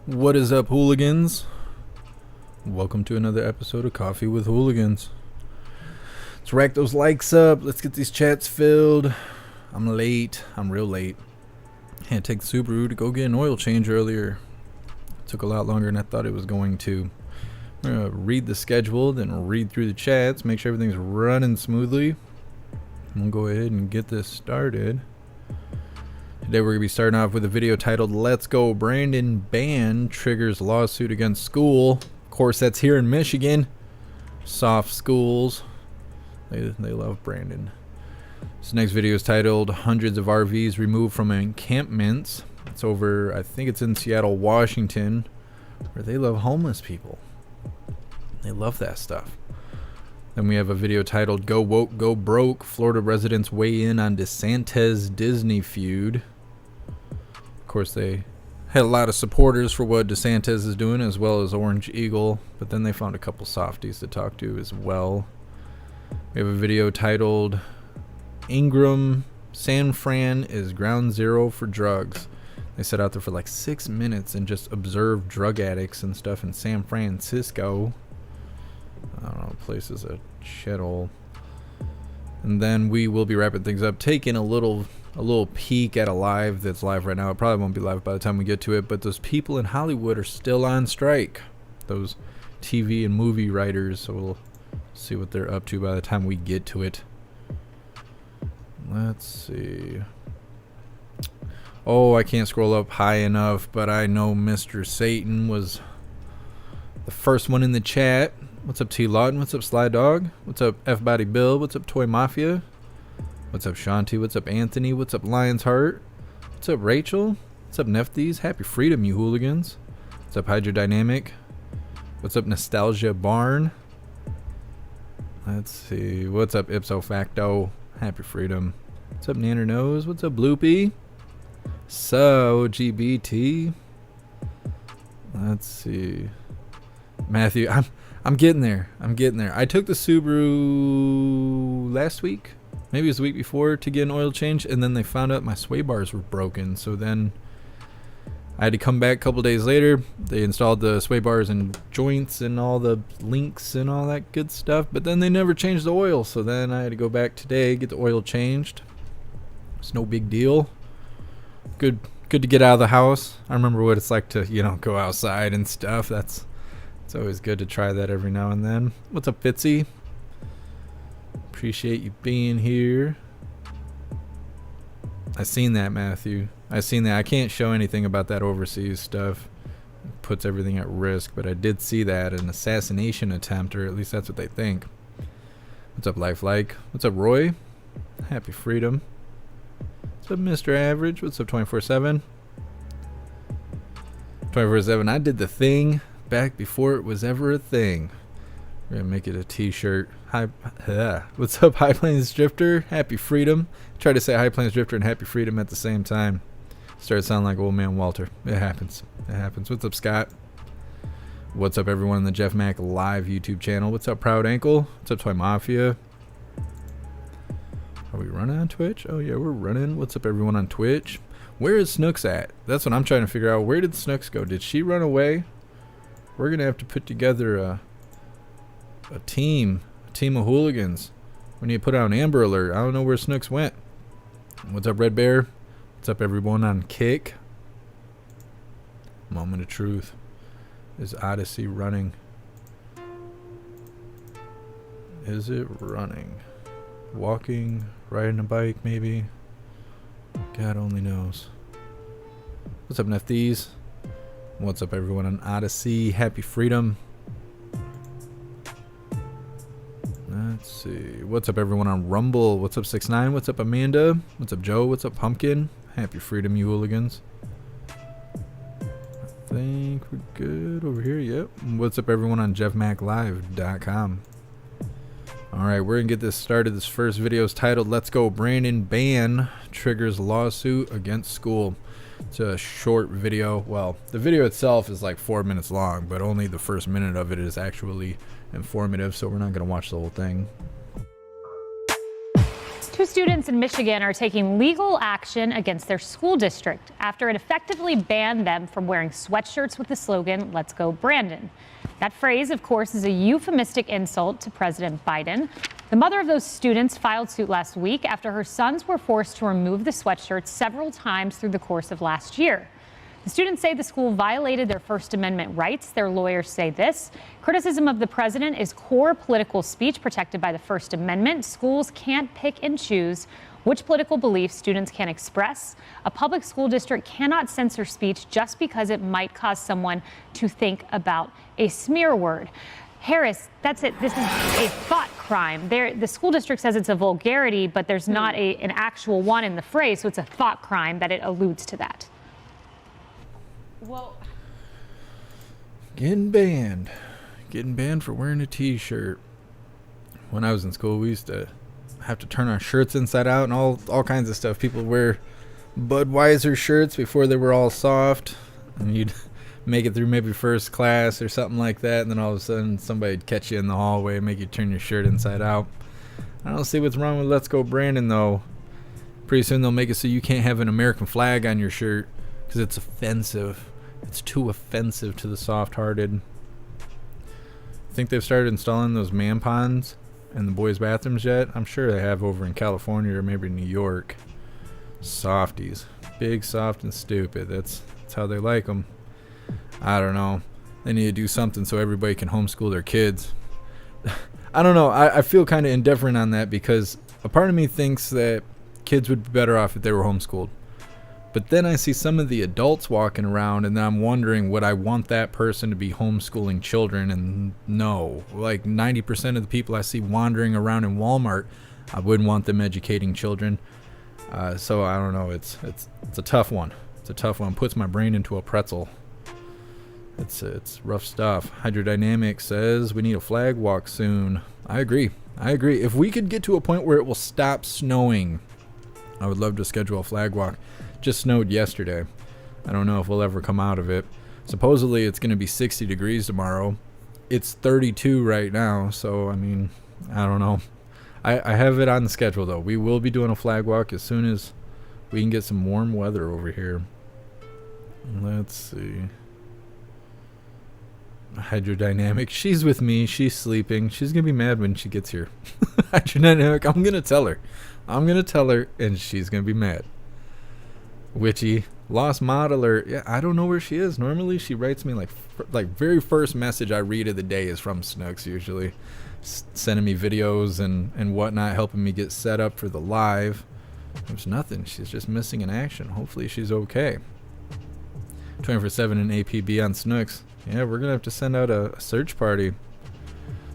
What is up, hooligans? Welcome to another episode of Coffee with Hooligans. Let's rack those likes up. Let's get these chats filled. I'm late. I'm real late. Had to take the Subaru to go get an oil change earlier. It took a lot longer than I thought it was going to. I'm going to read the schedule, then read through the chats, make sure everything's running smoothly. I'm going to go ahead and get this started. Today we're going to be starting off with a video titled Let's Go Brandon Ban Triggers Lawsuit Against School. Of course, that's here in Michigan. Soft schools. They love Brandon. This next video is titled Hundreds of RVs Removed from Encampments. It's over, I think it's in Seattle, Washington, where they love homeless people. They love that stuff. Then we have a video titled Go Woke, Go Broke. Florida residents weigh in on DeSantis Disney feud. Of course, they had a lot of supporters for what DeSantis is doing, as well as Orange Eagle, but then they found a couple softies to talk to as well. We have a video titled Ingram, San Fran is ground zero for drugs. They sat out there for like 6 minutes and just observed drug addicts and stuff in San Francisco. I don't know, the place is a shithole. And then we will be wrapping things up, taking a little peek at a live that's live right now. It probably won't be live by the time we get to it, but those people in Hollywood are still on strike. Those TV and movie writers, so we'll see what they're up to by the time we get to it. Let's see. Oh, I can't scroll up high enough, but I know Mr. Satan was the first one in the chat. What's up, T. Lawton? What's up, Sly Dog? What's up, F Body Bill? What's up, Toy Mafia? What's up, Shanti? What's up, Anthony? What's up, Lion's Heart? What's up, Rachel? What's up, Nefties? Happy freedom, you hooligans. What's up, Hydrodynamic? What's up, Nostalgia Barn? Let's see. What's up, Ipso Facto? Happy freedom. What's up, Nanner Nose? What's up, Bloopy? So, GBT. Let's see. Matthew, I'm getting there. I took the Subaru last week, maybe it was the week before, to get an oil change, and then they found out my sway bars were broken. So then I had to come back a couple days later. They installed the sway bars and joints and all the links and all that good stuff, but then they never changed the oil. So then I had to go back today, get the oil changed. It's no big deal. Good to get out of the house. I remember what it's like to, go outside and stuff. It's always good to try that every now and then. What's up, Fitzy? Appreciate you being here. I seen that, Matthew. I seen that. I can't show anything about that overseas stuff. It puts everything at risk, but I did see that, an assassination attempt, or at least that's what they think. What's up, Lifelike? What's up, Roy? Happy freedom. What's up, Mr. Average? What's up, 24/7? 24/7. I did the thing back before it was ever a thing. We're gonna make it a t-shirt. What's up, High Plains Drifter? Happy freedom. Try to say High Plains Drifter and Happy Freedom at the same time. Started sounding like old man Walter. It happens. What's up, Scott? What's up, everyone in the JeffMAC live YouTube channel? What's up, Proud Ankle? What's up, Toy Mafia? Are we running on Twitch? Oh yeah, we're running. What's up, everyone on Twitch? Where is Snooks at? That's what I'm trying to figure out. Where did Snooks go? Did she run away? We're gonna have to put together a team of hooligans. We need to put out an Amber Alert. I don't know where Snooks went. What's up, Red Bear? What's up, everyone on Kick? Moment of truth. Is Odyssey running? Is it running? Walking, riding a bike, maybe? God only knows. What's up, Nefties? What's up, everyone on Odyssey? Happy freedom. Let's see. What's up, everyone on Rumble? What's up, 6ix9ine? What's up, Amanda? What's up, Joe? What's up, Pumpkin? Happy freedom, you hooligans. I think we're good over here. Yep. What's up, everyone on jeffmaclive.com? Alright, we're going to get this started. This first video is titled Let's Go Brandon Ban Triggers Lawsuit Against School. It's a short video. Well, the video itself is like 4 minutes long, but only the first minute of it is actually informative, so we're not going to watch the whole thing. Two students in Michigan are taking legal action against their school district after it effectively banned them from wearing sweatshirts with the slogan, "Let's go Brandon." That phrase, of course, is a euphemistic insult to President Biden. The mother of those students filed suit last week after her sons were forced to remove the sweatshirts several times through the course of last year. The students say the school violated their First Amendment rights. Their lawyers say this: criticism of the president is core political speech protected by the First Amendment. Schools can't pick and choose which political beliefs students can express. A public school district cannot censor speech just because it might cause someone to think about a smear word. Harris, that's it. This is a thought crime. The school district says it's a vulgarity, but there's not an actual one in the phrase, so it's a thought crime that it alludes to that. Well, getting banned for wearing a t-shirt. When I was in school, we used to have to turn our shirts inside out and all kinds of stuff. People wear Budweiser shirts before they were all soft, and you'd make it through maybe first class or something like that, and then all of a sudden somebody'd catch you in the hallway and make you turn your shirt inside out. I don't see what's wrong with "Let's Go Brandon" though. Pretty soon they'll make it so you can't have an American flag on your shirt because it's offensive. It's too offensive to the soft-hearted. Think they've started installing those man ponds in the boys' bathrooms yet? I'm sure they have over in California or maybe New York. Softies. Big, soft, and stupid. That's how they like them. I don't know. They need to do something so everybody can homeschool their kids. I don't know. I feel kind of indifferent on that because a part of me thinks that kids would be better off if they were homeschooled. But then I see some of the adults walking around, and I'm wondering, would I want that person to be homeschooling children? And no, like 90% of the people I see wandering around in Walmart, I wouldn't want them educating children. So I don't know. It's a tough one. It's a tough one. Puts my brain into a pretzel. It's rough stuff. Hydrodynamic says we need a flag walk soon. I agree. If we could get to a point where it will stop snowing, I would love to schedule a flag walk. Just snowed yesterday. I don't know if we'll ever come out of it. Supposedly it's going to be 60 degrees tomorrow. It's 32 right now, so I mean, I don't know. I have it on the schedule though. We will be doing a flag walk as soon as we can get some warm weather over here. Let's see. Hydrodynamic. She's with me. She's sleeping. She's going to be mad when she gets here. Hydrodynamic. I'm going to tell her and she's going to be mad. Witchy. Lost modeler. Yeah, I don't know where she is. Normally she writes me like very first message I read of the day is from Snooks usually. Sending me videos and whatnot, helping me get set up for the live. There's nothing. She's just missing in action. Hopefully she's okay. 24/7 and APB on Snooks. Yeah, we're going to have to send out a search party.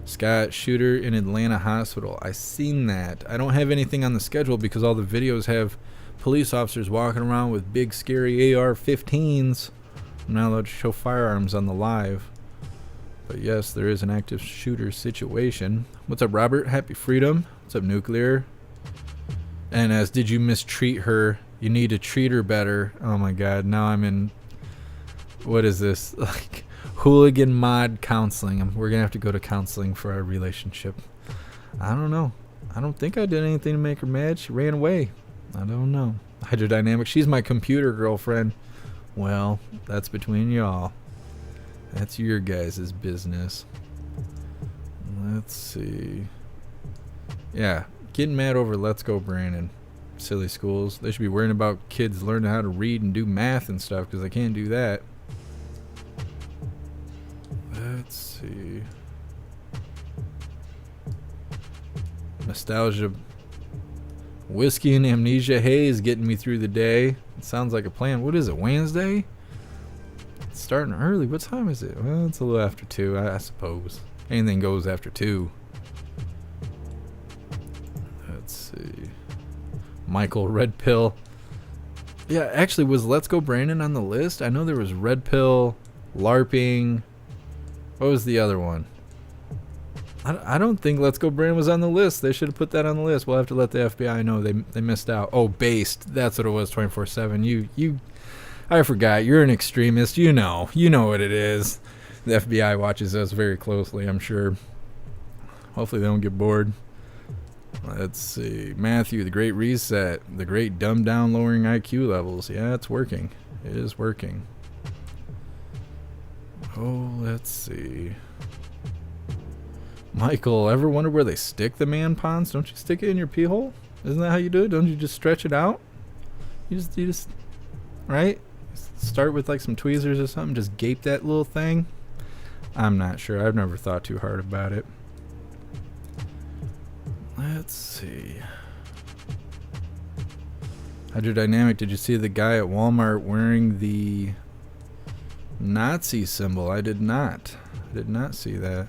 Scott, shooter in Atlanta hospital. I seen that. I don't have anything on the schedule because all the videos have police officers walking around with big scary AR-15s. I'm not allowed to show firearms on the live. But yes, there is an active shooter situation. What's up, Robert? Happy Freedom. What's up, Nuclear? And as did you mistreat her? You need to treat her better. Oh my god, now I'm in... What is this? Like hooligan mod counseling. We're going to have to go to counseling for our relationship. I don't know. I don't think I did anything to make her mad. She ran away. I don't know. Hydrodynamic. She's my computer girlfriend. Well, that's between y'all. That's your guys' business. Let's see. Yeah. Getting mad over "Let's Go Brandon." Silly schools. They should be worrying about kids learning how to read and do math and stuff because they can't do that. Let's see. Nostalgia. Whiskey and amnesia haze getting me through the day. It sounds like a plan. What is it, Wednesday? It's starting early. What time is it? Well, it's a little after 2, I suppose. Anything goes after 2. Let's see. Michael, Red Pill. Yeah, actually, was "Let's Go Brandon" on the list? I know there was Red Pill, LARPing. What was the other one? I don't think "Let's Go Brandon" was on the list. They should have put that on the list. We'll have to let the FBI know they missed out. Oh, based. That's what it was. 24/7. I forgot. You're an extremist. You know what it is. The FBI watches us very closely, I'm sure. Hopefully they don't get bored. Let's see. Matthew, the Great Reset. The Great Dumb Down Lowering IQ Levels. Yeah, it's working. It is working. Oh, let's see. Michael, ever wonder where they stick the man ponds? Don't you stick it in your pee hole? Isn't that how you do it? Don't you just stretch it out? You just, right? Start with like some tweezers or something. Just gape that little thing. I'm not sure. I've never thought too hard about it. Let's see. Hydrodynamic, did you see the guy at Walmart wearing the Nazi symbol? I did not. I did not see that.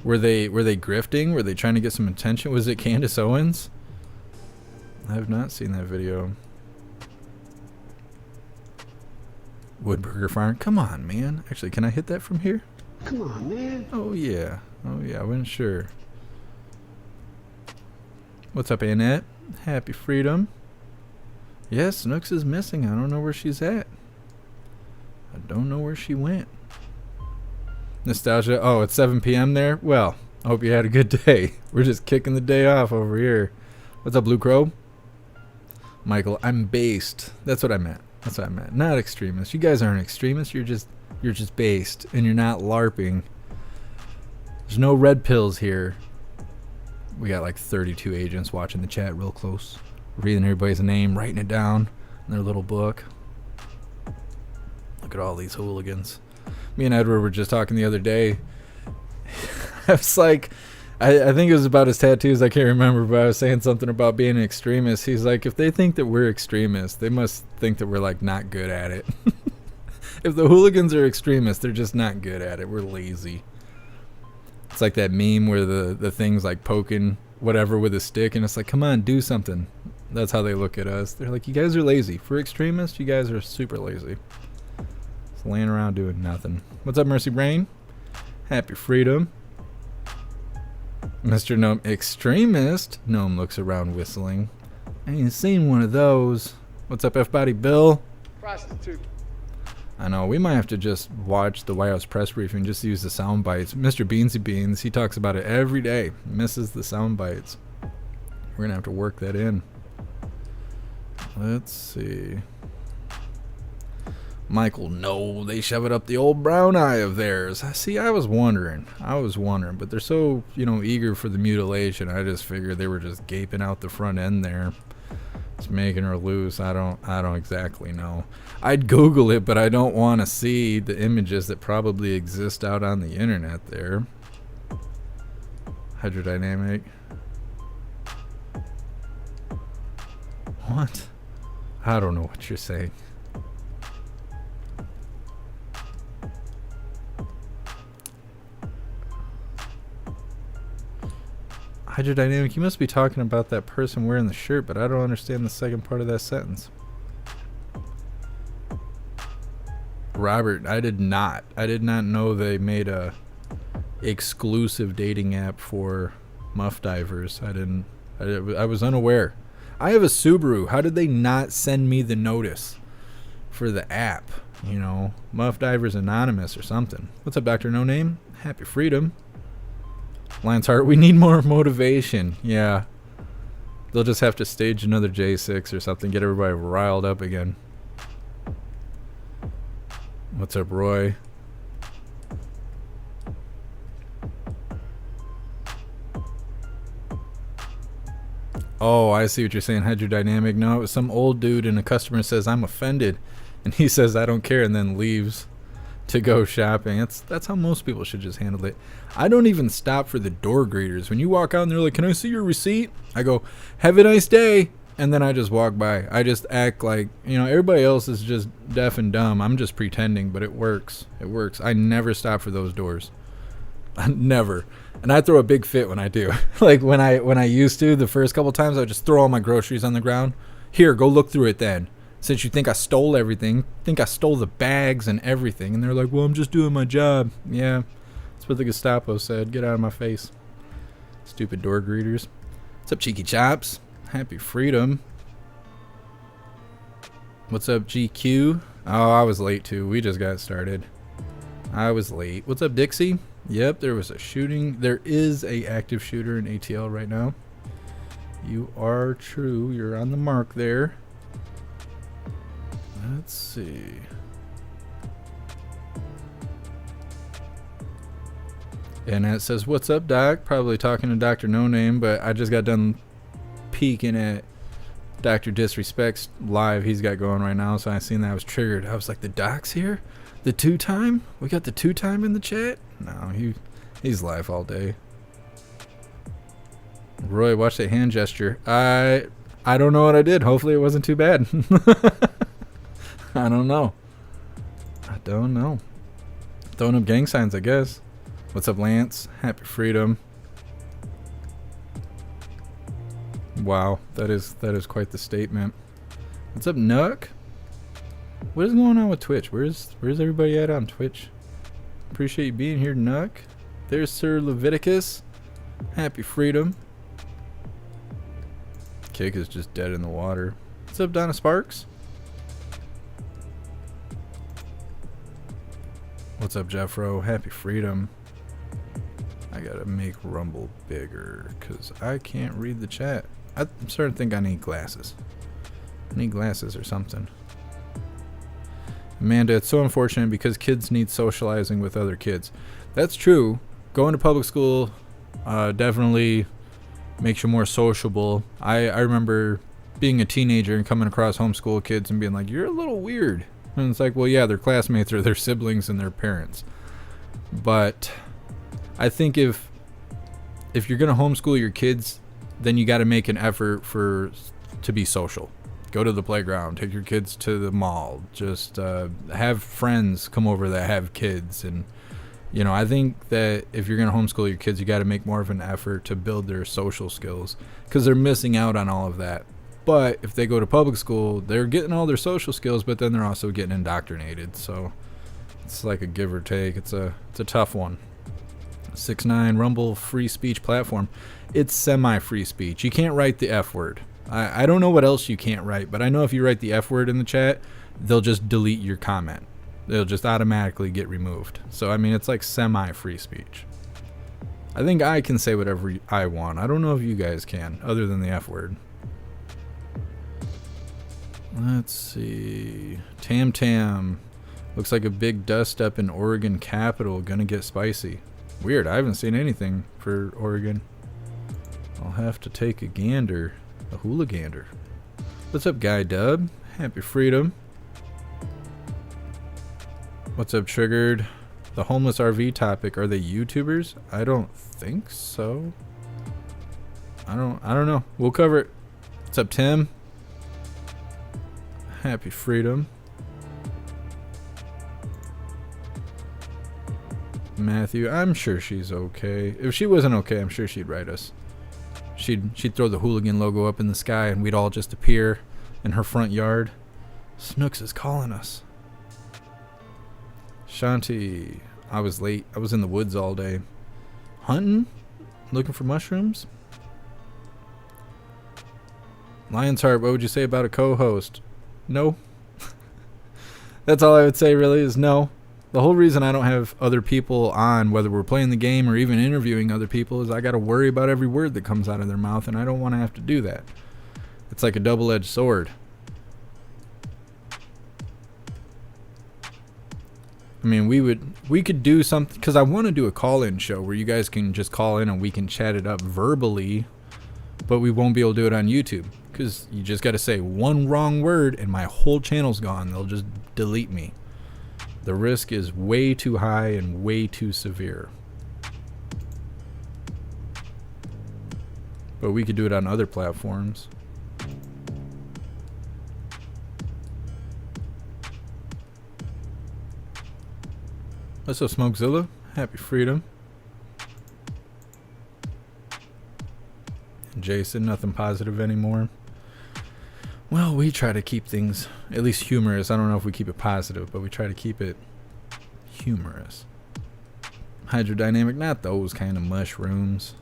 Were they grifting? Were they trying to get some attention? Was it Candace Owens? I have not seen that video. Woodburger Farm. Come on, man. Actually, can I hit that from here? Come on, man. Oh, yeah. Oh, yeah. I wasn't sure. What's up, Annette? Happy freedom. Yes, Nooks is missing. I don't know where she's at. I don't know where she went. Nostalgia. Oh, it's 7 p.m. there? Well, I hope you had a good day. We're just kicking the day off over here. What's up, Blue Crow? Michael, I'm based. That's what I meant. That's what I meant. Not extremists. You guys aren't extremists. You're just based, and you're not LARPing. There's no red pills here. We got like 32 agents watching the chat real close, reading everybody's name, writing it down in their little book. Look at all these hooligans. Me and Edward were just talking the other day. I was like, I think it was about his tattoos. I can't remember, but I was saying something about being an extremist. He's like, if they think that we're extremists, they must think that we're like not good at it. If the hooligans are extremists, they're just not good at it. We're lazy. It's like that meme where the thing's like poking whatever with a stick, and it's like, come on, do something. That's how they look at us. They're like, you guys are lazy. For extremists, you guys are super lazy. Just laying around doing nothing. What's up, Mercy Brain? Happy freedom. Mr. Gnome, extremist? Gnome looks around whistling. I ain't seen one of those. What's up, F-Body Bill? Prostitute. I know, we might have to just watch the White House Press Briefing, just use the sound bites. Mr. Beansy Beans, he talks about it every day. Misses the sound bites. We're going to have to work that in. Let's see. Michael, no, they shove it up the old brown eye of theirs. See, I was wondering, but they're so, eager for the mutilation. I just figured they were just gaping out the front end there. It's making her loose. I don't exactly know. I'd Google it, but I don't want to see the images that probably exist out on the internet there. Hydrodynamic. What? I don't know what you're saying. Hydrodynamic, you must be talking about that person wearing the shirt, but I don't understand the second part of that sentence. Robert, I did not know they made a exclusive dating app for muff divers. I was unaware. I have a Subaru. How did they not send me the notice for the app? Muff Divers Anonymous or something. What's up, Dr. No Name? Happy freedom. Lance Hart, we need more motivation. Yeah. They'll just have to stage another J6 or something, get everybody riled up again. What's up, Roy? Oh, I see what you're saying, Hydrodynamic. No, it was some old dude and a customer says, I'm offended. And he says, I don't care, and then leaves to go shopping. That's how most people should just handle it. I don't even stop for the door greeters. When you walk out and they're like, can I see your receipt? I go, have a nice day. And then I just walk by. I just act like, everybody else is just deaf and dumb. I'm just pretending, but it works. It works. I never stop for those doors. Never. And I throw a big fit when I do. Like when I used to, the first couple times, I would just throw all my groceries on the ground. Here, go look through it then. Since you think I stole everything, think I stole the bags and everything. And they're like, well, I'm just doing my job. Yeah, that's what the Gestapo said. Get out of my face. Stupid door greeters. What's up, Cheeky Chops? Happy freedom. What's up, GQ? Oh, I was late too. We just got started. I was late. What's up, Dixie? Yep, there was a shooting. There is a active shooter in ATL right now. You are true. You're on the mark there. Let's see. And it says, what's up, Doc? Probably talking to Dr. No Name, but I just got done peeking at Dr. Disrespect's live he's got going right now, so I seen that I was triggered. I was like, the Doc's here? The 2-time? We got the 2-time in the chat? No, he's live all day. Roy, watch that hand gesture. I don't know what I did. Hopefully it wasn't too bad. I don't know. Throwing up gang signs, I guess. What's up, Lance? Happy freedom. Wow, that is quite the statement. What's up, Nook? What is going on with Twitch? Where's everybody at on Twitch? Appreciate you being here, Nook. There's Sir Leviticus. Happy freedom. Kick is just dead in the water. What's up, Donna Sparks? What's up, Jeffro? Happy freedom. I gotta make Rumble bigger because I can't read the chat. I'm starting to think I need glasses. I need glasses or something. Amanda, it's so unfortunate because kids need socializing with other kids. That's true. Going to public school definitely makes you more sociable. I remember being a teenager and coming across homeschool kids and being like, you're a little weird. And it's like, well, yeah, their classmates are their siblings and their parents. But I think if you're going to homeschool your kids, then you got to make an effort to be social. Go to the playground, take your kids to the mall, just have friends come over that have kids. And, you know, I think that if you're going to homeschool your kids, you got to make more of an effort to build their social skills because they're missing out on all of that. But if they go to public school, they're getting all their social skills, but then they're also getting indoctrinated. So it's like a give or take. It's a tough one. 6ix9ine Rumble free speech platform. It's semi-free speech. You can't write the F word. I don't know what else you can't write, but I know if you write the F word in the chat, they'll just delete your comment. They'll just automatically get removed. So, I mean, it's like semi-free speech. I think I can say whatever I want. I don't know if you guys can, other than the F word. Let's see. Tam Tam. Looks like a big dust up in Oregon Capitol. Gonna get spicy. Weird. I haven't seen anything for Oregon. I'll have to take a gander. A hooligander. What's up, Guy Dub? Happy freedom. What's up, Triggered? The homeless RV topic. Are they YouTubers? I don't think so. I don't know. We'll cover it. What's up, Tim? Happy freedom. Matthew, I'm sure she's okay. If she wasn't okay, I'm sure she'd write us. She'd throw the hooligan logo up in the sky and we'd all just appear in her front yard. Snooks is calling us. Shanti, I was late. I was in the woods all day. Hunting? Looking for mushrooms? Lion's Heart, what would you say about a co-host? No. That's all I would say really is no. The whole reason I don't have other people on, whether we're playing the game or even interviewing other people, is I got to worry about every word that comes out of their mouth, and I don't want to have to do that. It's like a double-edged sword. I mean, we could do something, because I want to do a call-in show where you guys can just call in and we can chat it up verbally, but we won't be able to do it on YouTube, because you just got to say one wrong word and my whole channel's gone. They'll just delete me. The risk is way too high and way too severe. But we could do it on other platforms. What's up, Smokezilla? Happy freedom. Jason, nothing positive anymore. Well, we try to keep things at least humorous. I don't know if we keep it positive, but we try to keep it humorous. Hydrodynamic, not those kind of mushrooms.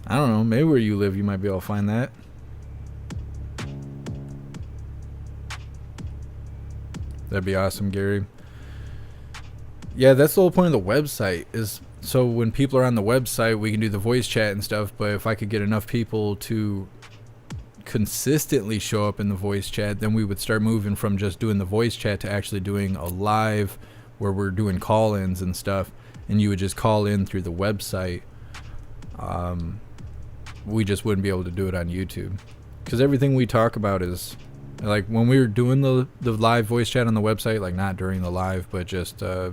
I don't know. Maybe where you live, you might be able to find that. That'd be awesome, Gary. Yeah, that's the whole point of the website, is so when people are on the website, we can do the voice chat and stuff, but if I could get enough people to consistently show up in the voice chat, then we would start moving from just doing the voice chat to actually doing a live where we're doing call-ins and stuff, and you would just call in through the website. We just wouldn't be able to do it on YouTube, because everything we talk about is like when we were doing the live voice chat on the website, like not during the live, but just over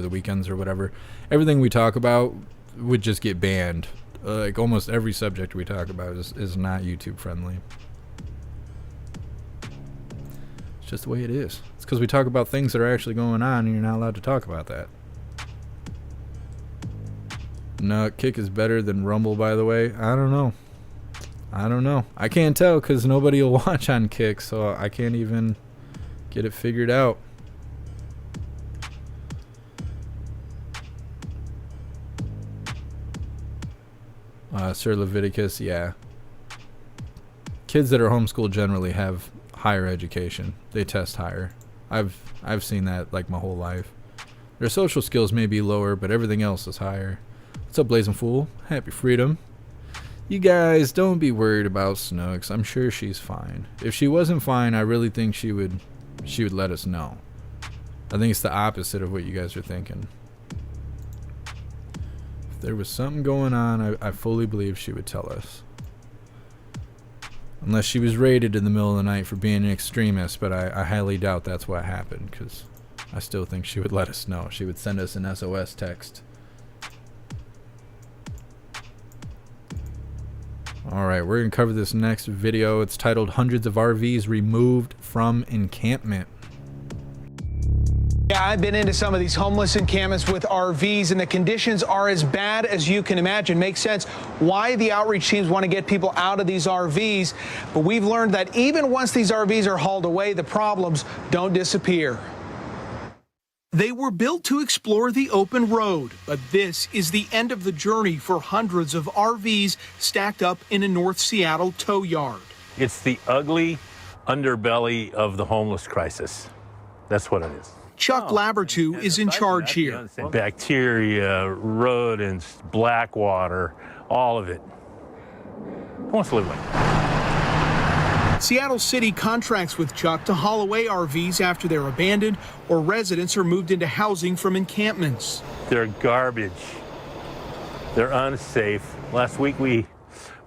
the weekends or whatever, everything we talk about would just get banned. Like almost every subject we talk about is not YouTube friendly. It's just the way it is. It's because we talk about things that are actually going on, and you're not allowed to talk about that. No, Kick is better than Rumble, by the way. I don't know. I can't tell because nobody will watch on Kick, so I can't even get it figured out. Sir Leviticus, yeah. Kids that are homeschooled generally have higher education. They test higher. I've seen that like my whole life. Their social skills may be lower, but everything else is higher. What's up, Blazing Fool? Happy freedom. You guys, don't be worried about Snooks. I'm sure she's fine. If she wasn't fine, I really think she would let us know. I think it's the opposite of what you guys are thinking. If there was something going on, I fully believe she would tell us. Unless she was raided in the middle of the night for being an extremist, but I highly doubt that's what happened, because I still think she would let us know. She would send us an SOS text. Alright, we're going to cover this next video. It's titled Hundreds of RVs Removed from Encampment. Yeah, I've been into some of these homeless encampments with RVs, and the conditions are as bad as you can imagine. Makes sense why the outreach teams want to get people out of these RVs. But we've learned that even once these RVs are hauled away, the problems don't disappear. They were built to explore the open road, but this is the end of the journey for hundreds of RVs stacked up in a North Seattle tow yard. It's the ugly underbelly of the homeless crisis. That's what it is. Chuck Labertu is in charge here. Bacteria, rodents, black water, all of it. Who wants to live like that? Seattle City contracts with Chuck to haul away RVs after they're abandoned or residents are moved into housing from encampments. They're garbage. They're unsafe. Last week we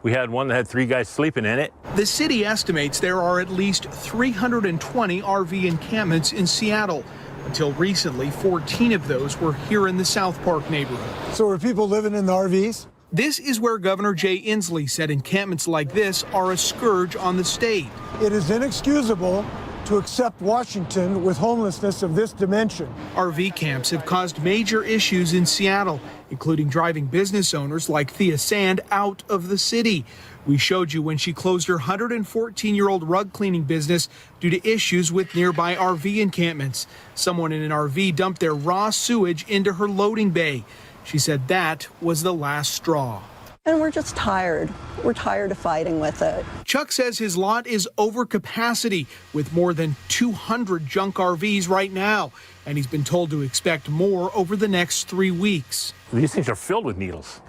had one that had 3 guys sleeping in it. The city estimates there are at least 320 RV encampments in Seattle. Until recently, 14 of those were here in the South Park neighborhood. So are people living in the RVs? This is where Governor Jay Inslee said encampments like this are a scourge on the state. It is inexcusable to accept Washington with homelessness of this dimension. RV camps have caused major issues in Seattle, including driving business owners like Thea Sand out of the city. We showed you when she closed her 114-year-old rug cleaning business due to issues with nearby RV encampments. Someone in an RV dumped their raw sewage into her loading bay. She said that was the last straw. And we're just tired. We're tired of fighting with it. Chuck says his lot is over capacity with more than 200 junk RVs right now, and he's been told to expect more over the next 3 weeks. These things are filled with needles.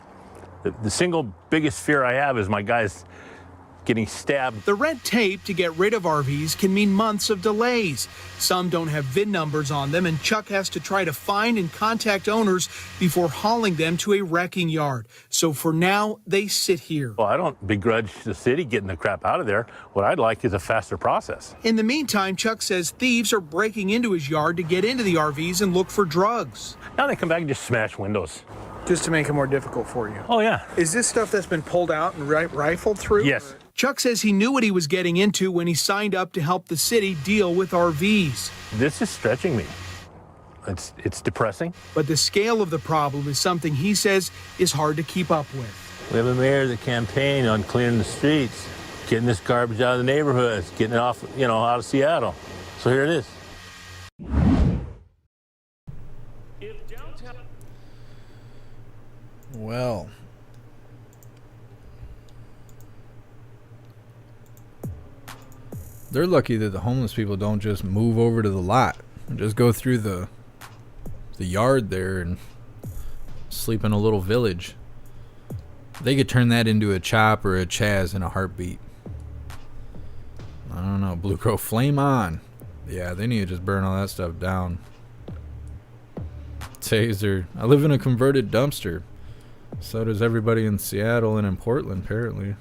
The single biggest fear I have is my guys getting stabbed. The red tape to get rid of RVs can mean months of delays. Some don't have VIN numbers on them, and Chuck has to try to find and contact owners before hauling them to a wrecking yard. So for now, they sit here. Well, I don't begrudge the city getting the crap out of there. What I'd like is a faster process. In the meantime, Chuck says thieves are breaking into his yard to get into the RVs and look for drugs. Now they come back and just smash windows. Just to make it more difficult for you. Oh, yeah. Is this stuff that's been pulled out and rifled through? Yes. Chuck says he knew what he was getting into when he signed up to help the city deal with RVs. This is stretching me. It's depressing. But the scale of the problem is something he says is hard to keep up with. We have a mayor that campaigned on clearing the streets, getting this garbage out of the neighborhoods, getting it off, out of Seattle. So here it is. Well, they're lucky that the homeless people don't just move over to the lot and just go through the the yard there and sleep in a little village. They could turn that into a chop or a chaz in a heartbeat. I don't know. Blue Crow, flame on. Yeah, they need to just burn all that stuff down. Taser. I live in a converted dumpster. So does everybody in Seattle and in Portland, apparently.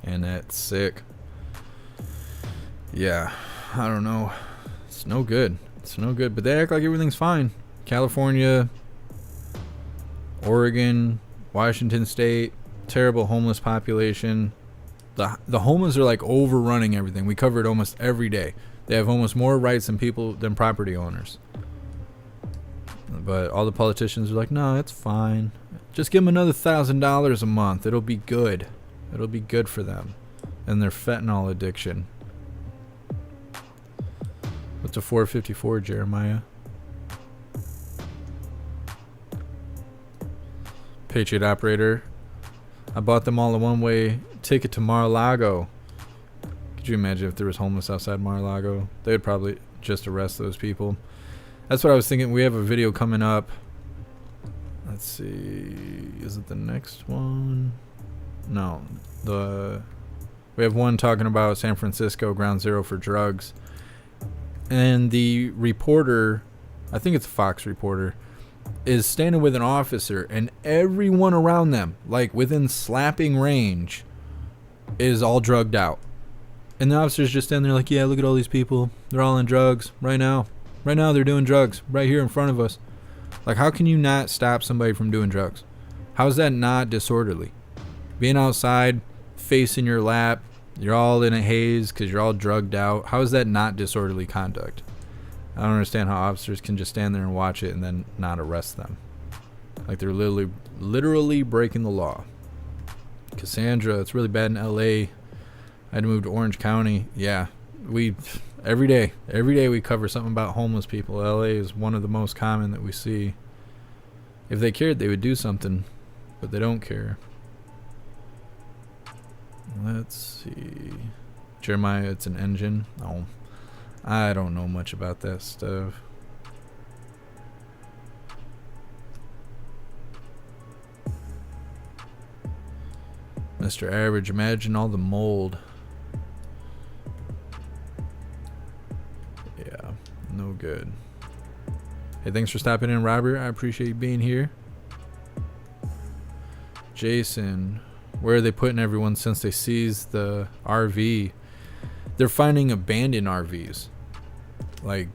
And that's sick. Yeah, I don't know. It's no good. It's no good. But they act like everything's fine. California, Oregon, Washington State, terrible homeless population. The homeless are like overrunning everything. We cover it almost every day. They have almost more rights than property owners. But all the politicians are like, no, it's fine. Just give them another $1,000 a month. It'll be good. It'll be good for them and their fentanyl addiction. What's a 454, Jeremiah? Patriot operator. I bought them all a one-way ticket to Mar-a-Lago. Could you imagine if there was homeless outside Mar-a-Lago? They would probably just arrest those people. That's what I was thinking. We have a video coming up. Let's see. Is it the next one? No. We have one talking about San Francisco, ground zero for drugs. And the reporter, I think it's a Fox reporter, is standing with an officer, and everyone around them, like within slapping range, is all drugged out. And the officer's just standing there like, yeah, look at all these people. They're all on drugs right now. Right now they're doing drugs right here in front of us. Like, how can you not stop somebody from doing drugs? How is that not disorderly? Being outside, face in your lap, you're all in a haze because you're all drugged out. How is that not disorderly conduct? I don't understand how officers can just stand there and watch it and then not arrest them. Like they're literally breaking the law. Cassandra, it's really bad in LA. I had to move to Orange County. Yeah, every day we cover something about homeless people. LA is one of the most common that we see. If they cared, they would do something, but they don't care. Let's see. Jeremiah, it's an engine. Oh, I don't know much about that stuff. Mr. Average, imagine all the mold. Yeah, no good. Hey, thanks for stopping in, Robert. I appreciate you being here. Jason, where are they putting everyone since they seized the RV? They're finding abandoned RVs. Like,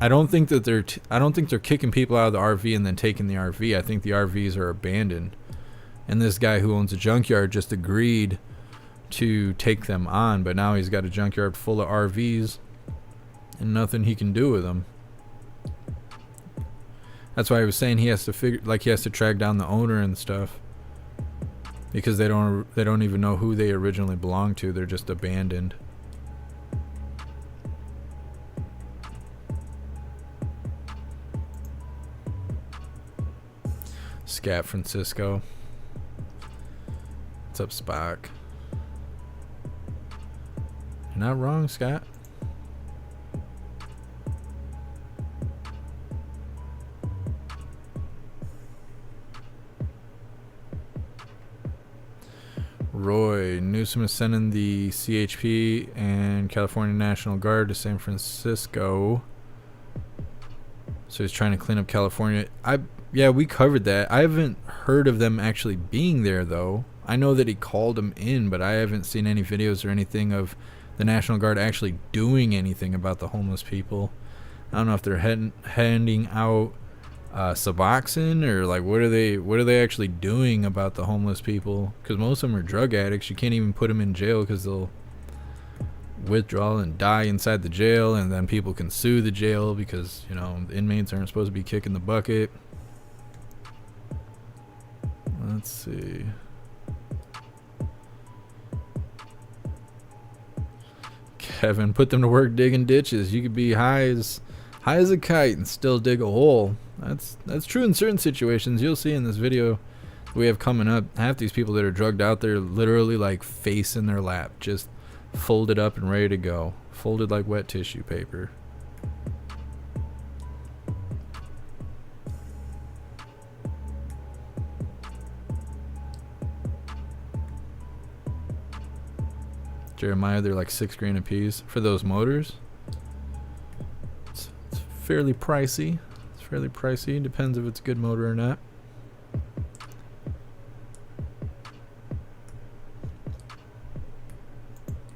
I don't think they're kicking people out of the RV and then taking the RV. I think the RVs are abandoned. And this guy who owns a junkyard just agreed to take them on, but now he's got a junkyard full of RVs and nothing he can do with them. That's why I was saying he has to track down the owner and stuff, because they don't even know who they originally belonged to. They're just abandoned. Scat Francisco. What's up, Spock? You're not wrong, Scott. Roy, Newsom is sending the CHP and California National Guard to San Francisco. So he's trying to clean up California. Yeah, we covered that. I haven't heard of them actually being there, though. I know that he called them in, but I haven't seen any videos or anything of the National Guard actually doing anything about the homeless people. I don't know if they're handing out Suboxone or like what are they actually doing about the homeless people? Because most of them are drug addicts. You can't even put them in jail because they'll withdraw and die inside the jail, and then people can sue the jail because, you know, the inmates aren't supposed to be kicking the bucket. Let's see. Kevin, put them to work digging ditches. You could be high as a kite and still dig a hole. That's true in certain situations. You'll see in this video we have coming up, half these people that are drugged out there literally like face in their lap, just folded up and ready to go. Folded like wet tissue paper. Jeremiah, they're like $6,000 a piece for those motors. It's fairly pricey. It's fairly pricey. Depends if it's a good motor or not.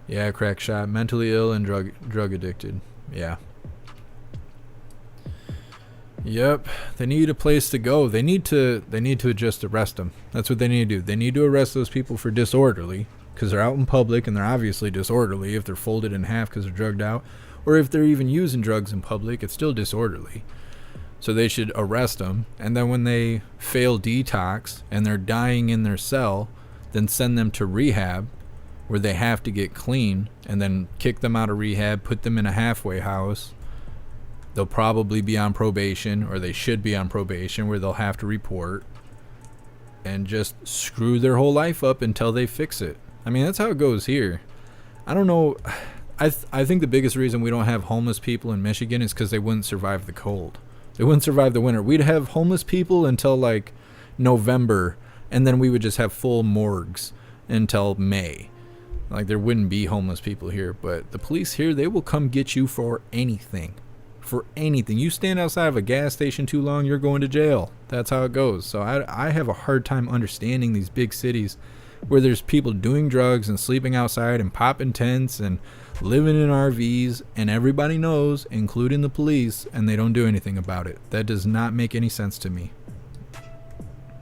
Yeah, crack shot, mentally ill and drug addicted. Yeah. Yep, they need a place to go. They need to just arrest them. That's what they need to do. They need to arrest those people for disorderly, because they're out in public and they're obviously disorderly if they're folded in half because they're drugged out, or if they're even using drugs in public, it's still disorderly. So they should arrest them, and then when they fail detox and they're dying in their cell, then send them to rehab where they have to get clean, and then kick them out of rehab, put them in a halfway house. They'll probably be on probation, or they should be on probation, where they'll have to report, and just screw their whole life up until they fix it. I mean, that's how it goes here. I don't know. I think the biggest reason we don't have homeless people in Michigan is because they wouldn't survive the cold. They wouldn't survive the winter. We'd have homeless people until like November, and then we would just have full morgues until May. Like, there wouldn't be homeless people here, but the police here, they will come get you for anything. For anything. You stand outside of a gas station too long, you're going to jail. That's how it goes. So I have a hard time understanding these big cities where there's people doing drugs and sleeping outside and popping tents and living in RVs, and everybody knows, including the police, and they don't do anything about it. That does not make any sense to me.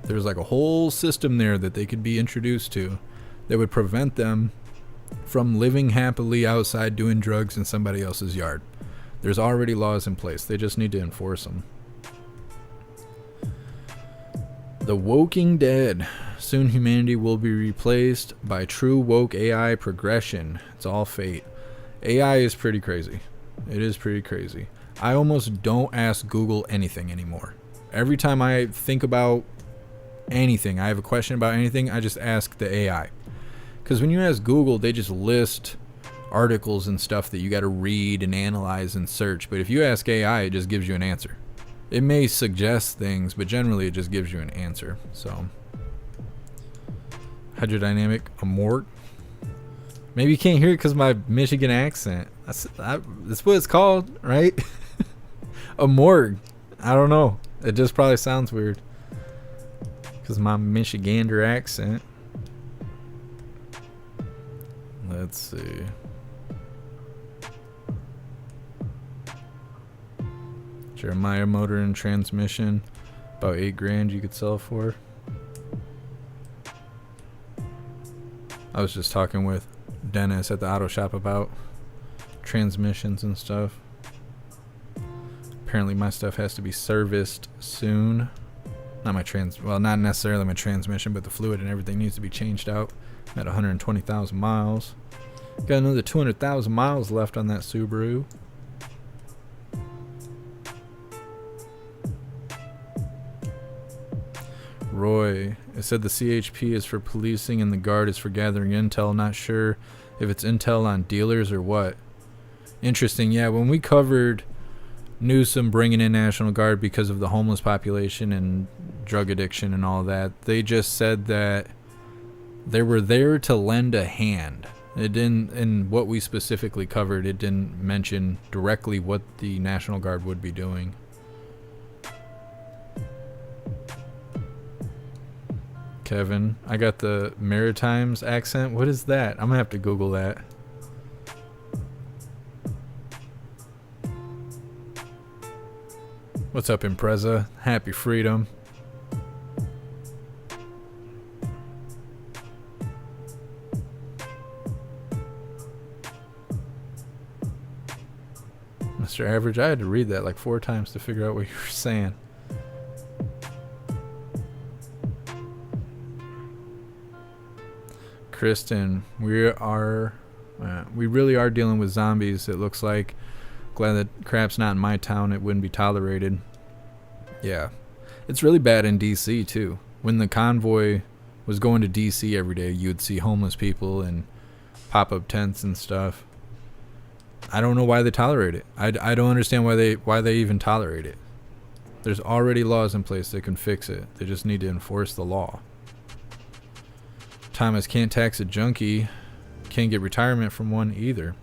There's like a whole system there that they could be introduced to that would prevent them from living happily outside doing drugs in somebody else's yard. There's already laws in place. They just need to enforce them. The Woking Dead. Soon humanity will be replaced by true woke AI progression. It's all fate. AI is pretty crazy. It is pretty crazy. I almost don't ask Google anything anymore. Every time I think about anything, I have a question about anything, I just ask the AI. Because when you ask Google, they just list articles and stuff that you got to read and analyze and search. But if you ask AI, it just gives you an answer. It may suggest things, but generally it just gives you an answer. So, hydrodynamic, a morgue. Maybe you can't hear it because of my Michigan accent. That's what it's called, right? A morgue. I don't know. It just probably sounds weird because of my Michigander accent. Let's see. Jeremiah motor and transmission, about $8,000 you could sell for. I was just talking with Dennis at the auto shop about transmissions and stuff. Apparently my stuff has to be serviced soon. Not necessarily my transmission, but the fluid and everything needs to be changed out. I'm at 120,000 miles. Got another 200,000 miles left on that Subaru. Roy, it said the CHP is for policing and the Guard is for gathering intel. Not sure if it's intel on dealers or what. Interesting. Yeah, when we covered Newsom bringing in National Guard because of the homeless population and drug addiction and all that, they just said that they were there to lend a hand. It didn't, in what we specifically covered, it didn't mention directly what the National Guard would be doing. Kevin, I got the Maritimes accent. What is that? I'm gonna have to Google that. What's up, Impreza? Happy freedom. Mr. Average, I had to read that like 4 times to figure out what you were saying. Kristen, we really are dealing with zombies, it looks like. Glad that crap's not in my town. It wouldn't be tolerated. Yeah. It's really bad in D.C. too. When the convoy was going to D.C. every day, you'd see homeless people and pop-up tents and stuff. I don't know why they tolerate it. I don't understand why they even tolerate it. There's already laws in place that can fix it. They just need to enforce the law. Thomas can't tax a junkie. Can't get retirement from one either.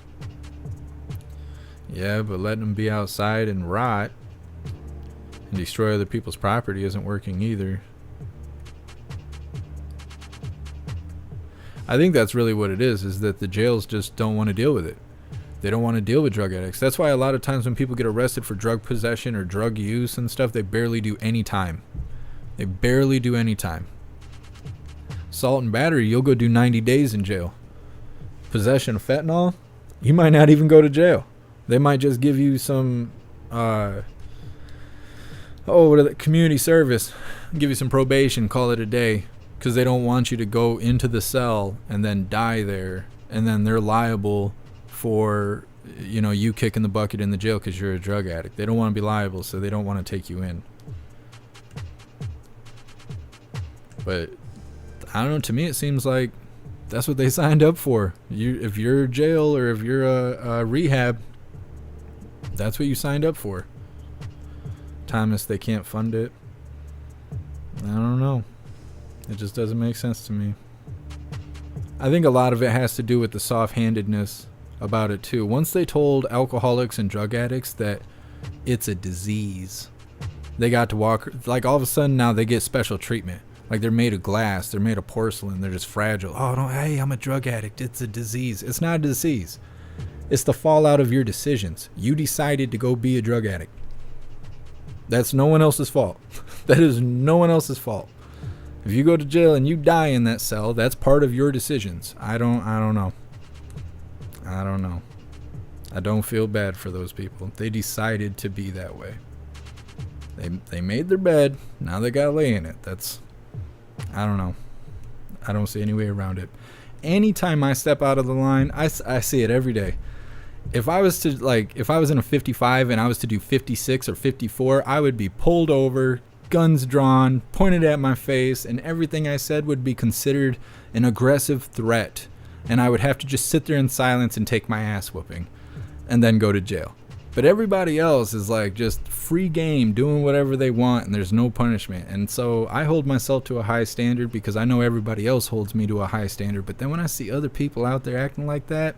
Yeah, but letting them be outside and rot and destroy other people's property isn't working either. I think that's really what it is that the jails just don't want to deal with it. They don't want to deal with drug addicts. That's why a lot of times when people get arrested for drug possession or drug use and stuff, they barely do any time. They barely do any time. Assault and battery, you'll go do 90 days in jail. Possession of fentanyl, you might not even go to jail. They might just give you some, community service, give you some probation, call it a day, because they don't want you to go into the cell and then die there, and then they're liable for, you kicking the bucket in the jail because you're a drug addict. They don't want to be liable, so they don't want to take you in. But I don't know, to me it seems like that's what they signed up for. If you're jail or if you're a rehab, that's what you signed up for. Thomas, they can't fund it. I don't know. It just doesn't make sense to me. I think a lot of it has to do with the soft-handedness about it too. Once they told alcoholics and drug addicts that it's a disease, they got to walk, like all of a sudden now they get special treatment. Like they're made of glass, they're made of porcelain, they're just fragile. Oh, no, hey, I'm a drug addict. It's a disease. It's not a disease. It's the fallout of your decisions. You decided to go be a drug addict. That's no one else's fault. That is no one else's fault. If you go to jail and you die in that cell, that's part of your decisions. I don't know. I don't feel bad for those people. They decided to be that way. They made their bed. Now they gotta lay in it. I don't know. I don't see any way around it. Anytime I step out of the line, I see it every day. If I was in a 55 and I was to do 56 or 54, I would be pulled over, guns drawn, pointed at my face, and everything I said would be considered an aggressive threat. And I would have to just sit there in silence and take my ass whooping and then go to jail. But everybody else is like just free game, doing whatever they want, and there's no punishment. And so I hold myself to a high standard because I know everybody else holds me to a high standard. But then when I see other people out there acting like that,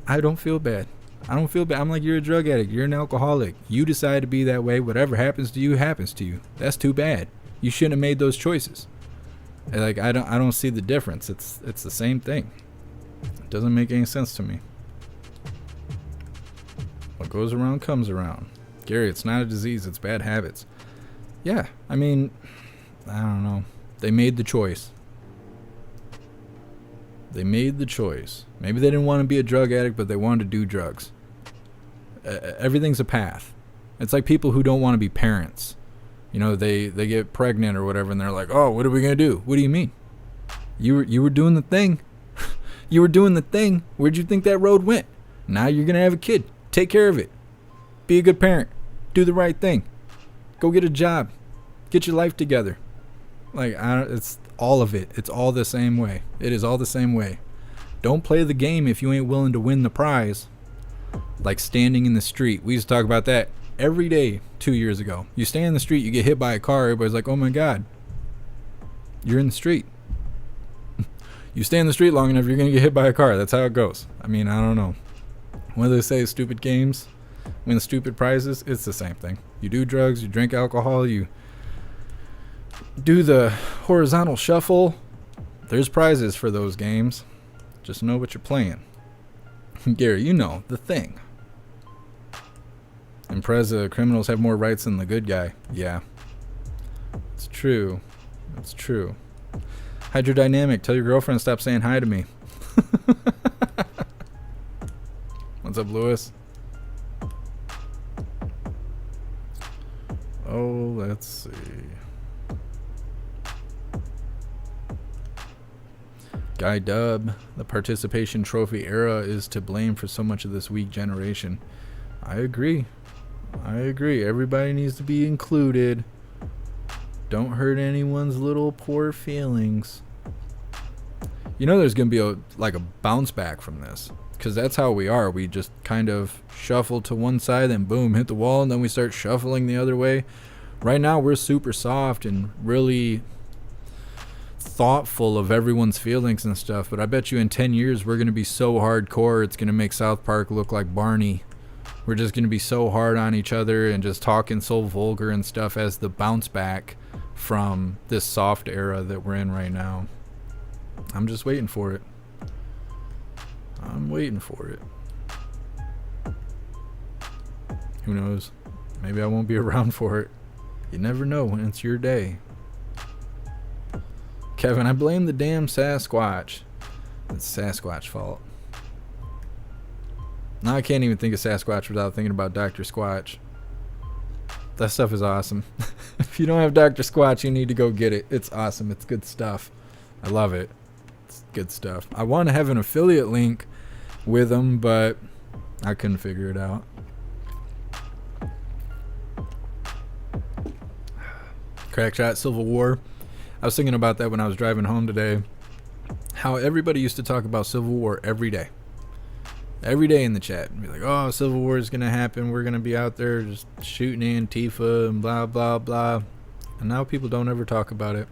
I don't feel bad. I don't feel bad. I'm like, you're a drug addict. You're an alcoholic. You decide to be that way. Whatever happens to you happens to you. That's too bad. You shouldn't have made those choices. Like, I don't see the difference. It's the same thing. It doesn't make any sense to me. What goes around comes around. Gary, it's not a disease. It's bad habits. Yeah, I mean, I don't know. They made the choice. They made the choice. Maybe they didn't want to be a drug addict, but they wanted to do drugs. Everything's a path. It's like people who don't want to be parents. They get pregnant or whatever, and they're like, oh, what are we going to do? What do you mean? You were doing the thing. You were doing the thing. Where'd you think that road went? Now you're going to have a kid. Take care of it. Be a good parent. Do the right thing. Go get a job. Get your life together. It's all of it. It's all the same way. It is all the same way. Don't play the game if you ain't willing to win the prize. Like standing in the street. We used to talk about that every day 2 years ago. You stand in the street, you get hit by a car, everybody's like, oh my God, you're in the street. You stay in the street long enough, you're going to get hit by a car. That's how it goes. I mean, I don't know. Whether they say stupid games, win stupid prizes, it's the same thing. You do drugs, you drink alcohol, you do the horizontal shuffle. There's prizes for those games. Just know what you're playing. Gary, you know, the thing. And criminals have more rights than the good guy. Yeah. It's true. It's true. Hydrodynamic, tell your girlfriend stop saying hi to me. What's up, Lewis? Oh, let's see. Guy Dub, the participation trophy era is to blame for so much of this weak generation. I agree. Everybody needs to be included. Don't hurt anyone's little poor feelings. You know there's going to be like a bounce back from this, because that's how we are. We just kind of shuffle to one side and boom, hit the wall, and then we start shuffling the other way. Right now we're super soft and really thoughtful of everyone's feelings and stuff, but I bet you in 10 years we're going to be so hardcore it's going to make South Park look like Barney. We're just going to be so hard on each other and just talking so vulgar and stuff as the bounce back from this soft era that we're in right now. I'm just waiting for it. I'm waiting for it. Who knows? Maybe I won't be around for it. You never know when it's your day. Kevin, I blame the damn Sasquatch. It's Sasquatch's fault. Now I can't even think of Sasquatch without thinking about Dr. Squatch. That stuff is awesome. If you don't have Dr. Squatch, you need to go get it. It's awesome. It's good stuff. I love it. It's good stuff. I want to have an affiliate link with them, but I couldn't figure it out. Crackshot Civil War. I was thinking about that when I was driving home today. How everybody used to talk about Civil War every day. Every day in the chat. And be like, oh, Civil War is going to happen. We're going to be out there just shooting Antifa and blah, blah, blah. And now people don't ever talk about it.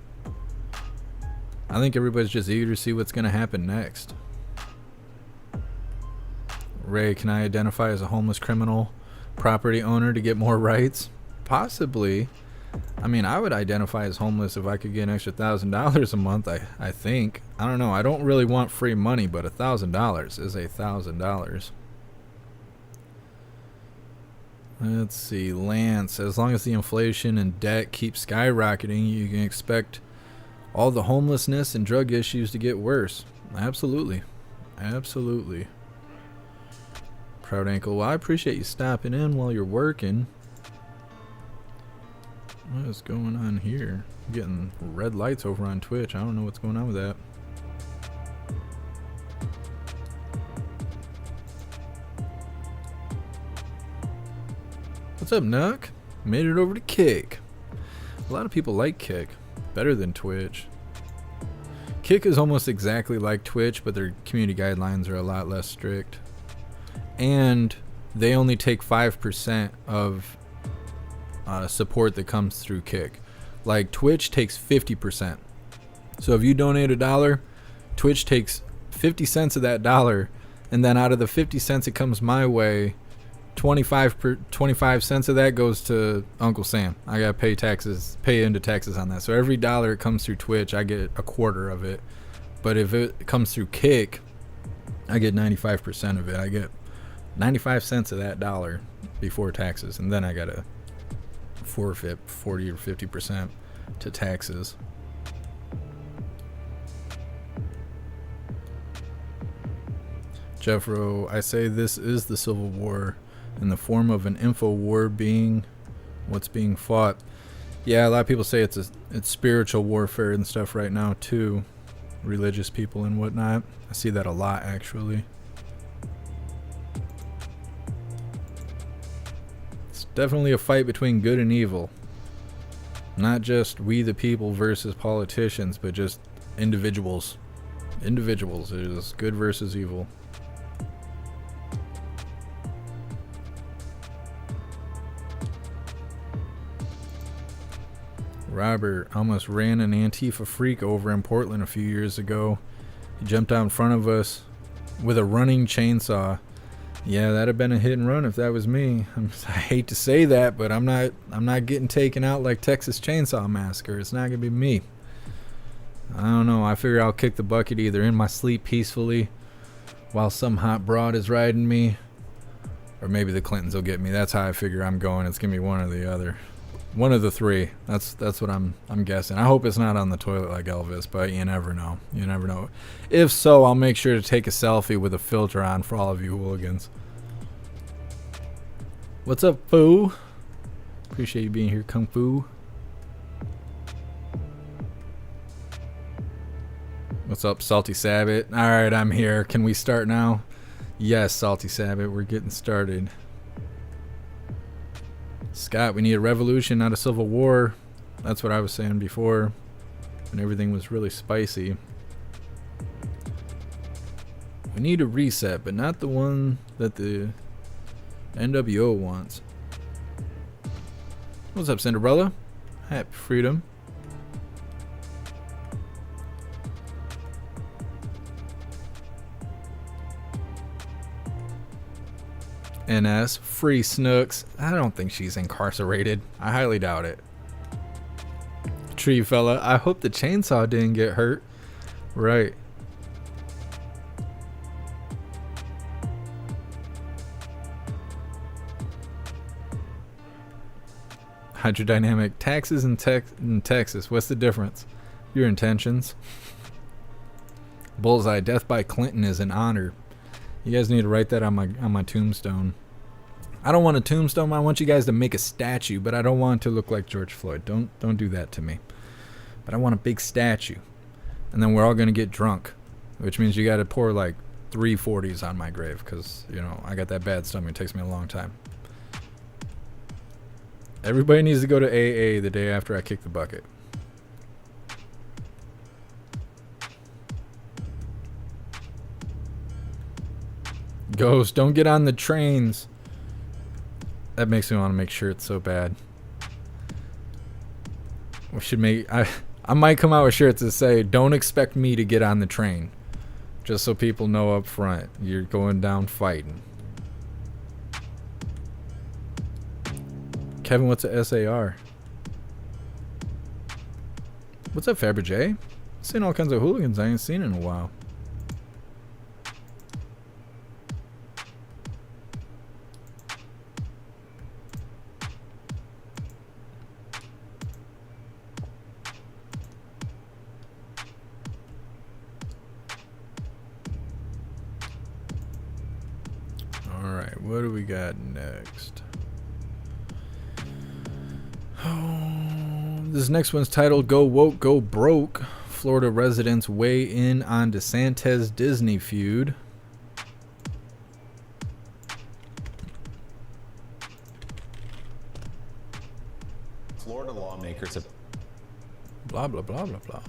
I think everybody's just eager to see what's going to happen next. Ray, can I identify as a homeless criminal property owner to get more rights? Possibly. I mean, I would identify as homeless if I could get an extra $1,000 a month, I think. I don't know. I don't really want free money, but $1,000 is $1,000. Let's see. Lance, as long as the inflation and debt keep skyrocketing, you can expect all the homelessness and drug issues to get worse. Absolutely. Absolutely. Proud Ankle, well, I appreciate you stopping in while you're working. What is going on here? I'm getting red lights over on Twitch. I don't know what's going on with that. What's up, Nuck? Made it over to Kick. A lot of people like Kick. Better than Twitch. Kick is almost exactly like Twitch, but their community guidelines are a lot less strict. And they only take 5% of support that comes through Kick. Like Twitch takes 50%. So if you donate $1, Twitch takes 50 cents of that dollar, and then out of the 50 cents it comes my way, 25 cents of that goes to Uncle Sam. I gotta pay into taxes on that. So every dollar it comes through Twitch, I get a quarter of it. But if it comes through Kick, I get 95% of it. I get 95 cents of that dollar before taxes, and then I gotta forfeit 40 or 50% to taxes. Jeffro, I say this is the Civil War in the form of an info war being what's being fought. Yeah, a lot of people say it's spiritual warfare and stuff right now too. Religious people and whatnot. I see that a lot actually. Definitely a fight between good and evil. Not just we the people versus politicians, but just individuals. Individuals. It is good versus evil. Robert almost ran an Antifa freak over in Portland a few years ago. He jumped out in front of us with a running chainsaw. Yeah, that'd have been a hit and run if that was me. I hate to say that, but I'm not getting taken out like Texas Chainsaw Massacre. It's not gonna be me. I don't know. I figure I'll kick the bucket either in my sleep peacefully while some hot broad is riding me, or maybe the Clintons will get me. That's how I figure I'm going. It's gonna be one or the other. One of the three. That's what I'm guessing. I hope it's not on the toilet like Elvis, but you never know. You never know. If so, I'll make sure to take a selfie with a filter on for all of you hooligans. What's up, Foo? Appreciate you being here, Kung Fu. What's up, Salty Sabbath? Alright, I'm here. Can we start now? Yes, Salty Sabbath, we're getting started. Scott, we need a revolution, not a civil war. That's what I was saying before, and everything was really spicy. We need a reset, but not the one that the NWO wants. What's up, Cinderella? Happy freedom. NS, free Snooks. I don't think she's incarcerated. I highly doubt it. Tree fella, I hope the chainsaw didn't get hurt. Right. Hydrodynamic taxes in Texas. What's the difference? Your intentions. Bullseye. Death by Clinton is an honor. You guys need to write that on my tombstone. I don't want a tombstone. I want you guys to make a statue, but I don't want it to look like George Floyd. Don't do that to me. But I want a big statue, and then we're all gonna get drunk, which means you got to pour like 3 40s on my grave, because you know I got that bad stomach. It takes me a long time. Everybody needs to go to AA the day after I kick the bucket. Ghost, don't get on the trains. That makes me want to make shirts so bad. We should make... I might come out with shirts that say, don't expect me to get on the train. Just so people know up front, you're going down fighting. Kevin, what's a SAR? What's up, Faberjay? I've seen all kinds of hooligans I ain't seen in a while. Alright, what do we got next? Oh, this next one's titled Go Woke, Go Broke. Florida residents weigh in on DeSantis Disney feud. Florida lawmakers have... Blah, blah, blah, blah, blah.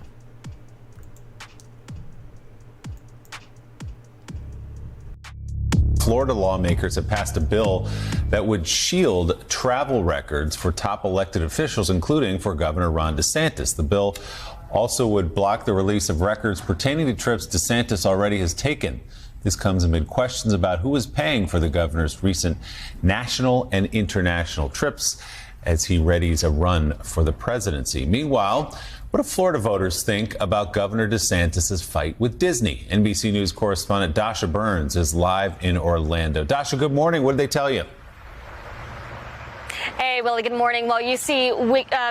Florida lawmakers have passed a bill that would shield travel records for top elected officials, including for Governor Ron DeSantis. The bill also would block the release of records pertaining to trips DeSantis already has taken. This comes amid questions about who is paying for the governor's recent national and international trips as he readies a run for the presidency. Meanwhile, what do Florida voters think about Governor DeSantis' fight with Disney? NBC News correspondent Dasha Burns is live in Orlando. Dasha, good morning. What did they tell you? Hey, Willie, good morning. Well, you see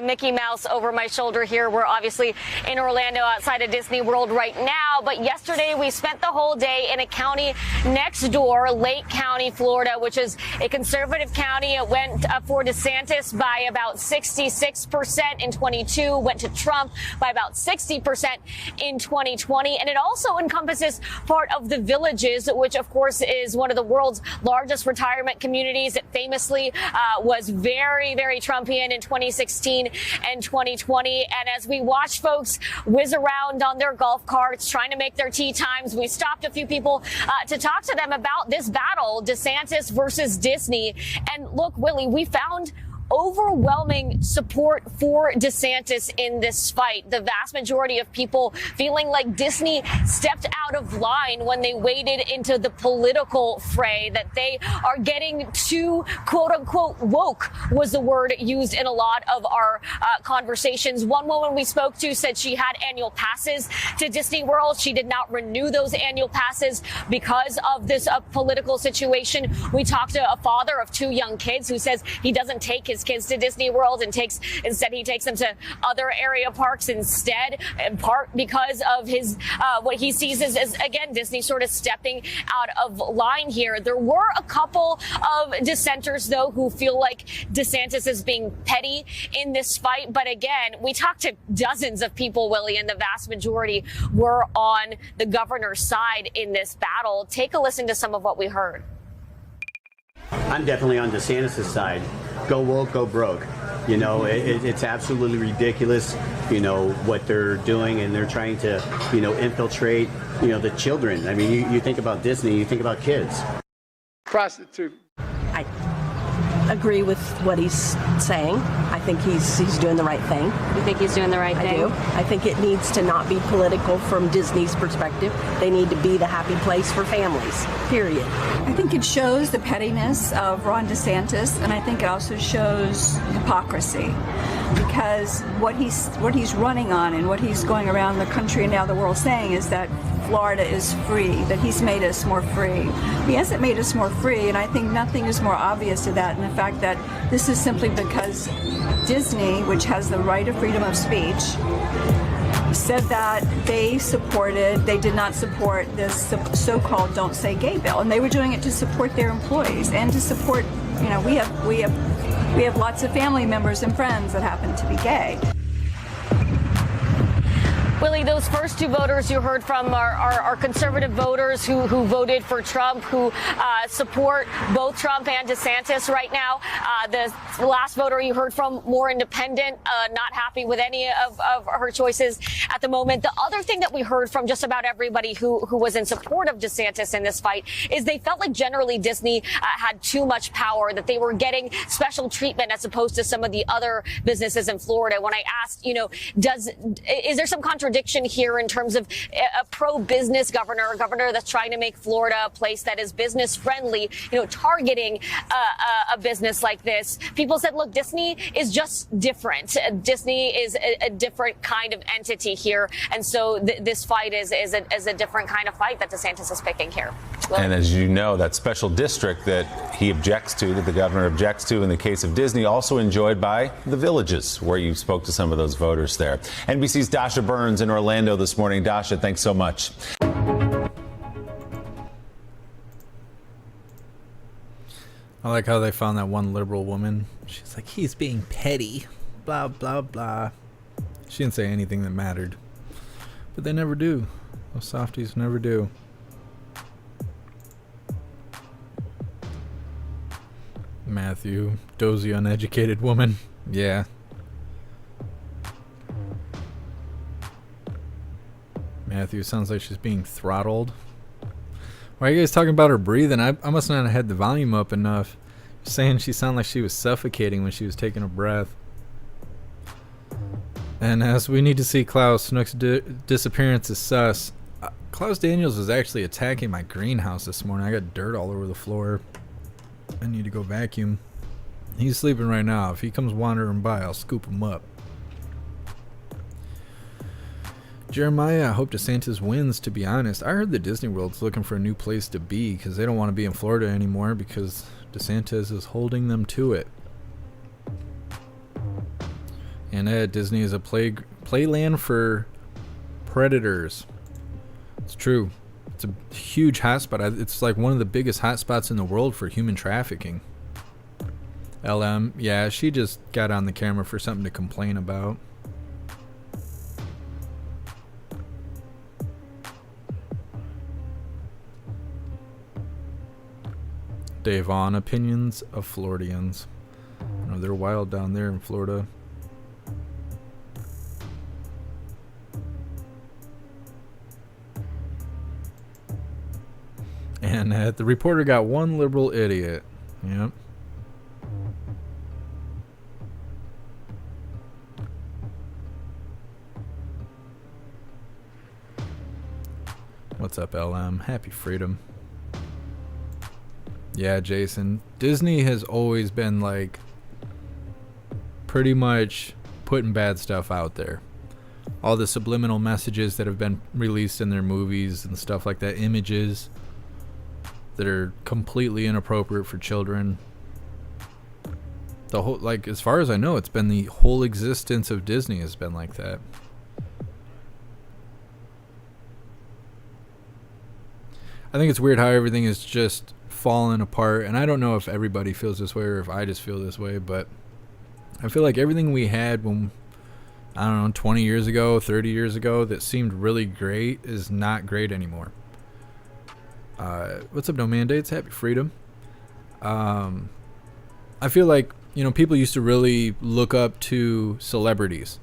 Mickey Mouse over my shoulder here. We're obviously in Orlando outside of Disney World right now. But yesterday we spent the whole day in a county next door, Lake County, Florida, which is a conservative county. It went for DeSantis by about 66% in 22, went to Trump by about 60% in 2020. And it also encompasses part of the Villages, which, of course, is one of the world's largest retirement communities. It famously was very, very Trumpian in 2016 and 2020. And as we watch folks whiz around on their golf carts trying to make their tee times, we stopped a few people to talk to them about this battle, DeSantis versus Disney. And look, Willie, we found overwhelming support for DeSantis in this fight. The vast majority of people feeling like Disney stepped out of line when they waded into the political fray, that they are getting too, quote unquote, woke was the word used in a lot of our conversations. One woman we spoke to said she had annual passes to Disney World. She did not renew those annual passes because of this political situation. We talked to a father of 2 young kids who says he doesn't take his kids to Disney World and instead he takes them to other area parks instead, in part because of his what he sees as again Disney sort of stepping out of line here. There were a couple of dissenters though who feel like DeSantis is being petty in this fight, but again, we talked to dozens of people, Willie, and the vast majority were on the governor's side in this battle. Take a listen to some of what we heard. I'm definitely on DeSantis' side. Go woke, go broke. You know, it's absolutely ridiculous, you know, what they're doing, and they're trying to, you know, infiltrate, you know, the children. I mean, you think about Disney, you think about kids. Prostitute. I agree with what he's saying. I think he's doing the right thing. You think he's doing the right thing? I do. I think it needs to not be political from Disney's perspective. They need to be the happy place for families, period. I think it shows the pettiness of Ron DeSantis, and I think it also shows hypocrisy, because what he's running on and what he's going around the country and now the world saying is that Florida is free, that he's made us more free. He hasn't made us more free, and I think nothing is more obvious to that than the fact that this is simply because Disney, which has the right of freedom of speech, said that they did not support this so-called Don't Say Gay bill, and they were doing it to support their employees and to support, you know, we have lots of family members and friends that happen to be gay. Willie, those first two voters you heard from are conservative voters who voted for Trump, who support both Trump and DeSantis right now. The last voter you heard from, more independent, not happy with any of her choices at the moment. The other thing that we heard from just about everybody who was in support of DeSantis in this fight is they felt like generally Disney had too much power, that they were getting special treatment as opposed to some of the other businesses in Florida. When I asked, you know, is there some contradiction here in terms of a pro-business governor, a governor that's trying to make Florida a place that is business friendly, you know, targeting a business like this? People said, look, Disney is just different. Disney is a different kind of entity here. And so this fight is a different kind of fight that DeSantis is picking here. And as you know, that special district that he objects to, that the governor objects to in the case of Disney, also enjoyed by the Villages, where you spoke to some of those voters there. NBC's Dasha Burns in Orlando this morning. Dasha, thanks so much. I like how they found that one liberal woman. She's like, he's being petty, blah, blah, blah. She didn't say anything that mattered. But they never do. Those softies never do. Matthew, dozy, uneducated woman. Yeah. Matthew sounds like she's being throttled. Why are you guys talking about her breathing? I must not have had the volume up enough. Saying she sounded like she was suffocating when she was taking a breath. And as we need to see Klaus, Snook's disappearance is sus. Klaus Daniels was actually attacking my greenhouse this morning. I got dirt all over the floor. I need to go vacuum. He's sleeping right now. If he comes wandering by, I'll scoop him up. Jeremiah, I hope DeSantis wins, to be honest. I heard that Disney World's looking for a new place to be because they don't want to be in Florida anymore because DeSantis is holding them to it. And Disney is a playland for predators. It's true. It's a huge hotspot. It's like one of the biggest hotspots in the world for human trafficking. LM, yeah, she just got on the camera for something to complain about. Dave on opinions of Floridians. I know they're wild down there in Florida. And the reporter got one liberal idiot. Yep. What's up, LM? Happy freedom. Yeah, Jason. Disney has always been like pretty much putting bad stuff out there. All the subliminal messages that have been released in their movies and stuff like that, images that are completely inappropriate for children. The whole, like, as far as I know, it's been the whole existence of Disney has been like that. I think it's weird how everything is just falling apart, and I don't know if everybody feels this way or if I just feel this way, but I feel like everything we had when, I don't know, 20 years ago, 30 years ago that seemed really great is not great anymore. What's up, No Mandates? Happy freedom. I feel like you know, people used to really look up to celebrities.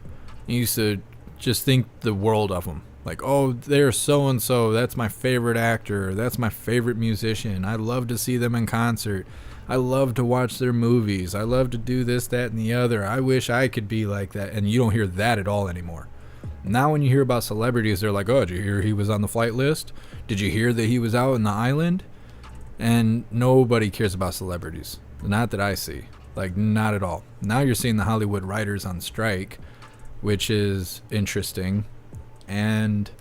You used to just think the world of them. Like, oh, they're so-and-so. That's my favorite actor. That's my favorite musician. I love to see them in concert. I love to watch their movies. I love to do this, that, and the other. I wish I could be like that. And you don't hear that at all anymore. Now when you hear about celebrities, they're like, oh, did you hear he was on the flight list? Did you hear that he was out in the island? And nobody cares about celebrities. Not that I see. Like, not at all. Now you're seeing the Hollywood writers on strike, which is interesting. And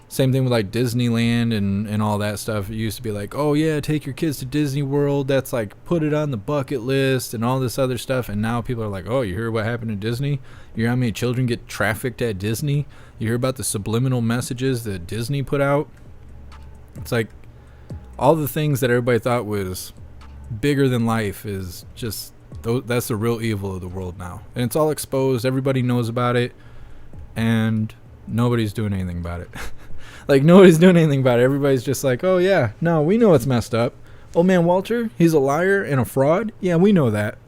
same thing with like Disneyland and all that stuff. It used to be like, oh yeah, take your kids to Disney World. That's like, put it on the bucket list and all this other stuff. And now people are like, oh, you hear what happened at Disney? You hear how many children get trafficked at Disney? You hear about the subliminal messages that Disney put out? It's like all the things that everybody thought was bigger than life is just, that's the real evil of the world now. And it's all exposed. Everybody knows about it. And nobody's doing anything about it. Like, nobody's doing anything about it. Everybody's just like, oh yeah, no, we know it's messed up. Old man Walter, he's a liar and a fraud. Yeah, we know that.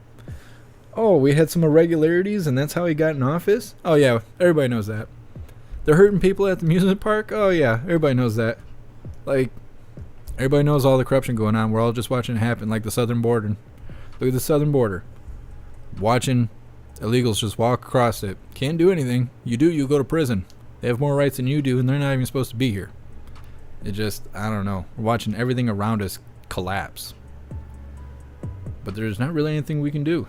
Oh, we had some irregularities and that's how he got in office. Oh yeah, everybody knows that. They're hurting people at the amusement park. Oh yeah, everybody knows that. Like, everybody knows all the corruption going on. We're all just watching it happen. Like the southern border. Look at the southern border. Watching illegals just walk across it. Can't do anything. You do, you go to prison. They have more rights than you do, and they're not even supposed to be here. It just, I don't know. We're watching everything around us collapse. But there's not really anything we can do.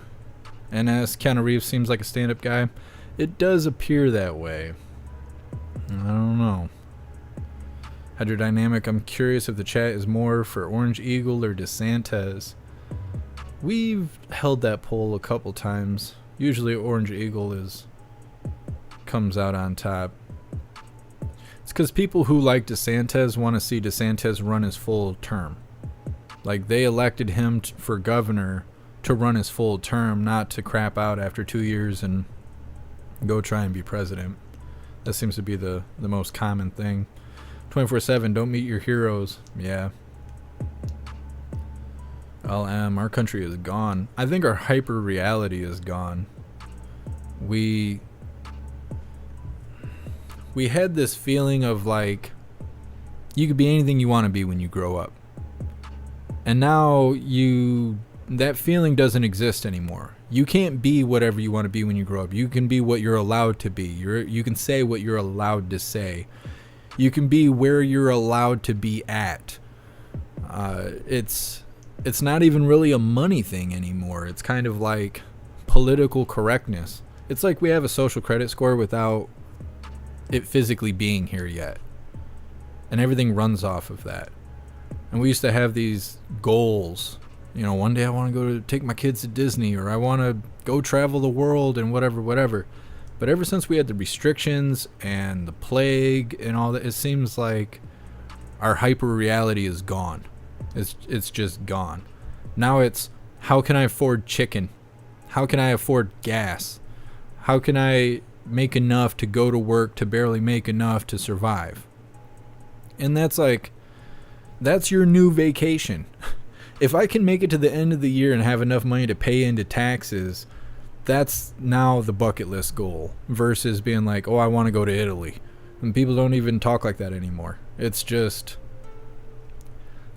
And as Keanu Reeves seems like a stand-up guy, it does appear that way. I don't know. Hydrodynamic, I'm curious if the chat is more for Orange Eagle or DeSantis. We've held that poll a couple times. Usually Orange Eagle comes out on top. It's because people who like DeSantis want to see DeSantis run his full term. Like, they elected him for governor to run his full term, not to crap out after 2 years and go try and be president. That seems to be the most common thing. 24/7, don't meet your heroes. Yeah. LM, our country is gone. I think our hyper reality is gone. We had this feeling of like, you could be anything you want to be when you grow up. And now that feeling doesn't exist anymore. You can't be whatever you want to be when you grow up. You can be what you're allowed to be. You can say what you're allowed to say. You can be where you're allowed to be at. It's not even really a money thing anymore. It's kind of like political correctness. It's like we have a social credit score without it physically being here yet. And everything runs off of that. And we used to have these goals. You know, one day I want to go to take my kids to Disney, or I want to go travel the world and whatever. But ever since we had the restrictions and the plague and all that, it seems like our hyper reality is gone. It's just gone. Now it's, how can I afford chicken? How can I afford gas? How can I make enough to go to work to barely make enough to survive? And that's your new vacation. If I can make it to the end of the year and have enough money to pay into taxes, that's now the bucket list goal, versus being like, oh, I want to go to Italy. And people don't even talk like that anymore. It's just,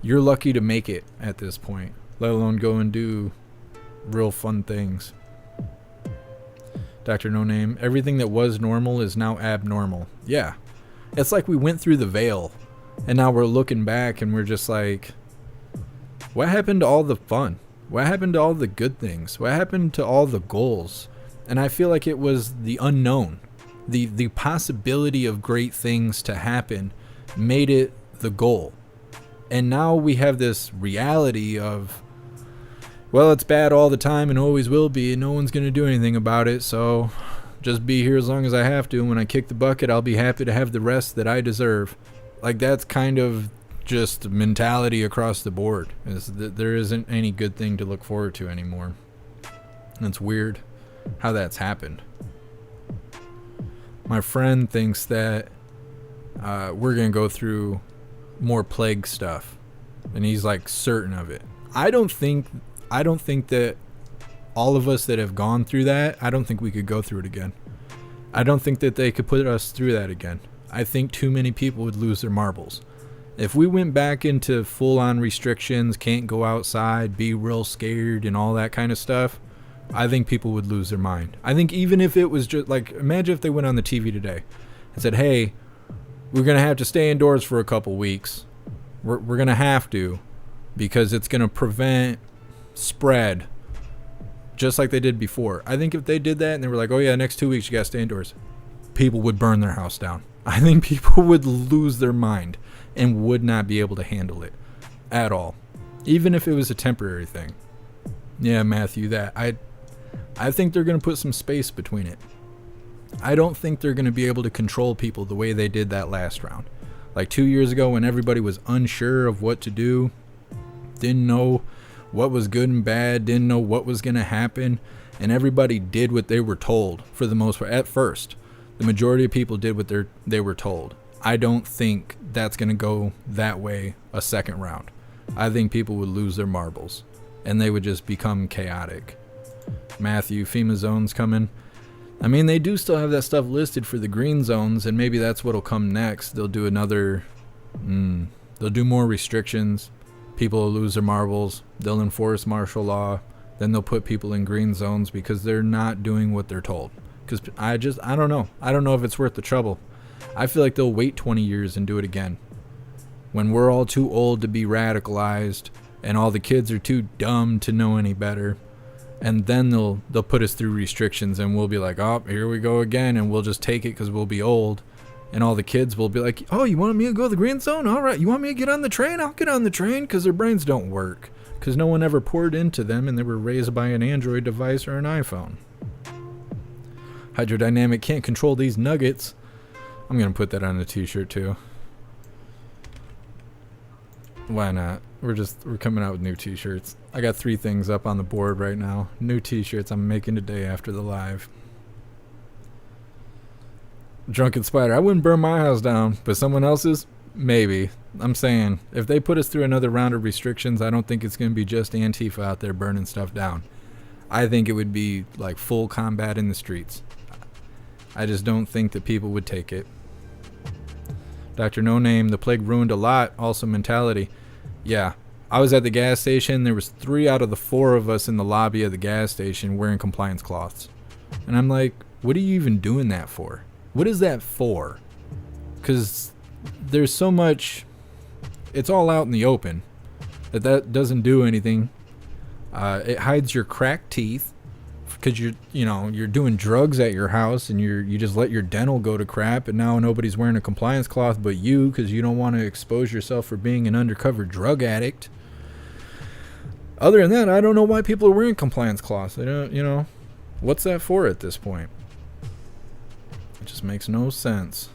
you're lucky to make it at this point, let alone go and do real fun things. Dr. No Name, everything that was normal is now abnormal. Yeah. It's like we went through the veil, and now we're looking back and we're just like, what happened to all the fun? What happened to all the good things? What happened to all the goals? And I feel like it was the unknown. The possibility of great things to happen made it the goal. And now we have this reality of, well, it's bad all the time and always will be, and no one's going to do anything about it, so just be here as long as I have to, and when I kick the bucket, I'll be happy to have the rest that I deserve. Like, that's kind of just mentality across the board, is that there isn't any good thing to look forward to anymore. And it's weird how that's happened. My friend thinks that we're going to go through more plague stuff, and he's like certain of it. I don't think that all of us that have gone through that, I don't think we could go through it again. I don't think that they could put us through that again. I think too many people would lose their marbles. If we went back into full-on restrictions, can't go outside, be real scared and all that kind of stuff, I think people would lose their mind. I think even if it was just like, imagine if they went on the TV today and said, hey, we're going to have to stay indoors for a couple weeks. We're going to have to, because it's going to prevent spread just like they did before. I think if they did that and they were like, oh yeah, next 2 weeks you got to stay indoors, people would burn their house down. I think people would lose their mind and would not be able to handle it at all, even if it was a temporary thing. Yeah, Matthew, that I think they're going to put some space between it. I don't think they're going to be able to control people the way they did that last round. Like 2 years ago when everybody was unsure of what to do, didn't know what was good and bad, didn't know what was going to happen, and everybody did what they were told for the most part. At first, the majority of people did what they were told. I don't think that's going to go that way a second round. I think people would lose their marbles and they would just become chaotic. Matthew, FEMA zones coming. I mean, they do still have that stuff listed for the green zones, and maybe that's what'll come next. They'll do they'll do more restrictions. People will lose their marbles. They'll enforce martial law. Then they'll put people in green zones because they're not doing what they're told. Because I don't know. I don't know if it's worth the trouble. I feel like they'll wait 20 years and do it again. When we're all too old to be radicalized and all the kids are too dumb to know any better. And then they'll put us through restrictions and we'll be like, oh, here we go again. And we'll just take it because we'll be old. And all the kids will be like, oh, you want me to go to the green zone? All right. You want me to get on the train? I'll get on the train, because their brains don't work. Because no one ever poured into them and they were raised by an Android device or an iPhone. Hydrodynamic can't control these nuggets. I'm going to put that on a t-shirt too. Why not? We're coming out with new t-shirts. I got 3 things up on the board right now. New t-shirts I'm making today after the live. Drunken Spider. I wouldn't burn my house down, but someone else's? Maybe. I'm saying, if they put us through another round of restrictions, I don't think it's going to be just Antifa out there burning stuff down. I think it would be like full combat in the streets. I just don't think that people would take it. Dr. No Name, the plague ruined a lot. Also mentality. Yeah. I was at the gas station. There was 3 out of the 4 of us in the lobby of the gas station wearing compliance cloths. And I'm like, what are you even doing that for? What is that for? Because there's so much, it's all out in the open, that doesn't do anything. It hides your cracked teeth because you're doing drugs at your house and you just let your dental go to crap, and now nobody's wearing a compliance cloth but you, because you don't want to expose yourself for being an undercover drug addict. Other than that, I don't know why people are wearing compliance cloths. They don't, what's that for at this point? It just makes no sense.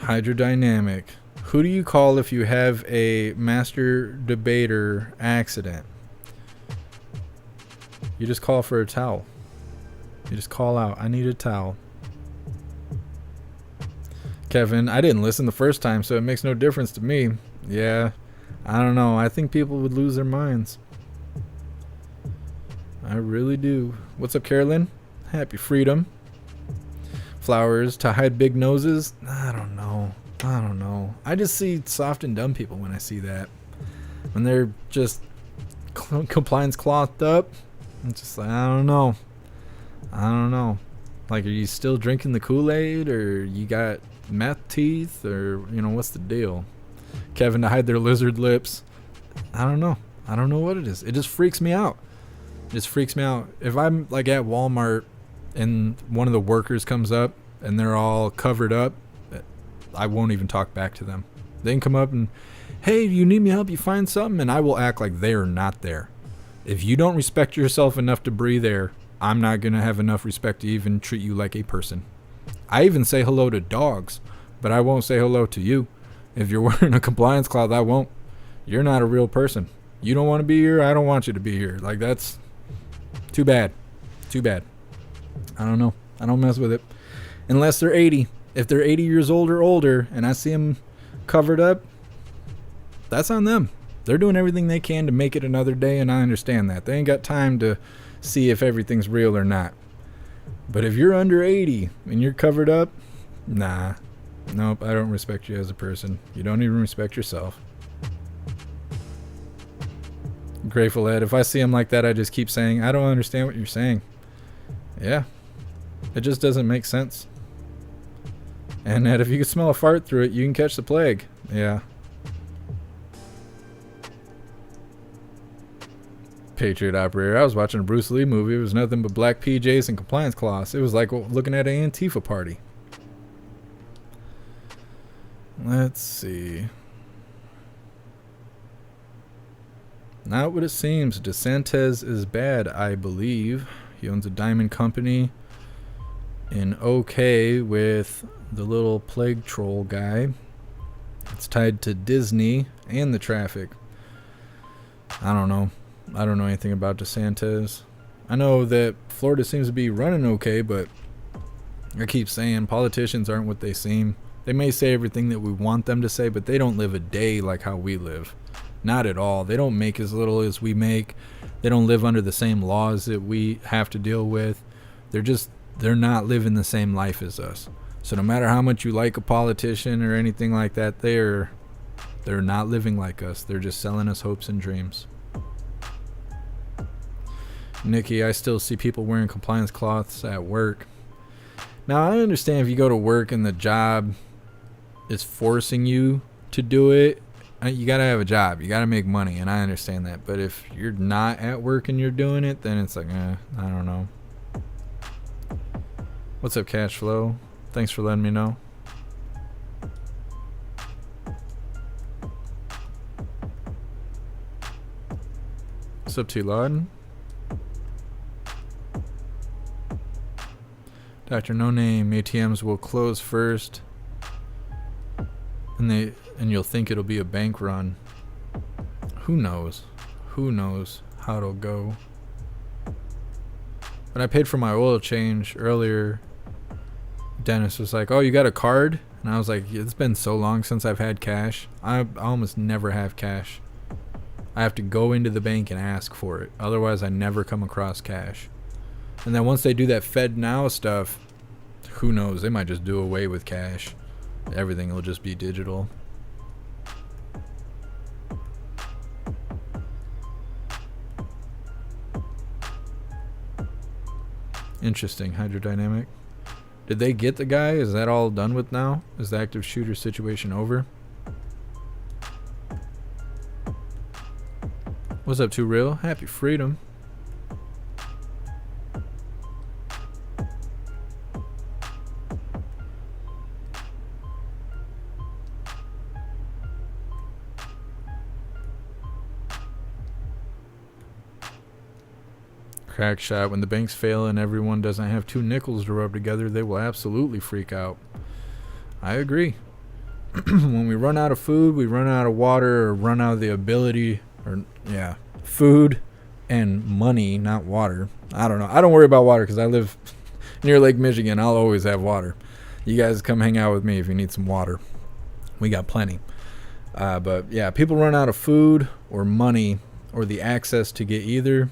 Hydrodynamic. Who do you call if you have a master debater accident? You just call for a towel. You just call out, I need a towel. Kevin, I didn't listen the first time, so it makes no difference to me. Yeah, I don't know. I think people would lose their minds. I really do. What's up, Carolyn? Happy freedom. Flowers to hide big noses? I don't know. I just see soft and dumb people when I see that. When they're just compliance clothed up. I'm just like, I don't know. Like, are you still drinking the Kool-Aid, or you got meth teeth, or, what's the deal? Kevin, to hide their lizard lips. I don't know what it is. It just freaks me out. If I'm like at Walmart and one of the workers comes up and they're all covered up, I won't even talk back to them. They can come up and, hey, do you need me to help you find something? And I will act like they are not there. If you don't respect yourself enough to breathe air, I'm not going to have enough respect to even treat you like a person. I even say hello to dogs, but I won't say hello to you. If you're wearing a compliance cloth, I won't. You're not a real person. You don't want to be here, I don't want you to be here. Like, that's too bad. I don't know. I don't mess with it. Unless they're 80. If they're 80 years old or older and I see them covered up, that's on them. They're doing everything they can to make it another day, and I understand that. They ain't got time to see if everything's real or not. But if you're under 80 and you're covered up, nah. Nope, I don't respect you as a person. You don't even respect yourself. Grateful Ed, if I see him like that, I just keep saying, I don't understand what you're saying. Yeah. It just doesn't make sense. And Ed, if you can smell a fart through it, you can catch the plague. Yeah. Patriot Operator, I was watching a Bruce Lee movie. It was nothing but black PJs and compliance cloths. It was like looking at an Antifa party. Let's see. Not what it seems. DeSantis is bad, I believe. He owns a diamond company in OK with the little plague troll guy. It's tied to Disney and the traffic. I don't know. I don't know anything about DeSantis. I know that Florida seems to be running okay, but I keep saying politicians aren't what they seem. They may say everything that we want them to say, but they don't live a day like how we live. Not at all. They don't make as little as we make. They don't live under the same laws that we have to deal with. They're not living the same life as us. So no matter how much you like a politician or anything like that, they're not living like us. They're just selling us hopes and dreams. Nikki, I still see people wearing compliance cloths at work. Now, I understand if you go to work and the job is forcing you to do it, you gotta have a job. You gotta make money, and I understand that. But if you're not at work and you're doing it, then it's like, I don't know. What's up, Cash Flow? Thanks for letting me know. What's up, T. Lauden? Dr. No Name, ATMs will close first, and you'll think it'll be a bank run. Who knows? Who knows how it'll go? When I paid for my oil change earlier, Dennis was like, "Oh, you got a card?" And I was like, "It's been so long since I've had cash. I almost never have cash. I have to go into the bank and ask for it. Otherwise, I never come across cash." And then once they do that Fed Now stuff, who knows? They might just do away with cash. Everything will just be digital. Interesting. Hydrodynamic. Did they get the guy? Is that all done with now? Is the active shooter situation over? What's up, Too Real? Happy freedom. Crack shot. When the banks fail and everyone doesn't have two nickels to rub together, they will absolutely freak out. I agree. When we run out of food, we run out of water, or run out of the ability, food and money, not water. I don't know. I don't worry about water because I live near Lake Michigan. I'll always have water. You guys come hang out with me if you need some water. We got plenty. But yeah, people run out of food or money or the access to get either.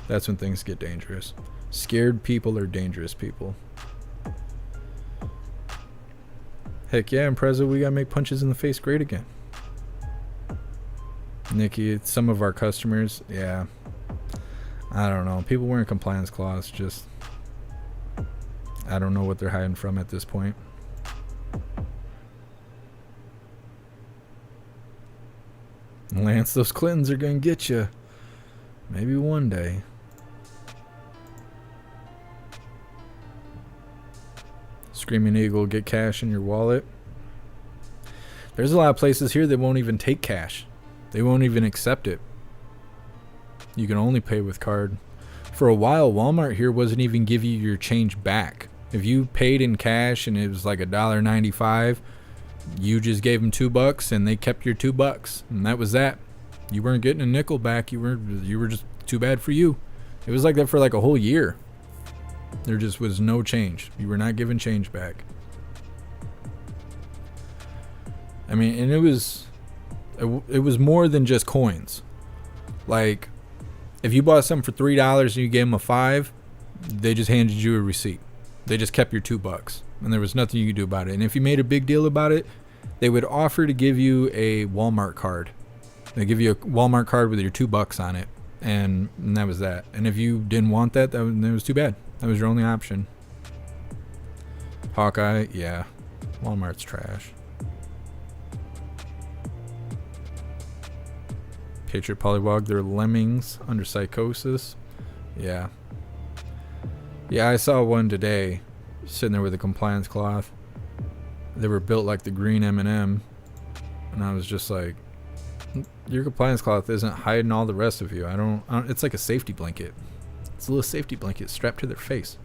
That's when things get dangerous. Scared people are dangerous people. Heck yeah, Impreza, we gotta make punches in the face great again. Nikki, some of our customers, yeah. I don't know. People wearing compliance cloths, just, I don't know what they're hiding from at this point. Lance, those Clintons are gonna get you. Maybe one day. Screaming Eagle, get cash in your wallet. There's a lot of places here that won't even take cash. They won't even accept it. You can only pay with card. For a while, Walmart here wasn't even giving you your change back. If you paid in cash and it was like $1.95, you just gave them $2 and they kept your $2, and that was that. You weren't getting a nickel back. You were just too bad for you. It was like that for like a whole year. There just was no change. You were not given change back. I mean, and it was It was more than just coins. Like, if you bought something for $3 and you gave them a $5, they just handed you a receipt. They just kept your $2, and there was nothing you could do about it. And if you made a big deal about it, they would offer to give you a Walmart card. They give you a Walmart card with your $2 on it, and that was that. And if you didn't want that, that was too bad. That was your only option. Hawkeye, yeah, Walmart's trash. Patriot Polywog, they're lemmings under psychosis. Yeah. Yeah, I saw one today sitting there with a compliance cloth. They were built like the green M&M, and I was just like, your compliance cloth isn't hiding all the rest of you. I don't it's like a safety blanket. It's a little safety blanket strapped to their face.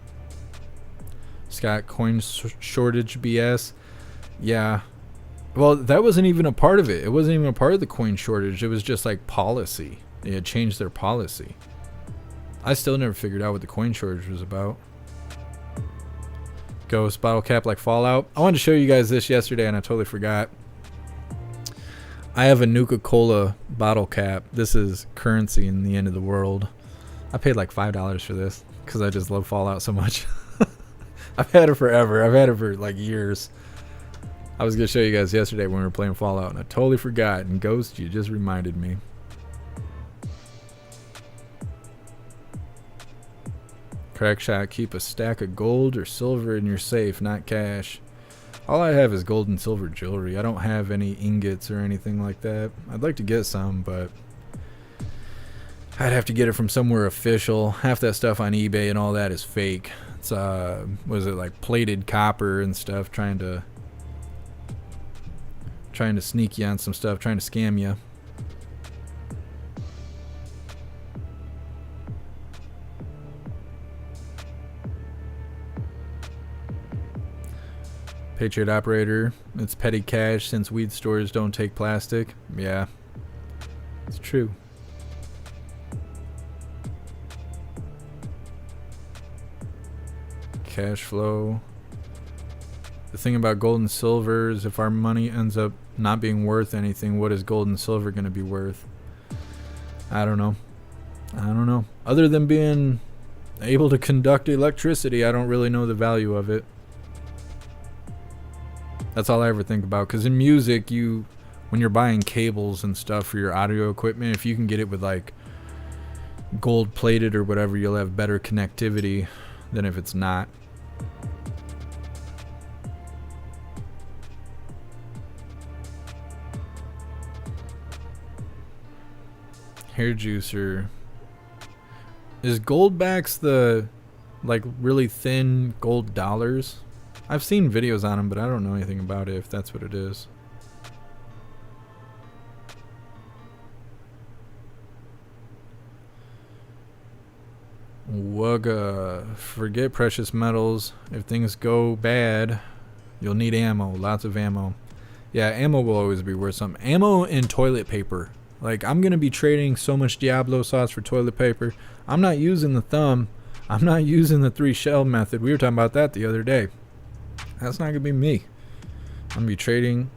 Scott, coin shortage BS. Yeah. Well, that wasn't even a part of it. It wasn't even a part of the coin shortage. It was just like policy. They had changed their policy. I still never figured out what the coin shortage was about. Ghost bottle cap like Fallout. I wanted to show you guys this yesterday and I totally forgot. I have a Nuka-Cola bottle cap. This is currency in the end of the world. I paid like $5 for this because I just love Fallout so much. I've had it forever. I've had it for like years. I was going to show you guys yesterday when we were playing Fallout and I totally forgot. And Ghost, you just reminded me. Crack shot, keep a stack of gold or silver in your safe, not cash. All I have is gold and silver jewelry. I don't have any ingots or anything like that. I'd like to get some, but I'd have to get it from somewhere official. Half that stuff on eBay and all that is fake. It's was it like plated copper and stuff, trying to sneak you on some stuff, trying to scam you. Patriot operator, it's petty cash since weed stores don't take plastic. Yeah, it's true. Cash flow. The thing about gold and silver is if our money ends up not being worth anything, what is gold and silver going to be worth? I don't know. Other than being able to conduct electricity, I don't really know the value of it. That's all I ever think about. Because in music, when you're buying cables and stuff for your audio equipment, if you can get it with like gold plated or whatever, you'll have better connectivity than if it's not. Hair juicer. Is Goldbacks the like really thin gold dollars? I've seen videos on them, but I don't know anything about it, if that's what it is. Wugga. Forget precious metals. If things go bad, you'll need ammo. Lots of ammo. Yeah, ammo will always be worth something. Ammo and toilet paper. Like, I'm going to be trading so much Diablo sauce for toilet paper. I'm not using the thumb. I'm not using the 3 shell method. We were talking about that the other day. That's not going to be me. I'm going to be trading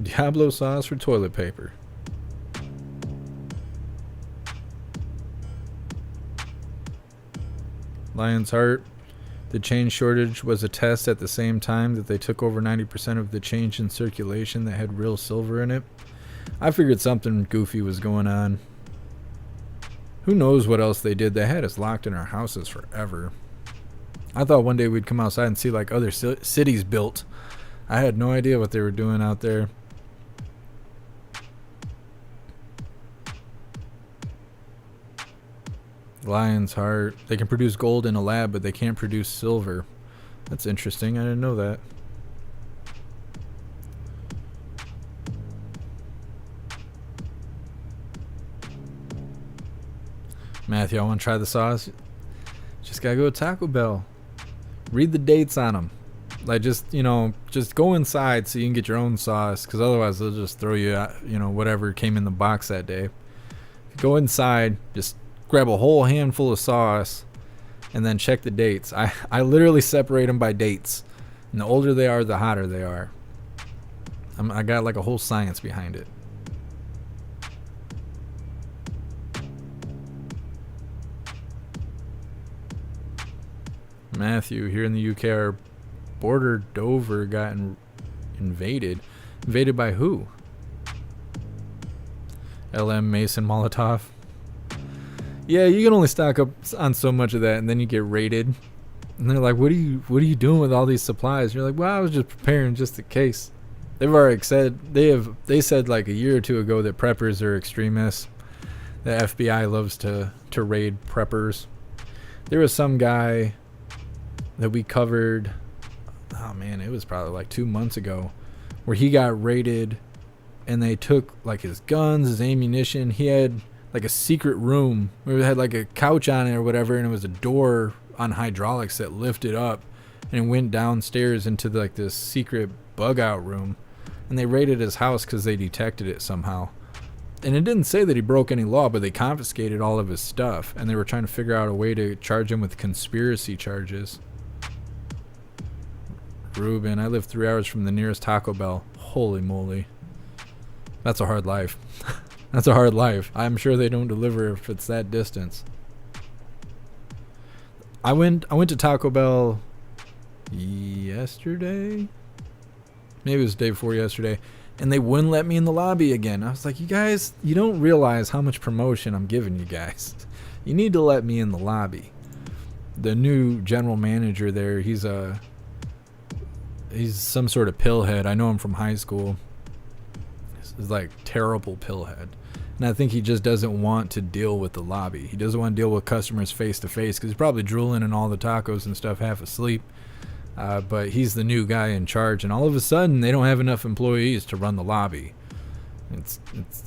Diablo sauce for toilet paper. Lion's Heart. The change shortage was a test at the same time that they took over 90% of the change in circulation that had real silver in it. I figured something goofy was going on. Who knows what else they did? They had us locked in our houses forever. I thought one day we'd come outside and see like other cities built. I had no idea what they were doing out there. Lion's Heart. They can produce gold in a lab, but they can't produce silver. That's interesting. I didn't know that. Matthew, I want to try the sauce. Just gotta go to Taco Bell. Read the dates on them. Like, just go inside so you can get your own sauce, because otherwise they'll just throw you out, whatever came in the box that day. If you go inside, just grab a whole handful of sauce and then check the dates. I literally separate them by dates, and the older they are, the hotter they are. I got like a whole science behind it. Matthew, here in the UK, our border Dover got invaded. Invaded by who? LM Mason Molotov. Yeah, you can only stock up on so much of that, and then you get raided. And they're like, "What are you doing with all these supplies?" You're like, "Well, I was just preparing just in case." They've already said they said like a year or two ago that preppers are extremists. The FBI loves to raid preppers. There was some guy that we covered. Oh man, it was probably like 2 months ago, where he got raided, and they took like his guns, his ammunition. He had like a secret room where it had like a couch on it or whatever, and it was a door on hydraulics that lifted up and went downstairs into like this secret bug out room. And they raided his house because they detected it somehow. And it didn't say that he broke any law, but they confiscated all of his stuff, and they were trying to figure out a way to charge him with conspiracy charges. Ruben, I live 3 hours from the nearest Taco Bell. Holy moly. That's a hard life. That's a hard life. I'm sure they don't deliver if it's that distance. I went to Taco Bell yesterday. Maybe it was the day before yesterday. And they wouldn't let me in the lobby again. I was like, you guys, you don't realize how much promotion I'm giving you guys. You need to let me in the lobby. The new general manager there, he's some sort of pillhead. I know him from high school. He's like terrible pillhead. And I think he just doesn't want to deal with the lobby. He doesn't want to deal with customers face to face because he's probably drooling in all the tacos and stuff half asleep. But he's the new guy in charge, and all of a sudden they don't have enough employees to run the lobby. It's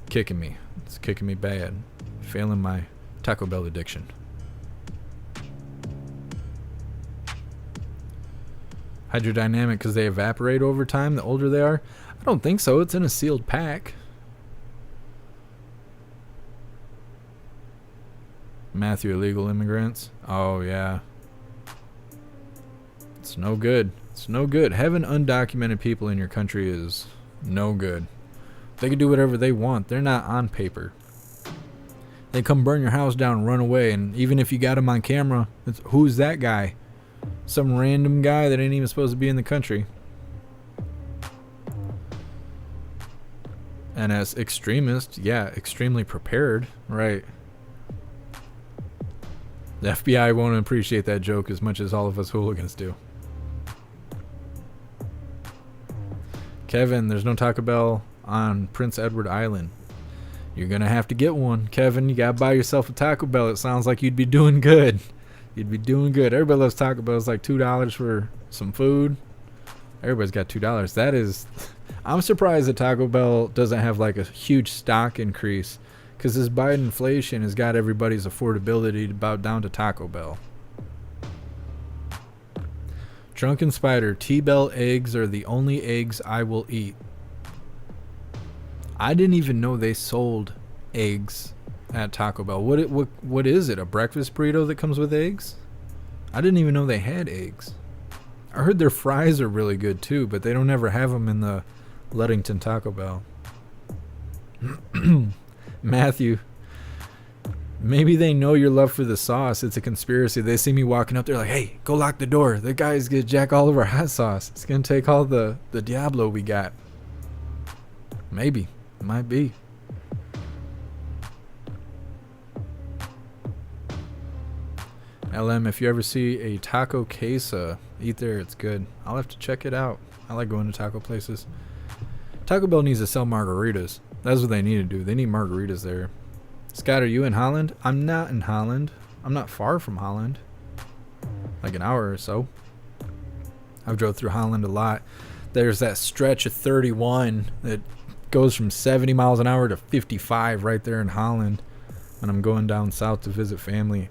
kicking me. It's kicking me bad. Failing my Taco Bell addiction. Hydrodynamic because they evaporate over time the older they are? I don't think so. It's in a sealed pack. Matthew, illegal immigrants. Oh, yeah. It's no good. It's no good. Having undocumented people in your country is no good. They can do whatever they want. They're not on paper. They come burn your house down and run away. And even if you got them on camera, who's that guy? Some random guy that ain't even supposed to be in the country. And as extremists, yeah, extremely prepared, right? The FBI won't appreciate that joke as much as all of us hooligans do. Kevin, there's no Taco Bell on Prince Edward Island. You're going to have to get one. Kevin, you got to buy yourself a Taco Bell. It sounds like you'd be doing good. You'd be doing good. Everybody loves Taco Bell. It's like $2 for some food. Everybody's got $2. That is... I'm surprised that Taco Bell doesn't have like a huge stock increase, because this Biden inflation has got everybody's affordability about down to Taco Bell. Drunken Spider, T-Bell eggs are the only eggs I will eat. I didn't even know they sold eggs at Taco Bell. What is it? A breakfast burrito that comes with eggs? I didn't even know they had eggs. I heard their fries are really good too, but they don't ever have them in the Ludington Taco Bell. Matthew, maybe they know your love for the sauce. It's a conspiracy. They see me walking up there like, hey, go lock the door. The guy's gonna jack all of our hot sauce. It's gonna take all the Diablo we got. Maybe. Might be. LM, if you ever see a taco queso, eat there. It's good. I'll have to check it out. I like going to taco places. Taco Bell needs to sell margaritas. That's what they need to do. They need margaritas there. Scott, are you in Holland? I'm not in Holland. I'm not far from Holland. Like an hour or so. I've drove through Holland a lot. There's that stretch of 31 that goes from 70 miles an hour to 55 right there in Holland when I'm going down south to visit family.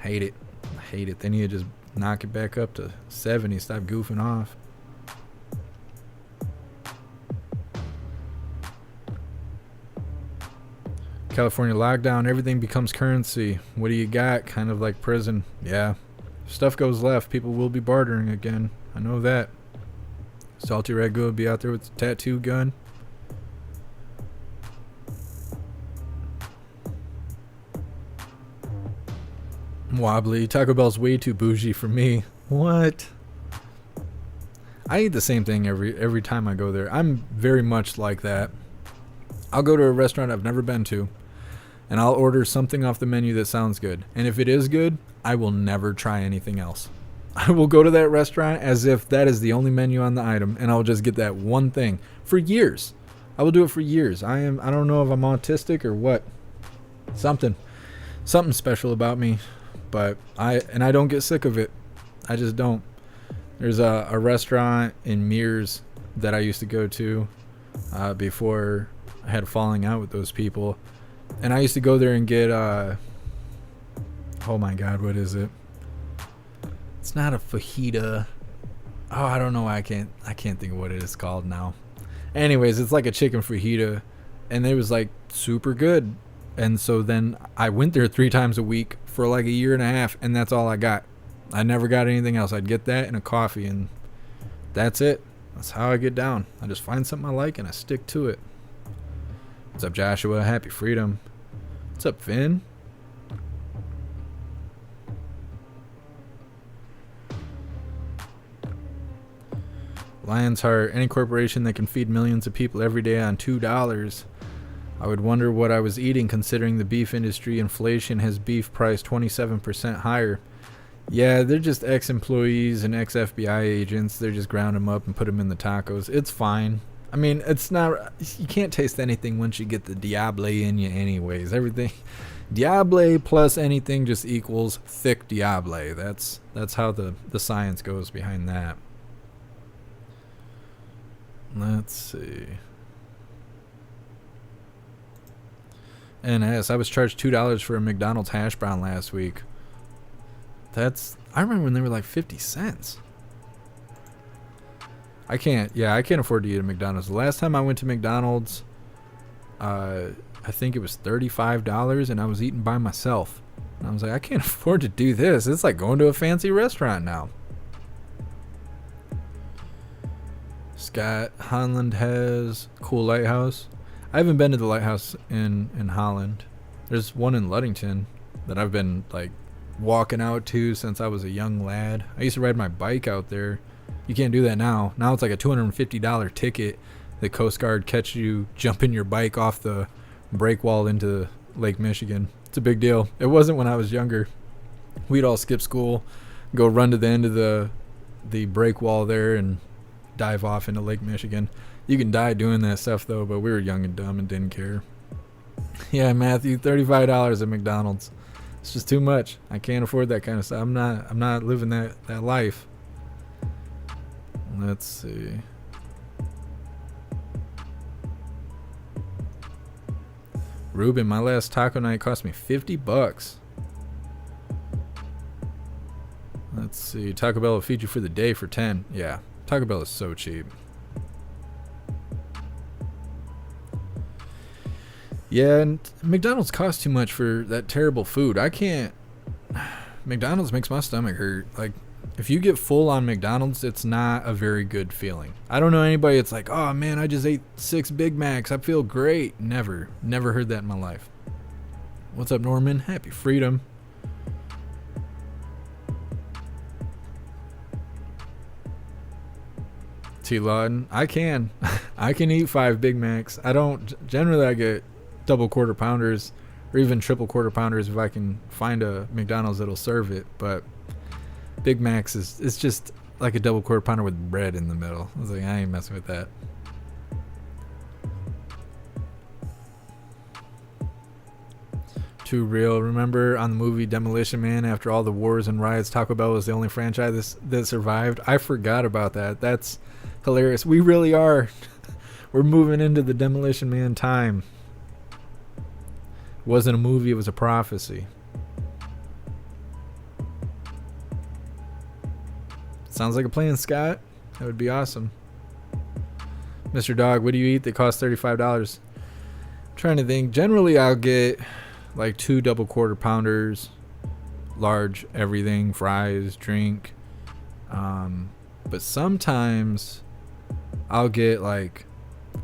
Hate it. I hate it. They need to just knock it back up to 70. Stop goofing off. California lockdown, everything becomes currency. What do you got? Kind of like prison. Yeah. If stuff goes left, people will be bartering again. I know that. Salty Ragu will be out there with the tattoo gun. Wobbly. Taco Bell's way too bougie for me. What? I eat the same thing every time I go there. I'm very much like that. I'll go to a restaurant I've never been to, and I'll order something off the menu that sounds good. And if it is good, I will never try anything else. I will go to that restaurant as if that is the only menu on the item, and I'll just get that one thing for years. I will do it for years. I don't know if I'm autistic or what. Something special about me, but I don't get sick of it. I just don't. There's a restaurant in Mears that I used to go to before I had a falling out with those people, and I used to go there and get oh my god, what is it? It's not a fajita. Oh, I don't know why I can't think of what it is called now. Anyways, it's like a chicken fajita, and it was like super good. And so then I went there 3 times a week for like a year and a half, and that's all I got. I never got anything else. I'd get that and a coffee, and that's it. That's how I get down. I just find something I like and I stick to it. What's up, Joshua? Happy freedom. What's up, Finn? Lion's Heart. Any corporation that can feed millions of people every day on $2. I would wonder what I was eating, considering the beef industry inflation has beef price 27% higher. Yeah, they're just ex-employees and ex-FBI agents. They're just ground them up and put them in the tacos. It's fine. I mean, it's not... You can't taste anything once you get the Diable in you anyways. Everything... Diable plus anything just equals thick Diable. That's how the science goes behind that. Let's see. NS, I was charged $2 for a McDonald's hash brown last week. I remember when they were like 50 cents. I can't afford to eat at McDonald's. The last time I went to McDonald's, I think it was $35, and I was eating by myself. And I was like, I can't afford to do this. It's like going to a fancy restaurant now. Scott, Holland has cool lighthouse. I haven't been to the lighthouse in Holland. There's one in Ludington that I've been like walking out to since I was a young lad. I used to ride my bike out there. You can't do that now. Now it's like a $250 ticket. The Coast Guard catch you jumping your bike off the break wall into Lake Michigan. It's a big deal. It wasn't when I was younger. We'd all skip school, go run to the end of the break wall there and dive off into Lake Michigan. You can die doing that stuff though, but we were young and dumb and didn't care. Yeah, Matthew, $35 at McDonald's. It's just too much. I can't afford that kind of stuff. I'm not living that life. Let's see. Ruben, my last taco night cost me $50. Let's see. Taco Bell will feed you for the day for $10. Yeah, Taco Bell is so cheap. Yeah, and McDonald's costs too much for that terrible food. I can't... McDonald's makes my stomach hurt. Like, if you get full on McDonald's, it's not a very good feeling. I don't know anybody that's like, oh man, I just ate 6 Big Macs. I feel great. Never heard that in my life. What's up, Norman? Happy freedom. T. Lawton, I can eat 5 Big Macs. Generally I get double quarter pounders or even triple quarter pounders if I can find a McDonald's that'll serve it, but Big Macs it's just like a double quarter pounder with bread in the middle. I was like, I ain't messing with that. Too real. Remember on the movie Demolition Man, after all the wars and riots, Taco Bell was the only franchise that survived? I forgot about that. That's hilarious. We really are. We're moving into the Demolition Man time. It wasn't a movie, it was a prophecy. Sounds like a plan, Scott. That would be awesome. Mr. Dog, what do you eat that costs $35? I'm trying to think. Generally, I'll get like 2 double quarter pounders, large everything, fries, drink. But sometimes I'll get like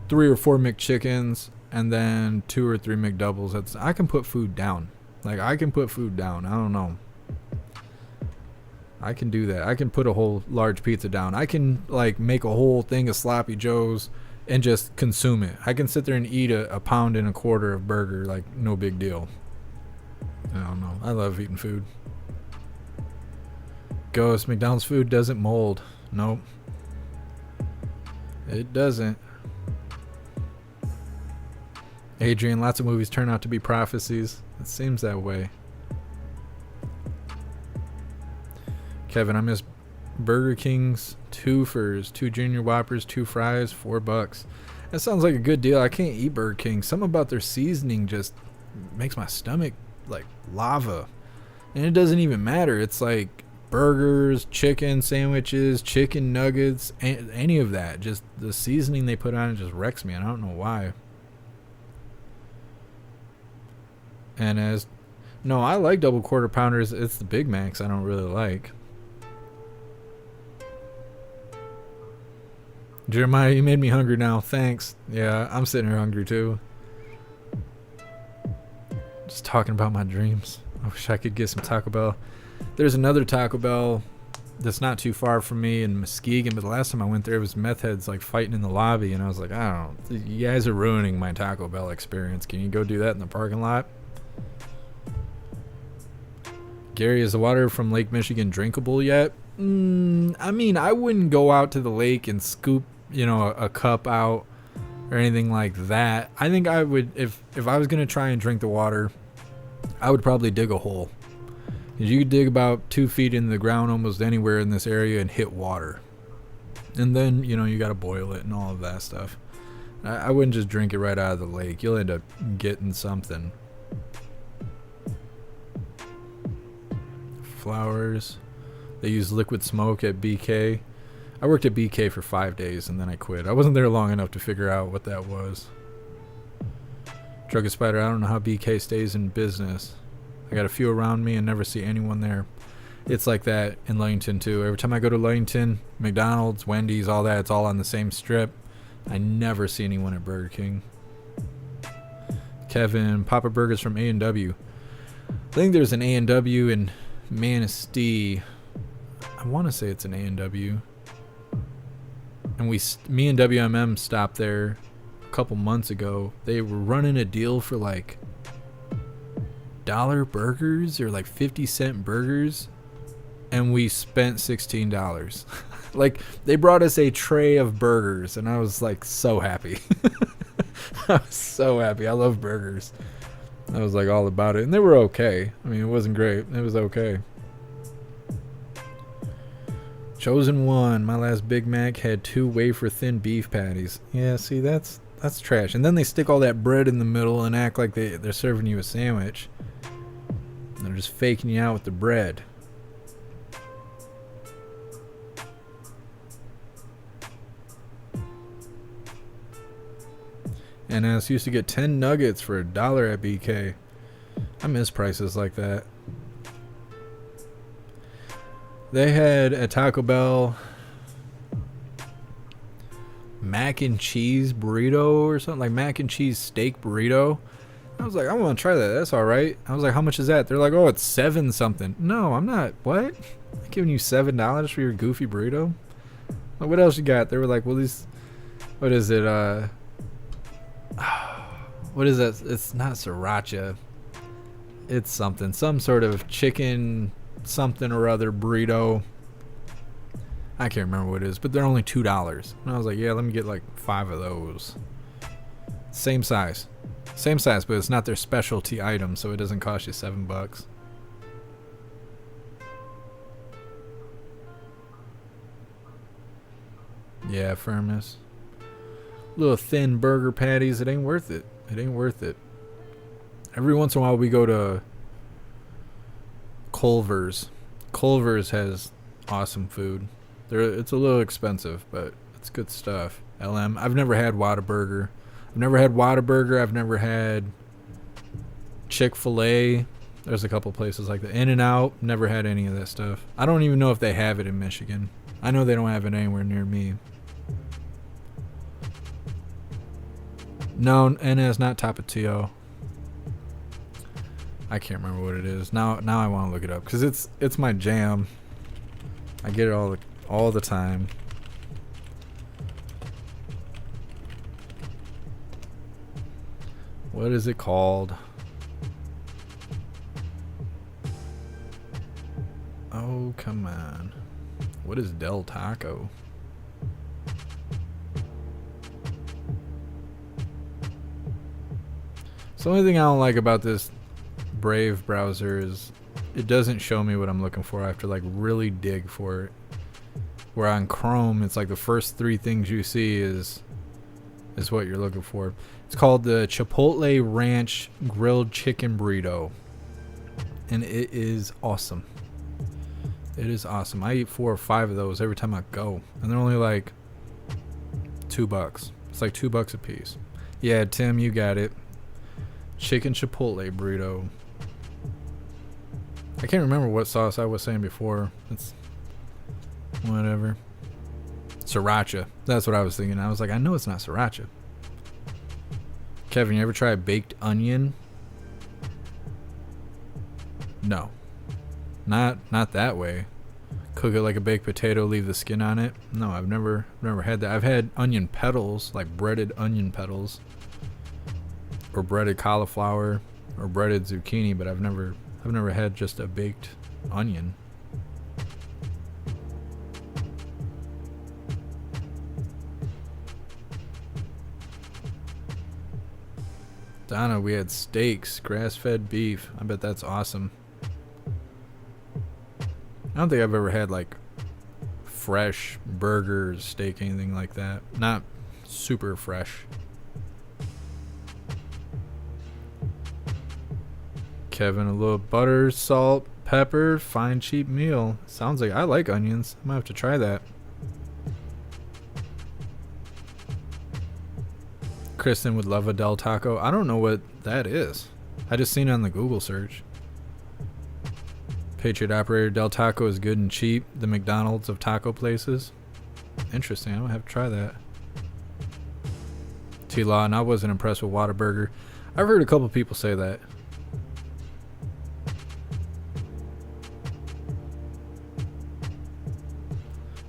3 or 4 McChickens and then 2 or 3 McDoubles. I can put food down. Like, I can put food down. I don't know. I can do that. I can put a whole large pizza down. I can like make a whole thing of sloppy joes and just consume it. I can sit there and eat a pound and a quarter of burger like no big deal. I don't know. I love eating food. Ghost, McDonald's food doesn't mold. Nope. It doesn't. Adrian, lots of movies turn out to be prophecies. It seems that way. Kevin, I miss Burger King's 2 furs, 2 Junior Whoppers, 2 fries, $4. That sounds like a good deal. I can't eat Burger King. Something about their seasoning just makes my stomach like lava. And it doesn't even matter. It's like burgers, chicken sandwiches, chicken nuggets, any of that. Just the seasoning they put on it just wrecks me. And I don't know why. And no, I like double quarter pounders. It's the Big Macs I don't really like. Jeremiah, you made me hungry now. Thanks. Yeah, I'm sitting here hungry too. Just talking about my dreams. I wish I could get some Taco Bell. There's another Taco Bell that's not too far from me in Muskegon, but the last time I went there, it was meth heads like fighting in the lobby, and I was like, I don't know. You guys are ruining my Taco Bell experience. Can you go do that in the parking lot? Gary, is the water from Lake Michigan drinkable yet? I mean, I wouldn't go out to the lake and scoop, a cup out or anything like that. I think I would, if I was going to try and drink the water, I would probably dig a hole. Because you could dig about 2 feet in the ground almost anywhere in this area and hit water. And then, you got to boil it and all of that stuff. I wouldn't just drink it right out of the lake. You'll end up getting something. Flowers. They use liquid smoke at BK. I worked at BK for 5 days and then I quit. I wasn't there long enough to figure out what that was. Drug Spider, I don't know how BK stays in business. I got a few around me and never see anyone there. It's like that in Ludington too. Every time I go to Ludington, McDonald's, Wendy's, all that, it's all on the same strip. I never see anyone at Burger King. Kevin, Papa Burgers from A&W. I think there's an A&W in Manistee. I want to say it's an A&W. And me and WMM stopped there a couple months ago. They were running a deal for like $1 burgers or like 50-cent burgers. And we spent $16. Like, they brought us a tray of burgers. And I was like so happy. I was so happy. I love burgers. I was like all about it. And they were okay. I mean, it wasn't great. It was okay. Chosen One. My last Big Mac had 2 wafer-thin beef patties. Yeah, see, that's trash. And then they stick all that bread in the middle and act like they're serving you a sandwich. And they're just faking you out with the bread. And I used to get 10 nuggets for $1 at BK. I miss prices like that. They had a Taco Bell mac and cheese burrito or something, like mac and cheese steak burrito. I was like, I want to try that. That's all right. I was like, how much is that? They're like, oh, it's 7 something. No, I'm not. What? I'm giving you $7 for your goofy burrito? Like, what else you got? They were like, well, these, what is it? What is that? It's not sriracha. It's something. Some sort of chicken something or other burrito. I can't remember what it is, but they're only $2. And I was like, yeah, let me get like 5 of those. Same size, but it's not their specialty item, so it doesn't cost you $7. Yeah, Firmus. Little thin burger patties. It ain't worth it. It ain't worth it. Every once in a while we go to Culver's. Culver's has awesome food. It's a little expensive, but it's good stuff. LM. I've never had Whataburger. I've never had Chick-fil-A. There's a couple places like that. In-N-Out. Never had any of that stuff. I don't even know if they have it in Michigan. I know they don't have it anywhere near me. No, and it's not Tapatio. I can't remember what it is. Now I want to look it up because it's my jam. I get it all the time. What is it called? Oh, come on. What is Del Taco? So the only thing I don't like about this Brave browser is it doesn't show me what I'm looking for. I have to like really dig for it. Where on Chrome, it's like the first 3 things you see is what you're looking for. It's called the Chipotle Ranch Grilled Chicken Burrito. And it is awesome. It is awesome. I eat 4 or 5 of those every time I go. And they're only like $2. It's like $2 a piece. Yeah, Tim, you got it. Chicken Chipotle burrito. I can't remember what sauce I was saying before. It's whatever. Sriracha. That's what I was thinking. I was like, I know it's not sriracha. Kevin, you ever try baked onion? No. Not that way. Cook it like a baked potato, leave the skin on it. No, I've never had that. I've had onion petals, like breaded onion petals, or breaded cauliflower, or breaded zucchini, but I've never had just a baked onion. Donna, we had steaks, grass-fed beef. I bet that's awesome. I don't think I've ever had like fresh burgers, steak, anything like that. Not super fresh. Kevin, a little butter, salt, pepper, fine cheap meal. Sounds like I like onions. I might have to try that. Kristen would love a Del Taco. I don't know what that is. I just seen it on the Google search. Patriot Operator, Del Taco is good and cheap. The McDonald's of taco places. Interesting. I might have to try that. T-Law, and I wasn't impressed with Whataburger. I've heard a couple people say that.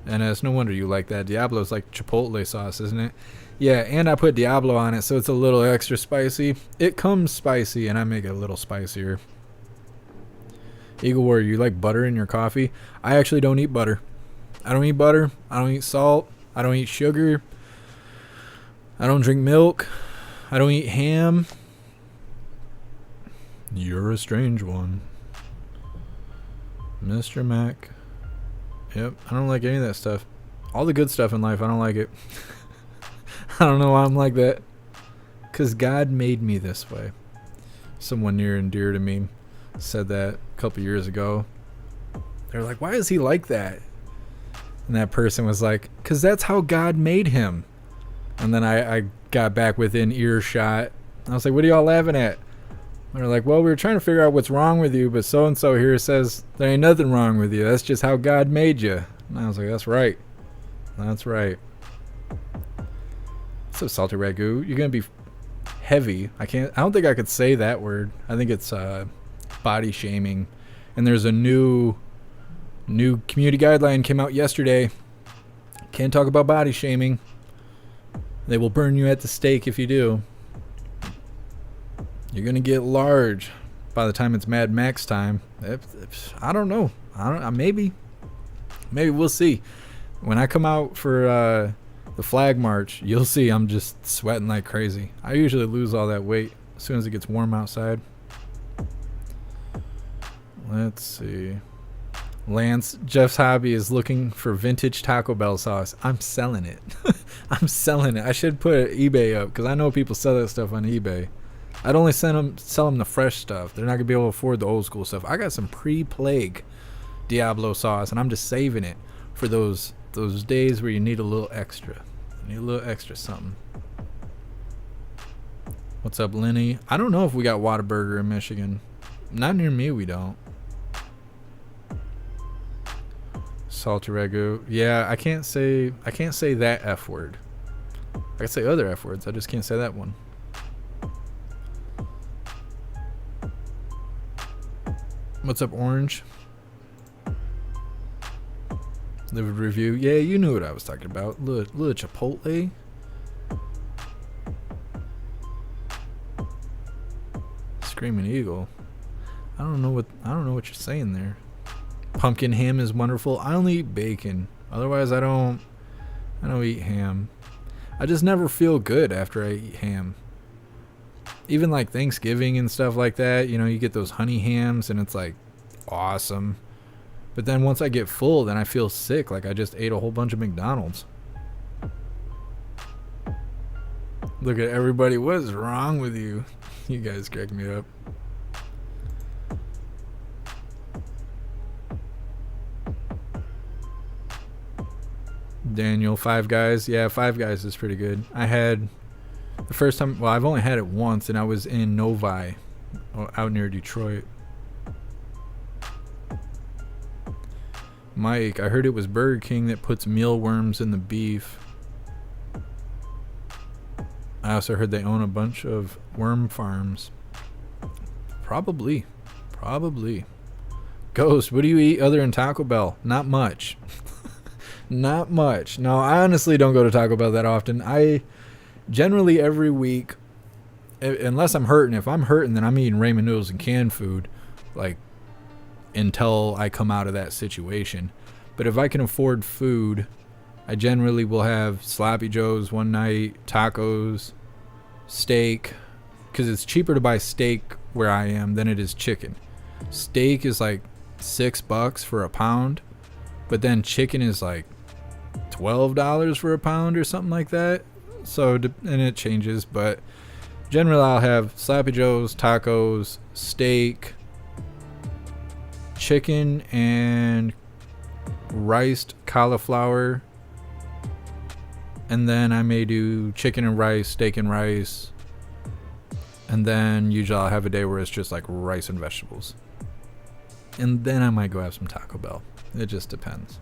And it's no wonder you like that. Diablo's like Chipotle sauce, isn't it? Yeah, and I put Diablo on it, so it's a little extra spicy. It comes spicy, and I make it a little spicier. Eagle Warrior, you like butter in your coffee? I actually don't eat butter. I don't eat butter. I don't eat salt. I don't eat sugar. I don't drink milk. I don't eat ham. You're a strange one. Mr. Mac. Yep, I don't like any of that stuff. All the good stuff in life, I don't like it. I don't know why I'm like that. Because God made me this way. Someone near and dear to me said that a couple years ago. They're like, why is he like that? And that person was like, because that's how God made him. And then I got back within earshot. I was like, what are y'all laughing at? And they're like, well, we were trying to figure out what's wrong with you, but so-and-so here says there ain't nothing wrong with you. That's just how God made you. And I was like, that's right. That's right. So Salty Ragu, you're going to be heavy. I don't think I could say that word. I think it's body shaming. And there's a new community guideline came out yesterday. Can't talk about body shaming. They will burn you at the stake if you do. You're going to get large by the time it's Mad Max time. I don't know. Maybe we'll see. When I come out for the flag march, you'll see I'm just sweating like crazy. I usually lose all that weight as soon as it gets warm outside. Let's see. Lance, Jeff's hobby is looking for vintage Taco Bell sauce. I'm selling it. I'm selling it. I should put eBay up because I know people sell that stuff on eBay. I'd only sell them the fresh stuff. They're not gonna be able to afford the old school stuff. I got some pre-plague Diablo sauce, and I'm just saving it for those days where you need a little extra. You need a little extra something. What's up, Lenny? I don't know if we got Whataburger in Michigan. Not near me, we don't. Salty Ragu. Yeah, I can't say that F word. I can say other F words. I just can't say that one. What's up, Orange? Livid review. Yeah, you knew what I was talking about. Little Chipotle. Screaming Eagle. I don't know what you're saying there. Pumpkin ham is wonderful. I only eat bacon. Otherwise, I don't eat ham. I just never feel good after I eat ham. Even like Thanksgiving and stuff like that, you know, you get those honey hams and it's like awesome. But then once I get full, then I feel sick, like I just ate a whole bunch of McDonald's. Look at everybody. What is wrong with you? You guys crack me up. Daniel, Five Guys. Yeah, Five Guys is pretty good. I had the first time, well, I've only had it once, and I was in Novi, out near Detroit. Mike, I heard it was Burger King that puts mealworms in the beef. I also heard they own a bunch of worm farms. Probably. Ghost, what do you eat other than Taco Bell? Not much. Not much. No, I honestly don't go to Taco Bell that often. I generally every week, unless I'm hurting. If I'm hurting, then I'm eating ramen noodles and canned food, like until I come out of that situation. But if I can afford food, I generally will have Sloppy Joe's one night, tacos, steak, because it's cheaper to buy steak where I am than it is chicken. Steak is like $6 for a pound, but then chicken is like $12 for a pound or something like that. So, and it changes, but generally I'll have Sloppy Joe's, tacos, steak, chicken, and riced cauliflower. And then I may do chicken and rice, steak and rice. And then usually I'll have a day where it's just like rice and vegetables. And then I might go have some Taco Bell. It just depends.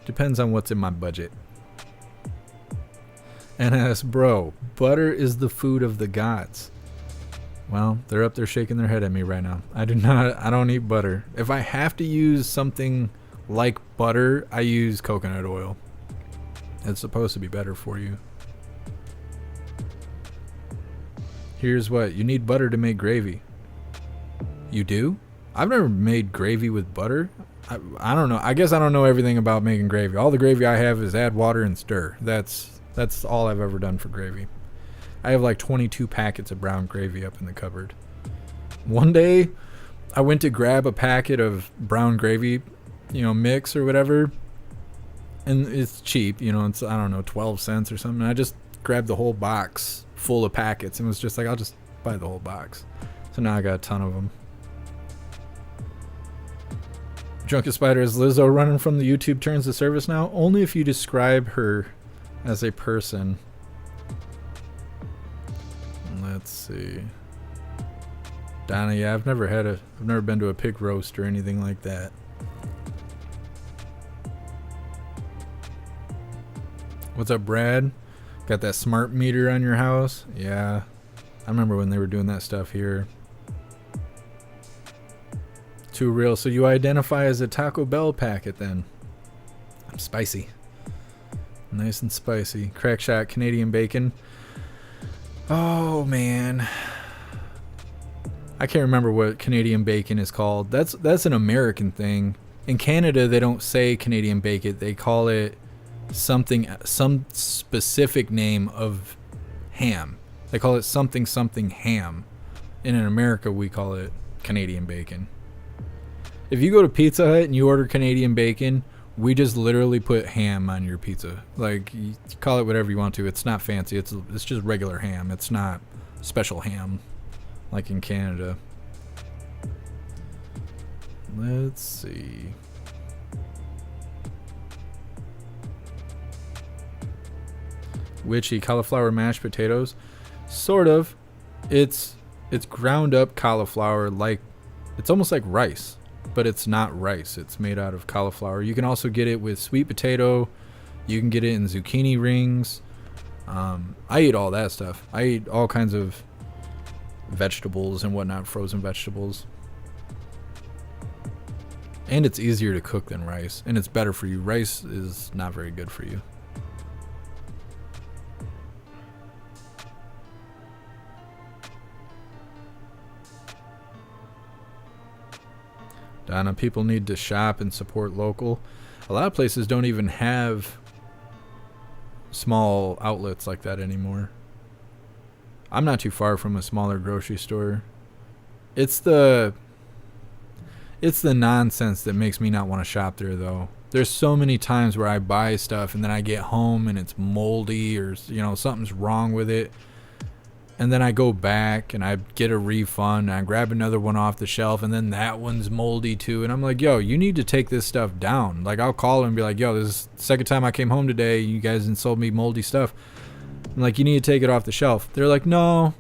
Depends on what's in my budget. NS, bro, butter is the food of the gods. Well, they're up there shaking their head at me right now. I don't eat butter. If I have to use something like butter, I use coconut oil. It's supposed to be better for you. Here's what. You need butter to make gravy. You do? I've never made gravy with butter. I don't know. I guess I don't know everything about making gravy. All the gravy I have is add water and stir. That's all I've ever done for gravy. I have like 22 packets of brown gravy up in the cupboard. One day, I went to grab a packet of brown gravy, mix or whatever. And it's cheap, it's, I don't know, 12 cents or something. I just grabbed the whole box full of packets and was just like, I'll just buy the whole box. So now I got a ton of them. Drunken Spider, is Lizzo running from the YouTube terms of service now? Only if you describe her as a person. Let's see. Donna, yeah, I've never been to a pig roast or anything like that. What's up, Brad? Got that smart meter on your house? Yeah. I remember when they were doing that stuff here. Too real. So you identify as a Taco Bell packet then? I'm spicy. Nice and spicy. Crack shot Canadian bacon. Oh, man. I can't remember what Canadian bacon is called. That's an American thing. In Canada, they don't say Canadian bacon. They call it some specific name of ham. They call it something ham. And in America, we call it Canadian bacon. If you go to Pizza Hut and you order Canadian bacon, we just literally put ham on your pizza. Like, you call it whatever you want to. It's not fancy. It's just regular ham. It's not special ham like in Canada. Let's see. Witchy, cauliflower mashed potatoes. Sort of. It's ground up cauliflower, like it's almost like rice, but it's not rice. It's made out of cauliflower. You can also get it with sweet potato. You can get it in zucchini rings. I eat all that stuff. I eat all kinds of vegetables and whatnot, frozen vegetables. And it's easier to cook than rice, and it's better for you. Rice is not very good for you. Donna, people need to shop and support local. A lot of places don't even have small outlets like that anymore. I'm not too far from a smaller grocery store. It's the nonsense that makes me not want to shop there, though. There's so many times where I buy stuff and then I get home and it's moldy, or something's wrong with it, and then I go back and I get a refund and I grab another one off the shelf and then that one's moldy too, and I'm like, yo, you need to take this stuff down. Like, I'll call them and be like, yo, this is the second time I came home today, you guys sold me moldy stuff. I'm like, you need to take it off the shelf. They're like, no,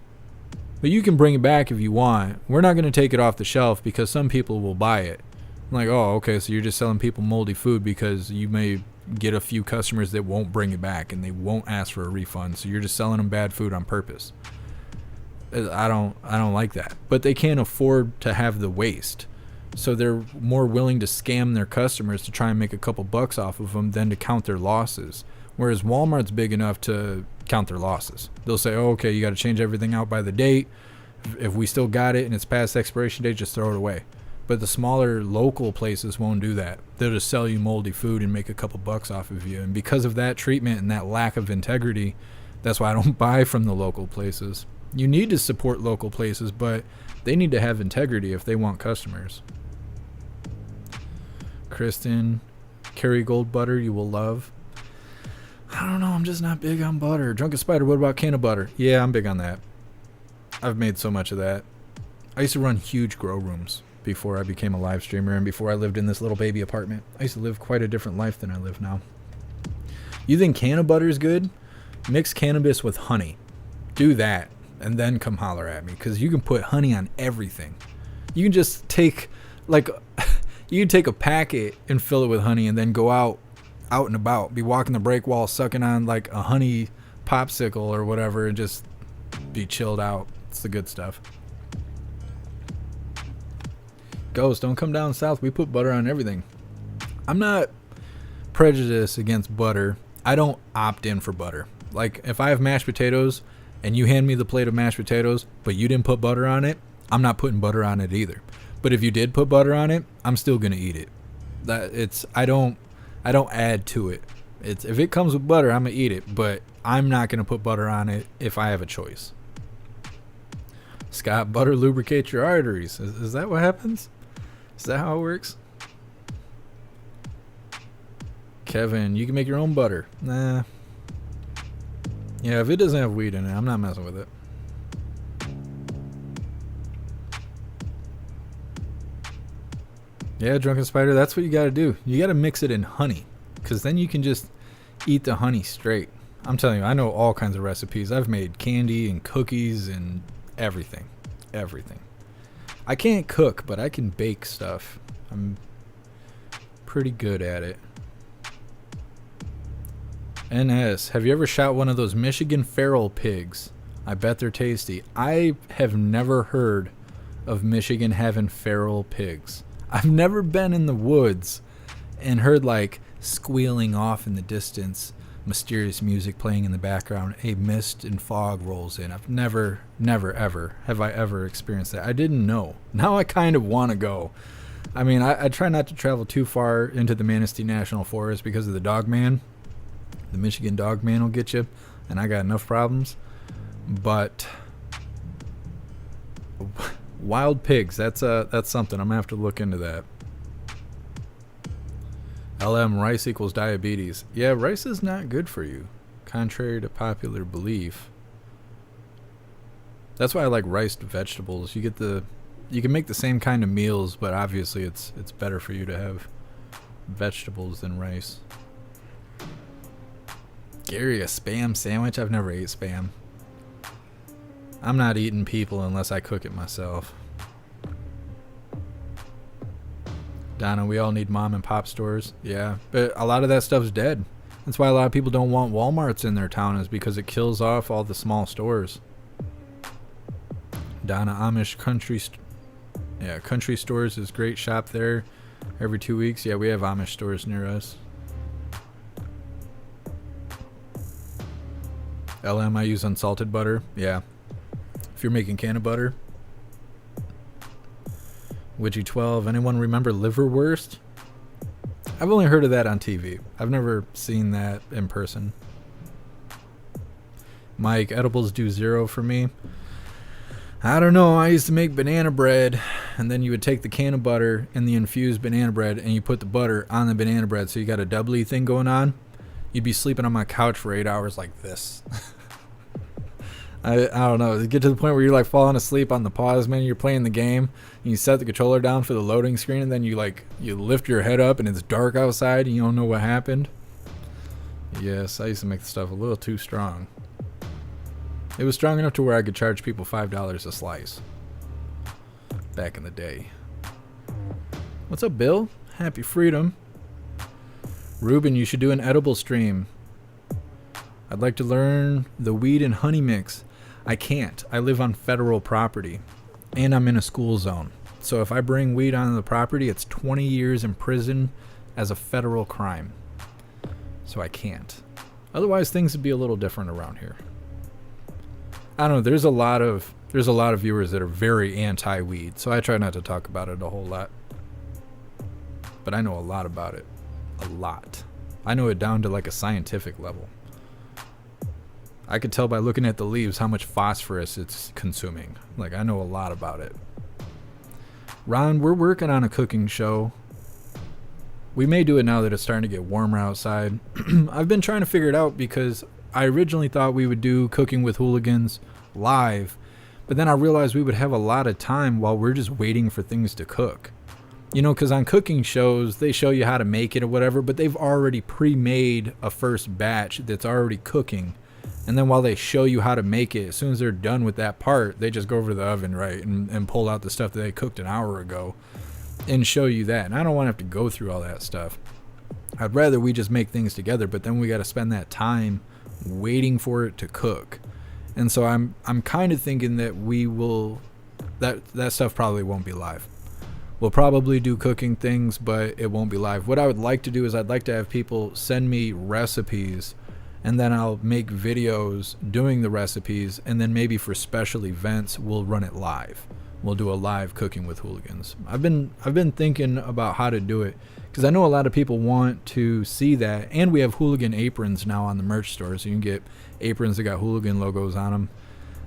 but you can bring it back if you want. We're not going to take it off the shelf because some people will buy it. I'm like, oh, okay, so you're just selling people moldy food because you may get a few customers that won't bring it back and they won't ask for a refund, so you're just selling them bad food on purpose. I don't like that. But they can't afford to have the waste, so they're more willing to scam their customers to try and make a couple bucks off of them than to count their losses. Whereas Walmart's big enough to count their losses. They'll say, oh, okay, you got to change everything out by the date. If we still got it and it's past expiration date, just throw it away. But the smaller local places won't do that. They'll just sell you moldy food and make a couple bucks off of you. And because of that treatment and that lack of integrity, that's why I don't buy from the local places. You need to support local places, but they need to have integrity if they want customers. Kristen, Kerrygold butter you will love. I don't know, I'm just not big on butter. Drunken Spider, what about can of butter? Yeah, I'm big on that. I've made so much of that. I used to run huge grow rooms before I became a live streamer and before I lived in this little baby apartment. I used to live quite a different life than I live now. You think can of butter is good? Mix cannabis with honey. Do that and then come holler at me, because you can put honey on everything. You can just take you can take a packet and fill it with honey and then go out and about, be walking the break wall, sucking on like a honey popsicle or whatever, and just be chilled out. It's the good stuff. Ghost, don't come down south. We put butter on everything. I'm not prejudiced against butter. I don't opt in for butter. Like, if I have mashed potatoes and you hand me the plate of mashed potatoes, but you didn't put butter on it, I'm not putting butter on it either. But if you did put butter on it, I'm still gonna eat it. I don't add to it. If it comes with butter, I'm gonna eat it, but I'm not gonna put butter on it if I have a choice. Scott, butter lubricates your arteries. Is that what happens? Is that how it works? Kevin, you can make your own butter. Nah. Yeah, if it doesn't have weed in it, I'm not messing with it. Yeah, Drunken Spider, that's what you gotta do. You gotta mix it in honey, because then you can just eat the honey straight. I'm telling you, I know all kinds of recipes. I've made candy and cookies and everything. Everything. I can't cook, but I can bake stuff. I'm pretty good at it. NS, have you ever shot one of those Michigan feral pigs? I bet they're tasty. I have never heard of Michigan having feral pigs. I've never been in the woods and heard like squealing off in the distance, mysterious music playing in the background, a mist and fog rolls in. I've never ever have I ever experienced that. I didn't know. Now I kind of want to go. I mean, I try not to travel too far into the Manistee National Forest because of the dog man. The Michigan dog man will get you, and I got enough problems. But wild pigs, that's something. I'm gonna have to look into that. LM, rice equals diabetes. Yeah, rice is not good for you, contrary to popular belief. That's why I like riced vegetables. You can make the same kind of meals, but obviously it's better for you to have vegetables than rice. Gary, a Spam sandwich? I've never ate Spam. I'm not eating people unless I cook it myself. Donna, we all need mom and pop stores. Yeah, but a lot of that stuff's dead. That's why a lot of people don't want Walmarts in their town, is because it kills off all the small stores. Donna, Amish country stores is great. Shop there. Every 2 weeks? Yeah, we have Amish stores near us. LM, I use unsalted butter. Yeah. If you're making can of butter. Widgie 12. Anyone remember liverwurst? I've only heard of that on TV. I've never seen that in person. Mike, edibles do 0 for me. I don't know. I used to make banana bread, and then you would take the can of butter and the infused banana bread, and you put the butter on the banana bread, so you got a doubly thing going on. You'd be sleeping on my couch for 8 hours like this. I don't know. You get to the point where you're like falling asleep on the pause menu. You're playing the game, and you set the controller down for the loading screen, and then you lift your head up, and it's dark outside, and you don't know what happened. Yes, I used to make the stuff a little too strong. It was strong enough to where I could charge people $5 a slice. Back in the day. What's up, Bill? Happy freedom. Ruben, you should do an edible stream. I'd like to learn the weed and honey mix. I can't. I live on federal property. And I'm in a school zone. So if I bring weed onto the property, it's 20 years in prison as a federal crime. So I can't. Otherwise, things would be a little different around here. I don't know. There's a lot of viewers that are very anti-weed, so I try not to talk about it a whole lot. But I know a lot about it. A lot. I know it down to like a scientific level. I could tell by looking at the leaves how much phosphorus it's consuming. Like, I know a lot about it. Ron, we're working on a cooking show. We may do it now that it's starting to get warmer outside. I've been trying to figure it out because I originally thought we would do Cooking with Hooligans live, but then I realized we would have a lot of time while we're just waiting for things to cook. You know, because on cooking shows, they show you how to make it or whatever, but they've already pre-made a first batch that's already cooking. And then while they show you how to make it, as soon as they're done with that part, they just go over to the oven, right, and pull out the stuff that they cooked an hour ago and show you that. And I don't want to have to go through all that stuff. I'd rather we just make things together, but then we got to spend that time waiting for it to cook. And so I'm kind of thinking that we will, that stuff probably won't be live. We'll probably do cooking things, but it won't be live. What I would like to do is I'd like to have people send me recipes, and then I'll make videos doing the recipes, and then maybe for special events we'll run it live. We'll do a live Cooking with Hooligans. I've been thinking about how to do it because I know a lot of people want to see that, and we have hooligan aprons now on the merch store, so you can get aprons that got hooligan logos on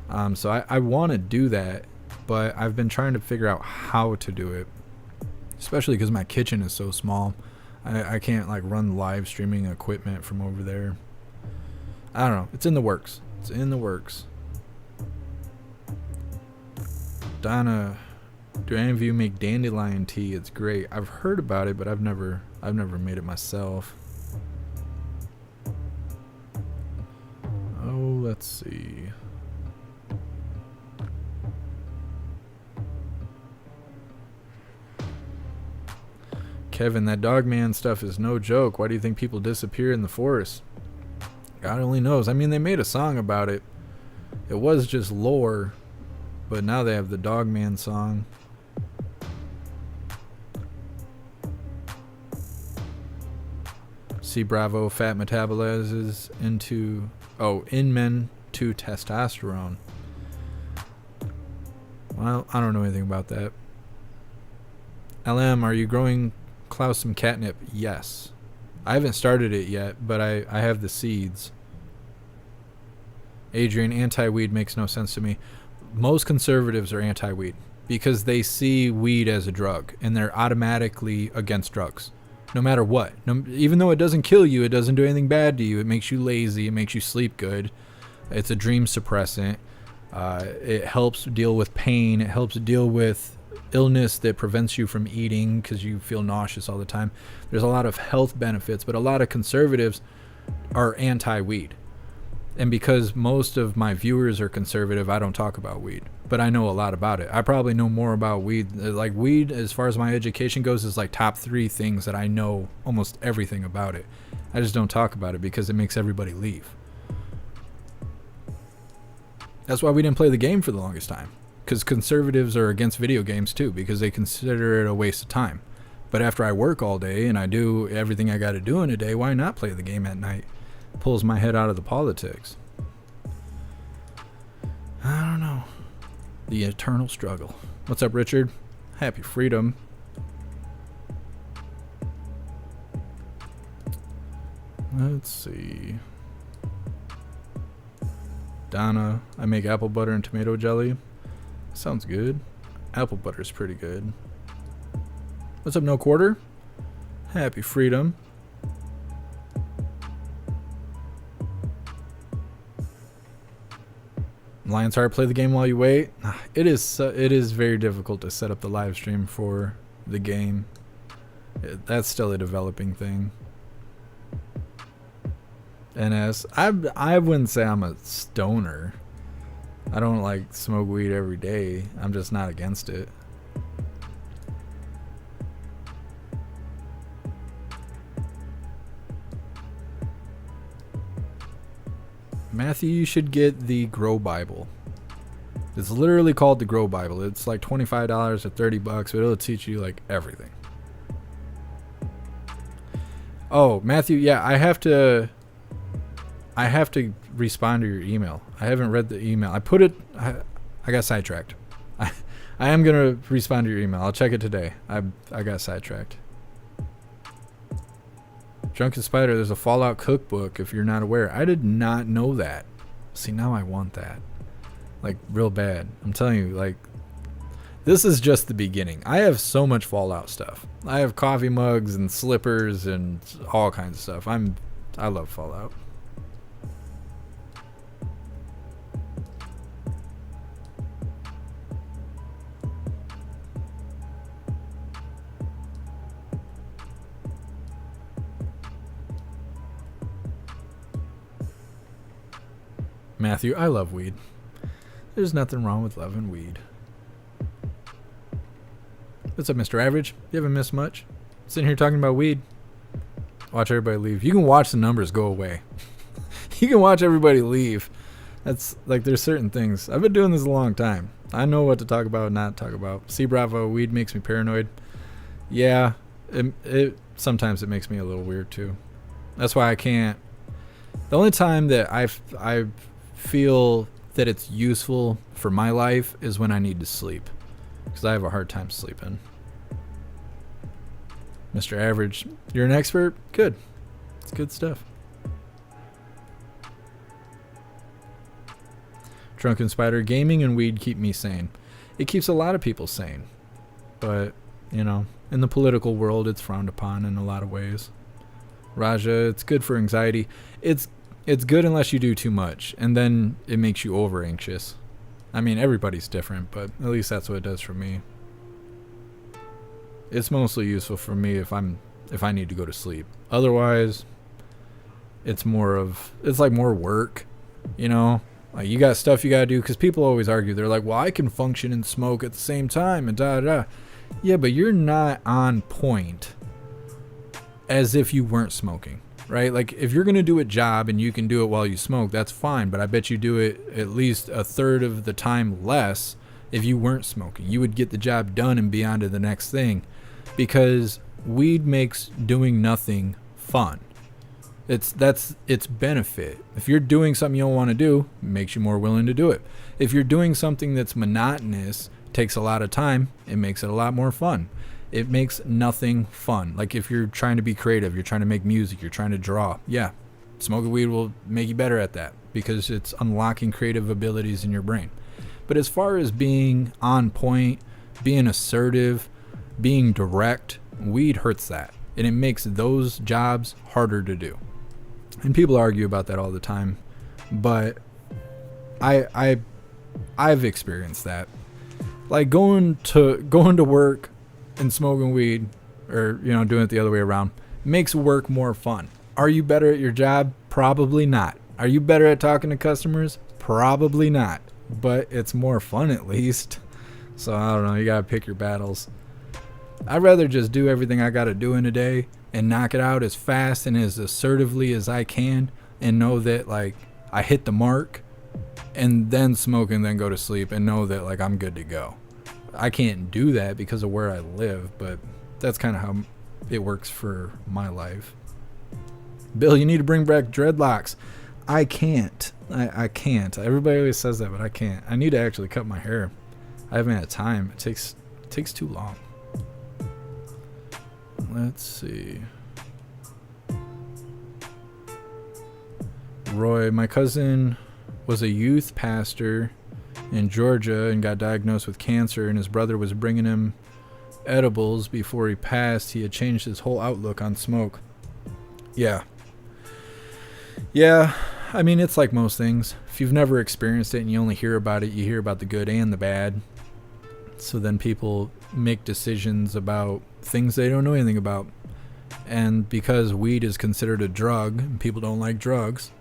them. So I want to do that, but I've been trying to figure out how to do it, especially because my kitchen is so small. I can't like run live streaming equipment from over there. I don't know. It's in the works. It's in the works. Donna, do any of you make dandelion tea? It's great. I've heard about it, but I've never made it myself. Oh, let's see. Kevin, that dogman stuff is no joke. Why do you think people disappear in the forest? God only knows. I mean, they made a song about it. It was just lore, but now they have the Dogman song. See, Bravo, fat metabolizes into, in men to testosterone. Well, I don't know anything about that. LM, are you growing Klaus some catnip? Yes. I haven't started it yet, but I have the seeds. Adrian, anti-weed makes no sense to me. Most conservatives are anti-weed because they see weed as a drug, and they're automatically against drugs, no matter what. Even though it doesn't kill you, it doesn't do anything bad to you. It makes you lazy. It makes you sleep good. It's a dream suppressant. It helps deal with pain. It helps deal with illness that prevents you from eating because you feel nauseous all the time. There's a lot of health benefits, but a lot of conservatives are anti-weed. And because most of my viewers are conservative, I don't talk about weed, but I know a lot about it. I probably know more about weed. Like weed, as far as my education goes, is like top 3 things that I know almost everything about it. I just don't talk about it because it makes everybody leave. That's why we didn't play the game for the longest time. Because conservatives are against video games too, because they consider it a waste of time. But after I work all day and I do everything I got to do in a day, why not play the game at night? Pulls my head out of the politics. I don't know. The eternal struggle. What's up, Richard? Happy freedom. Let's see. Donna, I make apple butter and tomato jelly. Sounds good. Apple butter's pretty good. What's up, No Quarter? Happy freedom. Lion's Heart, play the game while you wait. It is very difficult to set up the live stream for the game. That's still a developing thing. NS, I wouldn't say I'm a stoner. I don't like smoke weed every day. I'm just not against it. Matthew, you should get the Grow Bible. It's literally called the Grow Bible. It's like $25 or $30, but it'll teach you like everything. Oh, Matthew, yeah, I have to respond to your email. I haven't read the email. I got sidetracked. I am gonna respond to your email. I'll check it today. I got sidetracked. Drunken Spider, there's a Fallout cookbook if you're not aware. I did not know that. See, now I want that. Like, real bad. I'm telling you, like, this is just the beginning. I have so much Fallout stuff. I have coffee mugs and slippers and all kinds of stuff. I love Fallout. Matthew, I love weed. There's nothing wrong with loving weed. What's up, Mr. Average? You haven't missed much. Sitting here talking about weed. Watch everybody leave. You can watch the numbers go away. You can watch everybody leave. That's like, there's certain things. I've been doing this a long time. I know what to talk about and not talk about. C Bravo, weed makes me paranoid. Yeah, sometimes it makes me a little weird too. That's why I can't. The only time that I feel that it's useful for my life is when I need to sleep, because I have a hard time sleeping. Mr. Average, you're an expert? Good. It's good stuff. Drunken Spider, gaming and weed keep me sane. It keeps a lot of people sane, but you know, in the political world it's frowned upon in a lot of ways. Raja, it's good for anxiety. It's good unless you do too much, and then it makes you over anxious. I mean, everybody's different, but at least that's what it does for me. It's mostly useful for me if I need to go to sleep. Otherwise, it's like more work, you know? Like, you got stuff you gotta do, because people always argue. They're like, well, I can function and smoke at the same time, and da-da-da. Yeah, but you're not on point as if you weren't smoking. Right? Like, if you're going to do a job and you can do it while you smoke, that's fine. But I bet you do it at least a third of the time less if you weren't smoking. You would get the job done and be on to the next thing, because weed makes doing nothing fun. That's its benefit. If you're doing something you don't want to do, it makes you more willing to do it. If you're doing something that's monotonous, takes a lot of time, it makes it a lot more fun. It makes nothing fun. Like, if you're trying to be creative, you're trying to make music, you're trying to draw. Yeah, smoking weed will make you better at that, because it's unlocking creative abilities in your brain. But as far as being on point, being assertive, being direct, weed hurts that. And it makes those jobs harder to do. And people argue about that all the time. But I've experienced that. Like, going to work and smoking weed, or, you know, doing it the other way around, makes work more fun. Are you better at your job? Probably not. Are you better at talking to customers? Probably not. But it's more fun, at least. So I don't know, you gotta pick your battles. I'd rather just do everything I gotta do in a day and knock it out as fast and as assertively as I can, and know that, like, I hit the mark, and then smoke and then go to sleep and know that, like, I'm good to go. I can't do that because of where I live, but that's kind of how it works for my life. Bill, you need to bring back dreadlocks. I can't. I can't. Everybody always says that, but I can't. I need to actually cut my hair. I haven't had time. It takes too long. Let's see. Roy, my cousin was a youth pastor in Georgia and got diagnosed with cancer, and his brother was bringing him edibles before he passed. He had changed his whole outlook on smoke. Yeah, I mean, it's like most things. If you've never experienced it and you only hear about it, you hear about the good and the bad. So then people make decisions about things they don't know anything about. And because weed is considered a drug and people don't like drugs,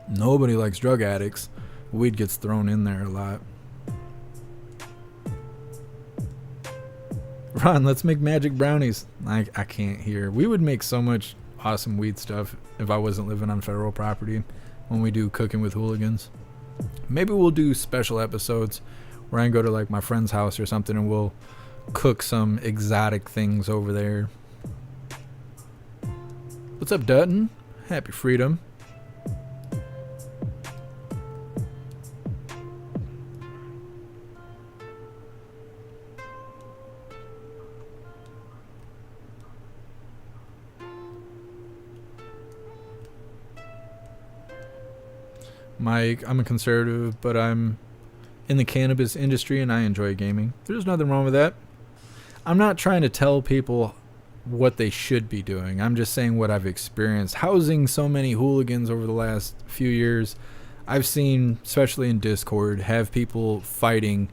nobody likes drug addicts, weed gets thrown in there a lot. Ron, let's make magic brownies. I can't hear. We would make so much awesome weed stuff if I wasn't living on federal property when we do Cooking with Hooligans. Maybe we'll do special episodes where I can go to like my friend's house or something and we'll cook some exotic things over there. What's up, Dutton? Happy freedom. Mike, I'm a conservative, but I'm in the cannabis industry and I enjoy gaming. There's nothing wrong with that. I'm not trying to tell people what they should be doing. I'm just saying what I've experienced. Housing so many hooligans over the last few years, I've seen, especially in Discord, have people fighting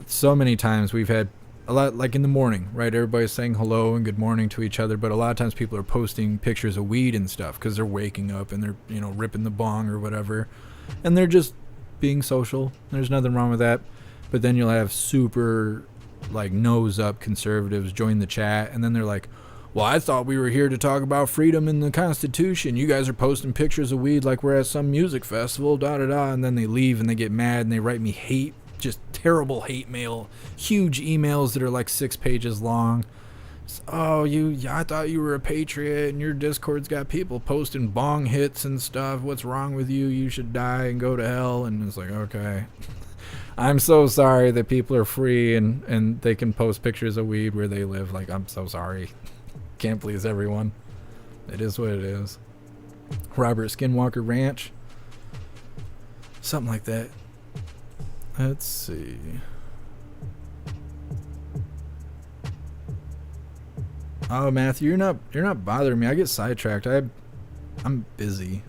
so many times. We've had a lot, like in the morning, right? Everybody's saying hello and good morning to each other, but a lot of times people are posting pictures of weed and stuff because they're waking up and they're, ripping the bong or whatever. And they're just being social. There's nothing wrong with that. But then you'll have super, nose up conservatives join the chat, and then they're like, well, I thought we were here to talk about freedom in the Constitution. You guys are posting pictures of weed like we're at some music festival, da-da-da. And then they leave and they get mad and they write me hate, just terrible hate mail, huge emails that are like 6 pages long. Oh, I thought you were a patriot and your Discord's got people posting bong hits and stuff. What's wrong with you? You should die and go to hell. And it's like, okay. I'm so sorry that people are free and they can post pictures of weed where they live. I'm so sorry. Can't please everyone. It is what it is. Robert Skinwalker Ranch. Something like that. Let's see. Oh, Matthew, you're not bothering me. I get sidetracked. I'm busy.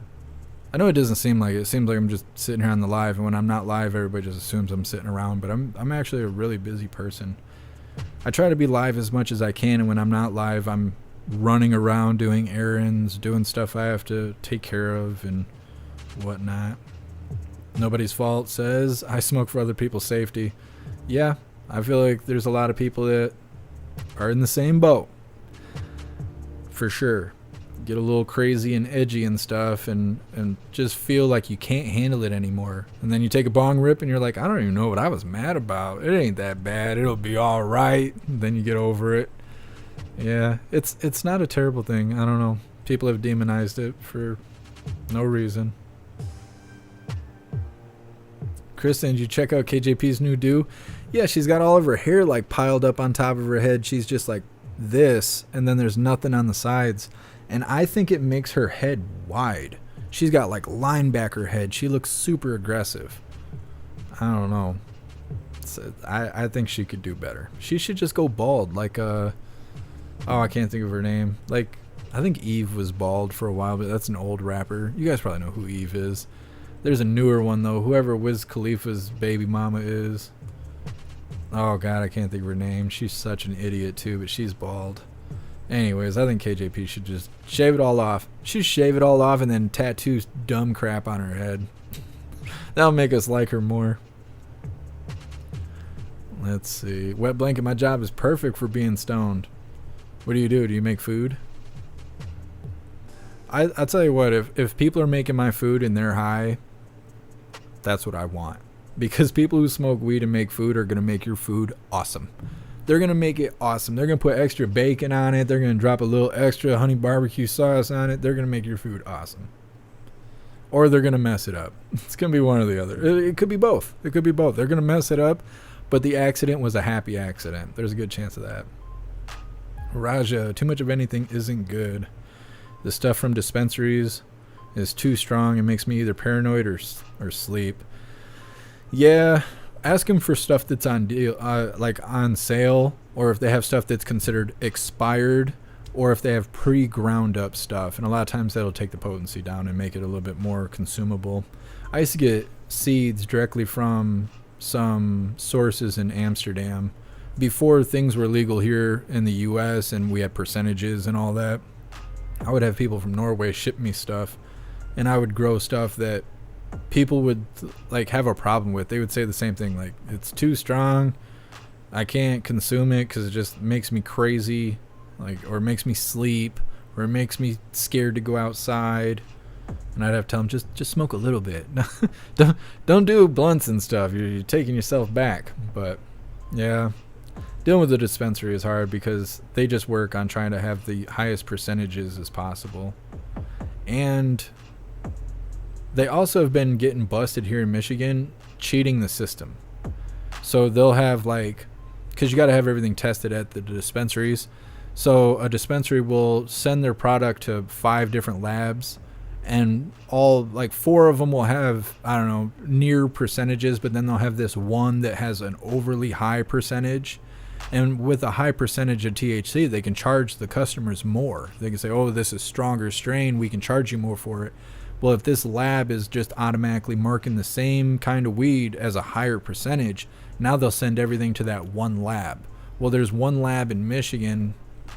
I know it doesn't seem like it. It seems like I'm just sitting here on the live, and when I'm not live, everybody just assumes I'm sitting around, but I'm actually a really busy person. I try to be live as much as I can, and when I'm not live, I'm running around doing errands, doing stuff I have to take care of and whatnot. Nobody's fault says I smoke for other people's safety. Yeah, I feel like there's a lot of people that are in the same boat. For sure. Get a little crazy and edgy and stuff and just feel like you can't handle it anymore. And then you take a bong rip and you're like, I don't even know what I was mad about. It ain't that bad. It'll be all right. And then you get over it. Yeah, it's not a terrible thing. I don't know. People have demonized it for no reason. Kristen, did you check out KJP's new do? Yeah, she's got all of her hair piled up on top of her head. She's just like this, and then there's nothing on the sides. And I think it makes her head wide. She's got linebacker head. She looks super aggressive. I don't know. I think she could do better. She should just go bald I can't think of her name. I think Eve was bald for a while, but that's an old rapper. You guys probably know who Eve is. There's a newer one, though. Whoever Wiz Khalifa's baby mama is. Oh, God, I can't think of her name. She's such an idiot, too, but she's bald. Anyways, I think KJP should just shave it all off. She should shave it all off and then tattoo dumb crap on her head. That'll make us like her more. Let's see. Wet blanket, my job is perfect for being stoned. What do? Do you make food? I'll tell you what, if people are making my food and they're high, that's what I want. Because people who smoke weed and make food are going to make your food awesome. They're going to make it awesome. They're going to put extra bacon on it. They're going to drop a little extra honey barbecue sauce on it. They're going to make your food awesome. Or they're going to mess it up. It's going to be one or the other. It could be both. It could be both. They're going to mess it up, but the accident was a happy accident. There's a good chance of that. Raja, too much of anything isn't good. The stuff from dispensaries is too strong. It makes me either paranoid or sleep. Yeah, ask them for stuff that's on deal, like on sale, or if they have stuff that's considered expired, or if they have pre-ground up stuff. And a lot of times that'll take the potency down and make it a little bit more consumable. I used to get seeds directly from some sources in Amsterdam before things were legal here in the US and we had percentages and all that. I would have people from Norway ship me stuff, and I would grow stuff that people would like have a problem with. They would say the same thing, like, it's too strong, I can't consume it because it just makes me crazy, like, or it makes me sleep, or it makes me scared to go outside. And I'd have to tell them, just smoke a little bit. don't do blunts and stuff. You're taking yourself back. But yeah, dealing with the dispensary is hard because they just work on trying to have the highest percentages as possible. And they also have been getting busted here in Michigan cheating the system. So they'll have, like, because you got to have everything tested at the dispensaries. So a dispensary will send their product to 5 different labs, and all, like, 4 of them will have, I don't know, near percentages, but then they'll have this one that has an overly high percentage. And with a high percentage of THC, they can charge the customers more. They can say, oh, this is stronger strain, we can charge you more for it. Well, if this lab is just automatically marking the same kind of weed as a higher percentage, now they'll send everything to that one lab. Well, there's one lab in Michigan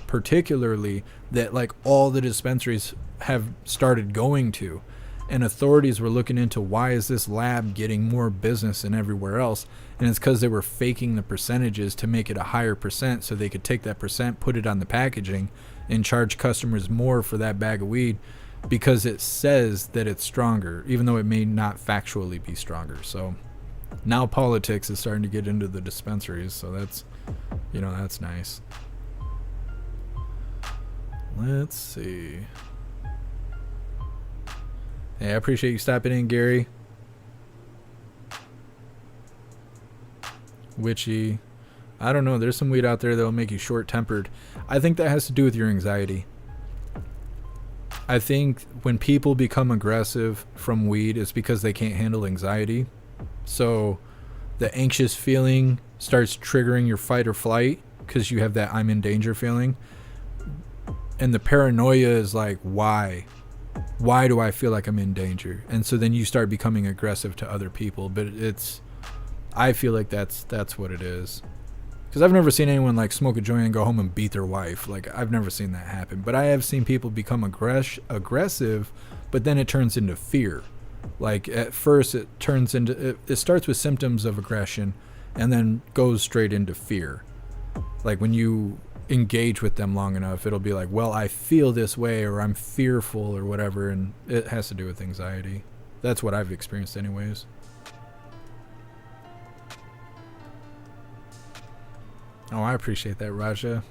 particularly that, like, all the dispensaries have started going to, and authorities were looking into why is this lab getting more business than everywhere else, and it's because they were faking the percentages to make it a higher percent so they could take that percent, put it on the packaging, and charge customers more for that bag of weed because it says that it's stronger, even though it may not factually be stronger. So now politics is starting to get into the dispensaries, so that's, you know, that's nice. Let's see. Hey, I appreciate you stopping in, Gary. Witchy. I don't know. There's some weed out there that'll make you short-tempered. I think that has to do with your anxiety. I think when people become aggressive from weed, it's because they can't handle anxiety. So the anxious feeling starts triggering your fight or flight because you have that I'm in danger feeling. And the paranoia is like, why? Why do I feel like I'm in danger? And so then you start becoming aggressive to other people. But I feel like that's what it is. Because I've never seen anyone, like, smoke a joint and go home and beat their wife. Like, I've never seen that happen. But I have seen people become aggressive, but then it turns into fear. Like, at first it starts with symptoms of aggression and then goes straight into fear. Like, when you engage with them long enough, it'll be like, well, I feel this way, or I'm fearful, or whatever, and it has to do with anxiety. That's what I've experienced anyways. Oh, I appreciate that, Raja.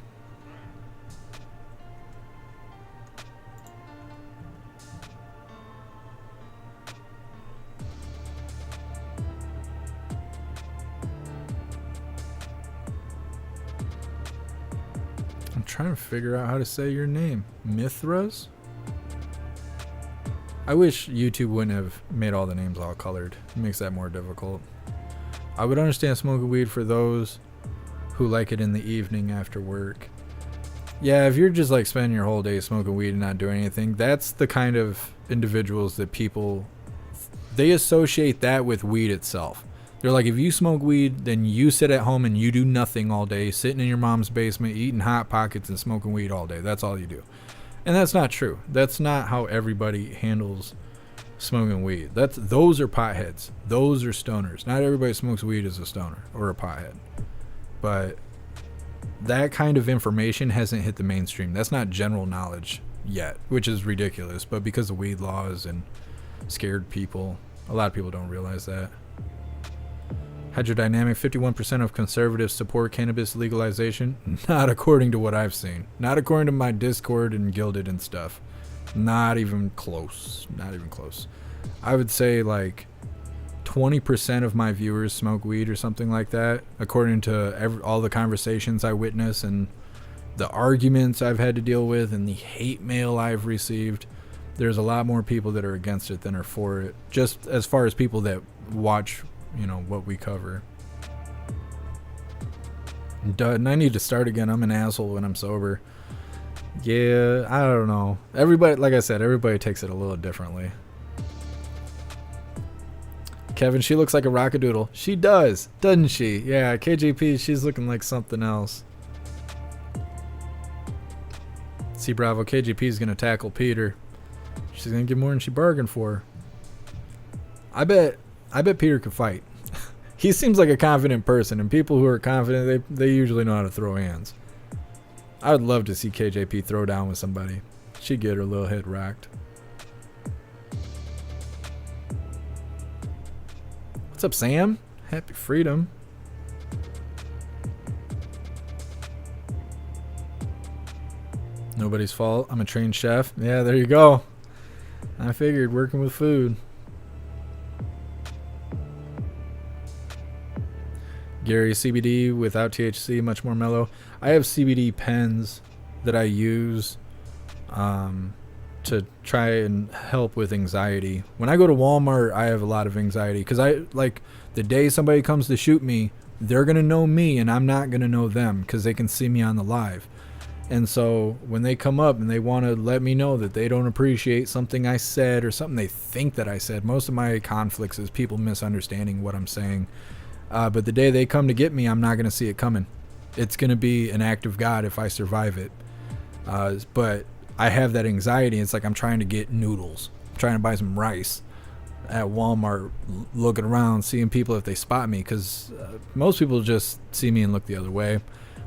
I'm trying to figure out how to say your name. Mithras? I wish YouTube wouldn't have made all the names all colored. It makes that more difficult. I would understand smoking weed for those who like it in the evening after work. Yeah, if you're just, like, spending your whole day smoking weed and not doing anything, that's the kind of individuals that people, they associate that with weed itself. They're like, if you smoke weed, then you sit at home and you do nothing all day, sitting in your mom's basement, eating Hot Pockets and smoking weed all day. That's all you do. And that's not true. That's not how everybody handles smoking weed. Those are potheads. Those are stoners. Not everybody smokes weed as a stoner or a pothead. But that kind of information hasn't hit the mainstream. That's not general knowledge yet, which is ridiculous. But because of weed laws and scared people, a lot of people don't realize that. Hydrodynamic, 51% of conservatives support cannabis legalization. Not according to what I've seen. Not according to my Discord and Gilded and stuff. Not even close. Not even close. I would say like 20% of my viewers smoke weed or something like that, according to all the conversations I witness and the arguments I've had to deal with and the hate mail I've received. There's a lot more people that are against it than are for it, just as far as people that watch, you know, what we cover. And I need to start again. I'm an asshole when I'm sober. Yeah, I don't know. Everybody, like I said, everybody takes it a little differently. Kevin, she looks like a rockadoodle. She does, doesn't she? Yeah, KJP, she's looking like something else. See, Bravo, KJP is going to tackle Peter. She's going to get more than she bargained for. I bet Peter could fight. He seems like a confident person, and people who are confident, they usually know how to throw hands. I would love to see KJP throw down with somebody. She'd get her little head rocked. What's up, Sam? Happy freedom. Nobody's fault. I'm a trained chef. Yeah, there you go. I figured, working with food. Gary, CBD without THC, much more mellow. I have CBD pens that I use to try and help with anxiety. When I go to Walmart, I have a lot of anxiety because I like the day somebody comes to shoot me, they're going to know me and I'm not going to know them because they can see me on the live. And so when they come up and they want to let me know that they don't appreciate something I said or something they think that I said, most of my conflicts is people misunderstanding what I'm saying. But the day they come to get me, I'm not going to see it coming. It's going to be an act of God if I survive it. But I have that anxiety. It's like I'm trying to get noodles. I'm trying to buy some rice at Walmart, looking around, seeing people if they spot me. Because most people just see me and look the other way.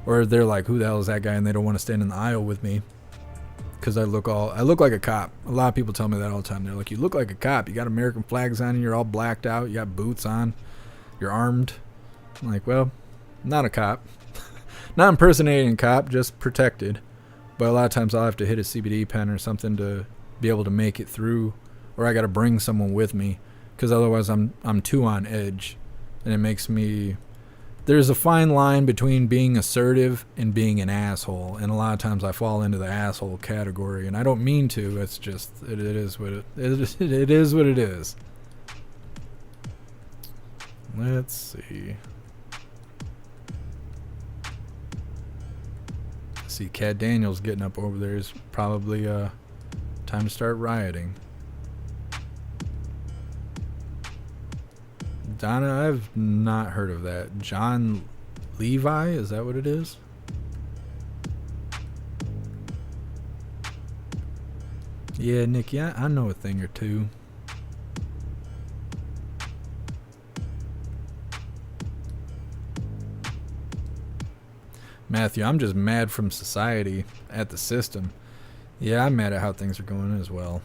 Or they're like, who the hell is that guy? And they don't want to stand in the aisle with me. Because I look like a cop. A lot of people tell me that all the time. They're like, you look like a cop. You got American flags on and you're all blacked out. You got boots on. You're armed. I'm like, well, not a cop. Not impersonating a cop, just protected. But a lot of times I'll have to hit a CBD pen or something to be able to make it through. Or I got to bring someone with me. Because otherwise I'm too on edge. And it makes me... There's a fine line between being assertive and being an asshole. And a lot of times I fall into the asshole category. And I don't mean to. It's just... It is what it is what it is. Let's see. See, Cat Daniels getting up over there is probably time to start rioting. Donna, I've not heard of that. John Levi, is that what it is? Yeah, Nikki, I know a thing or two. Matthew, I'm just mad from society at the system. Yeah, I'm mad at how things are going as well.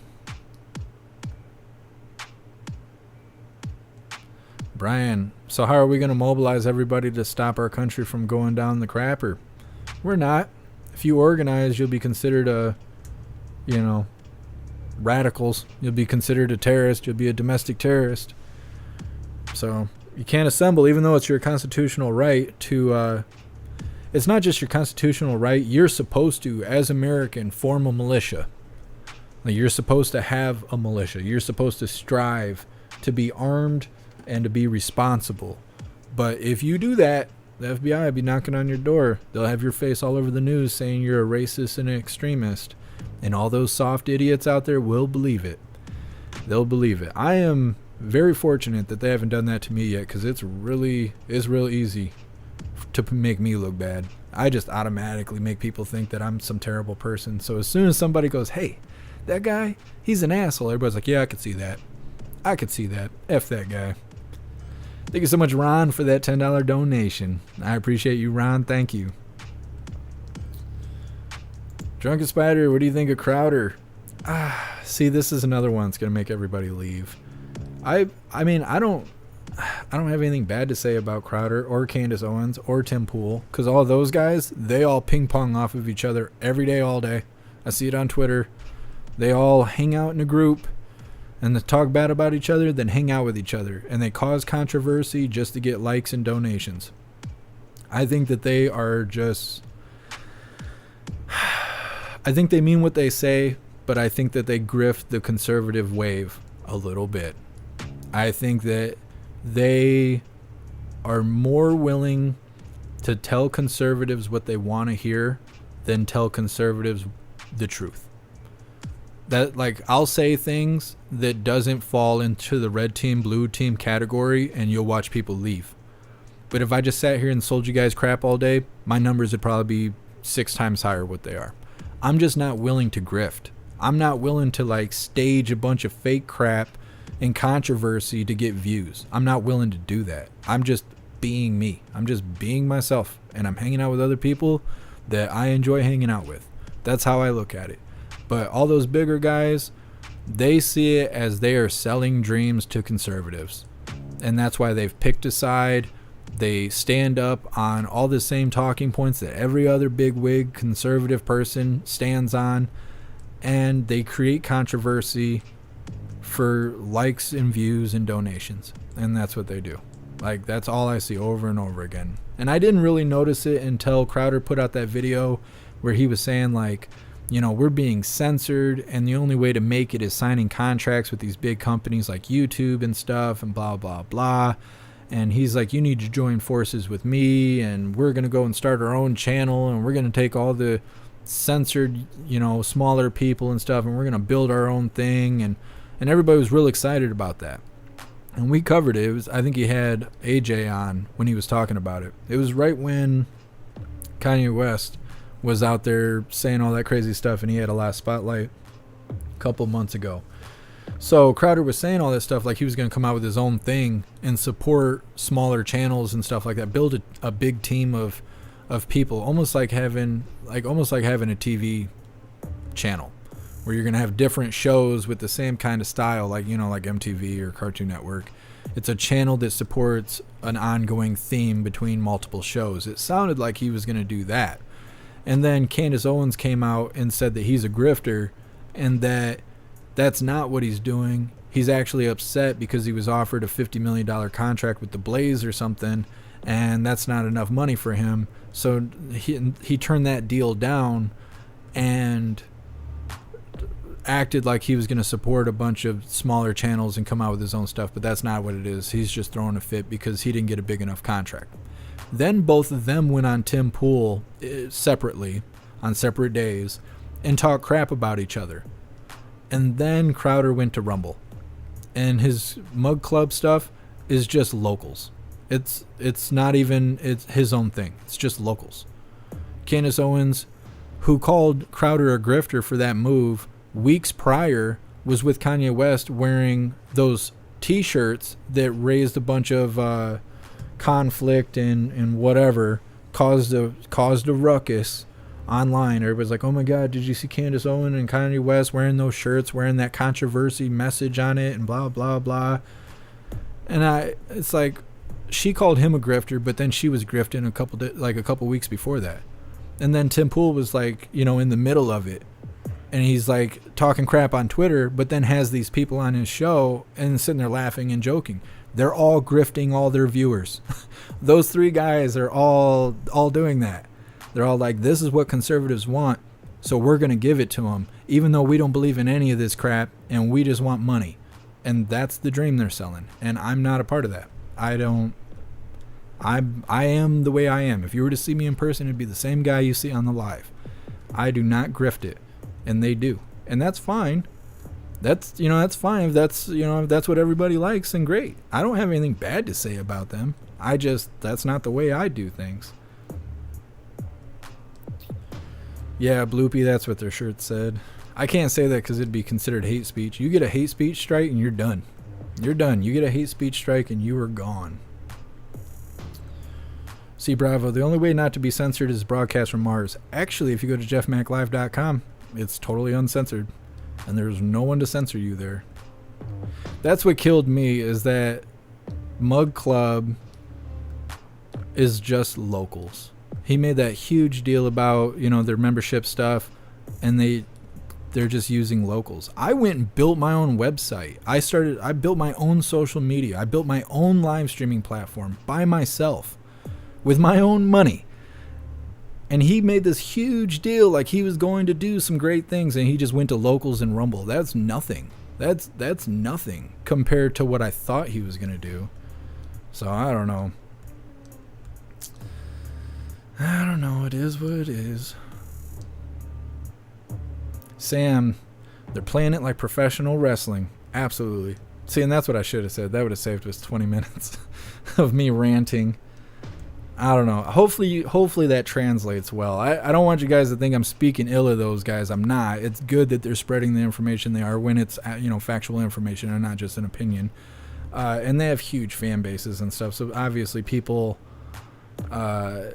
Brian, so how are we going to mobilize everybody to stop our country from going down the crapper? We're not. If you organize, you'll be considered radicals. You'll be considered a terrorist. You'll be a domestic terrorist. So you can't assemble, even though it's your constitutional right to... It's not just your constitutional right. You're supposed to, as American, form a militia. Like, you're supposed to have a militia. You're supposed to strive to be armed and to be responsible. But if you do that, the FBI will be knocking on your door. They'll have your face all over the news saying you're a racist and an extremist. And all those soft idiots out there will believe it. They'll believe it. I am very fortunate that they haven't done that to me yet, because it's real easy to make me look bad. I just automatically make people think that I'm some terrible person. So as soon as somebody goes, hey, that guy, he's an asshole, everybody's like, yeah, I could see that. I could see that. F that guy. Thank you so much, Ron, for that $10 donation. I appreciate you, Ron. Thank you. Drunken Spider, what do you think of Crowder? See, this is another one that's going to make everybody leave. I mean, I don't have anything bad to say about Crowder or Candace Owens or Tim Pool, because all those guys, they all ping pong off of each other every day, all day. I see it on Twitter. They all hang out in a group and they talk bad about each other, then hang out with each other, and they cause controversy just to get likes and donations. I think that they are just... I think they mean what they say, but I think that they grift the conservative wave a little bit. I think that they are more willing to tell conservatives what they want to hear than tell conservatives the truth. That, like, I'll say things that doesn't fall into the red team, blue team category, and you'll watch people leave. But if I just sat here and sold you guys crap all day, my numbers would probably be 6 times higher what they are. I'm just not willing to grift. I'm not willing to, like, stage a bunch of fake crap and controversy to get views. I'm not willing to do that. I'm just being me. I'm just being myself, and I'm hanging out with other people that I enjoy hanging out with. That's how I look at it. But all those bigger guys, they see it as they are selling dreams to conservatives, and that's why they've picked a side. They stand up on all the same talking points that every other bigwig conservative person stands on, and they create controversy for likes and views and donations. And that's what they do. Like, that's all I see over and over again. And I didn't really notice it until Crowder put out that video where he was saying, like, you know, we're being censored, and the only way to make it is signing contracts with these big companies like YouTube and stuff and blah, blah, blah. And he's like, you need to join forces with me, and we're going to go and start our own channel, and we're going to take all the censored, you know, smaller people and stuff, and we're going to build our own thing. And everybody was real excited about that. And we covered it. It was, I think he had AJ on when he was talking about it. It was right when Kanye West was out there saying all that crazy stuff, and he had a last spotlight a couple months ago. So Crowder was saying all that stuff like he was going to come out with his own thing and support smaller channels and stuff like that, build a big team of people, almost like having a TV channel where you're going to have different shows with the same kind of style, like, you know, like MTV or Cartoon Network. It's a channel that supports an ongoing theme between multiple shows. It sounded like he was going to do that. And then Candace Owens came out and said that he's a grifter and that's not what he's doing. He's actually upset because he was offered a $50 million contract with the Blaze or something, and that's not enough money for him. So he turned that deal down and acted like he was going to support a bunch of smaller channels and come out with his own stuff, but that's not what it is. He's just throwing a fit because he didn't get a big enough contract. Then both of them went on Tim Pool separately on separate days and talked crap about each other. And then Crowder went to Rumble, and his Mug Club stuff is just locals. It's not even his own thing. It's just locals. Candace Owens, who called Crowder a grifter for that move weeks prior, was with Kanye West wearing those T-shirts that raised a bunch of conflict and whatever, caused a ruckus online. Everybody's like, oh my God, did you see Candace Owens and Kanye West wearing those shirts, wearing that controversy message on it and blah, blah, blah. And it's like, she called him a grifter, but then she was grifting a couple weeks before that. And then Tim Pool was like, you know, in the middle of it. And he's like talking crap on Twitter, but then has these people on his show and sitting there laughing and joking. They're all grifting all their viewers. Those three guys are all doing that. They're all like, this is what conservatives want, so we're going to give it to them, even though we don't believe in any of this crap and we just want money. And that's the dream they're selling. And I'm not a part of that. I am the way I am. If you were to see me in person, it'd be the same guy you see on the live. I do not grift it, and they do. And that's fine. That's fine. If that's what everybody likes, then great. I don't have anything bad to say about them. That's not the way I do things. Yeah, Bloopy, that's what their shirt said. I can't say that because it'd be considered hate speech. You get a hate speech strike and you're done. You're done. You get a hate speech strike and you are gone. See, Bravo, the only way not to be censored is broadcast from Mars. Actually, if you go to jeffmaclive.com, it's totally uncensored. And there's no one to censor you there. That's what killed me, is that Mug Club is just locals. He made that huge deal about, you know, their membership stuff, and they're just using locals. I went and built my own website. I built my own social media. I built my own live streaming platform by myself with my own money. And he made this huge deal like he was going to do some great things, and he just went to locals and Rumble. That's nothing. That's nothing compared to what I thought he was going to do. So I don't know. It is what it is. Sam, they're playing it like professional wrestling. Absolutely. See, and that's what I should have said. That would have saved us 20 minutes of me ranting. I don't know. Hopefully that translates well. I don't want you guys to think I'm speaking ill of those guys. I'm not. It's good that they're spreading the information they are when it's, you know, factual information and not just an opinion. And they have huge fan bases and stuff. So obviously people that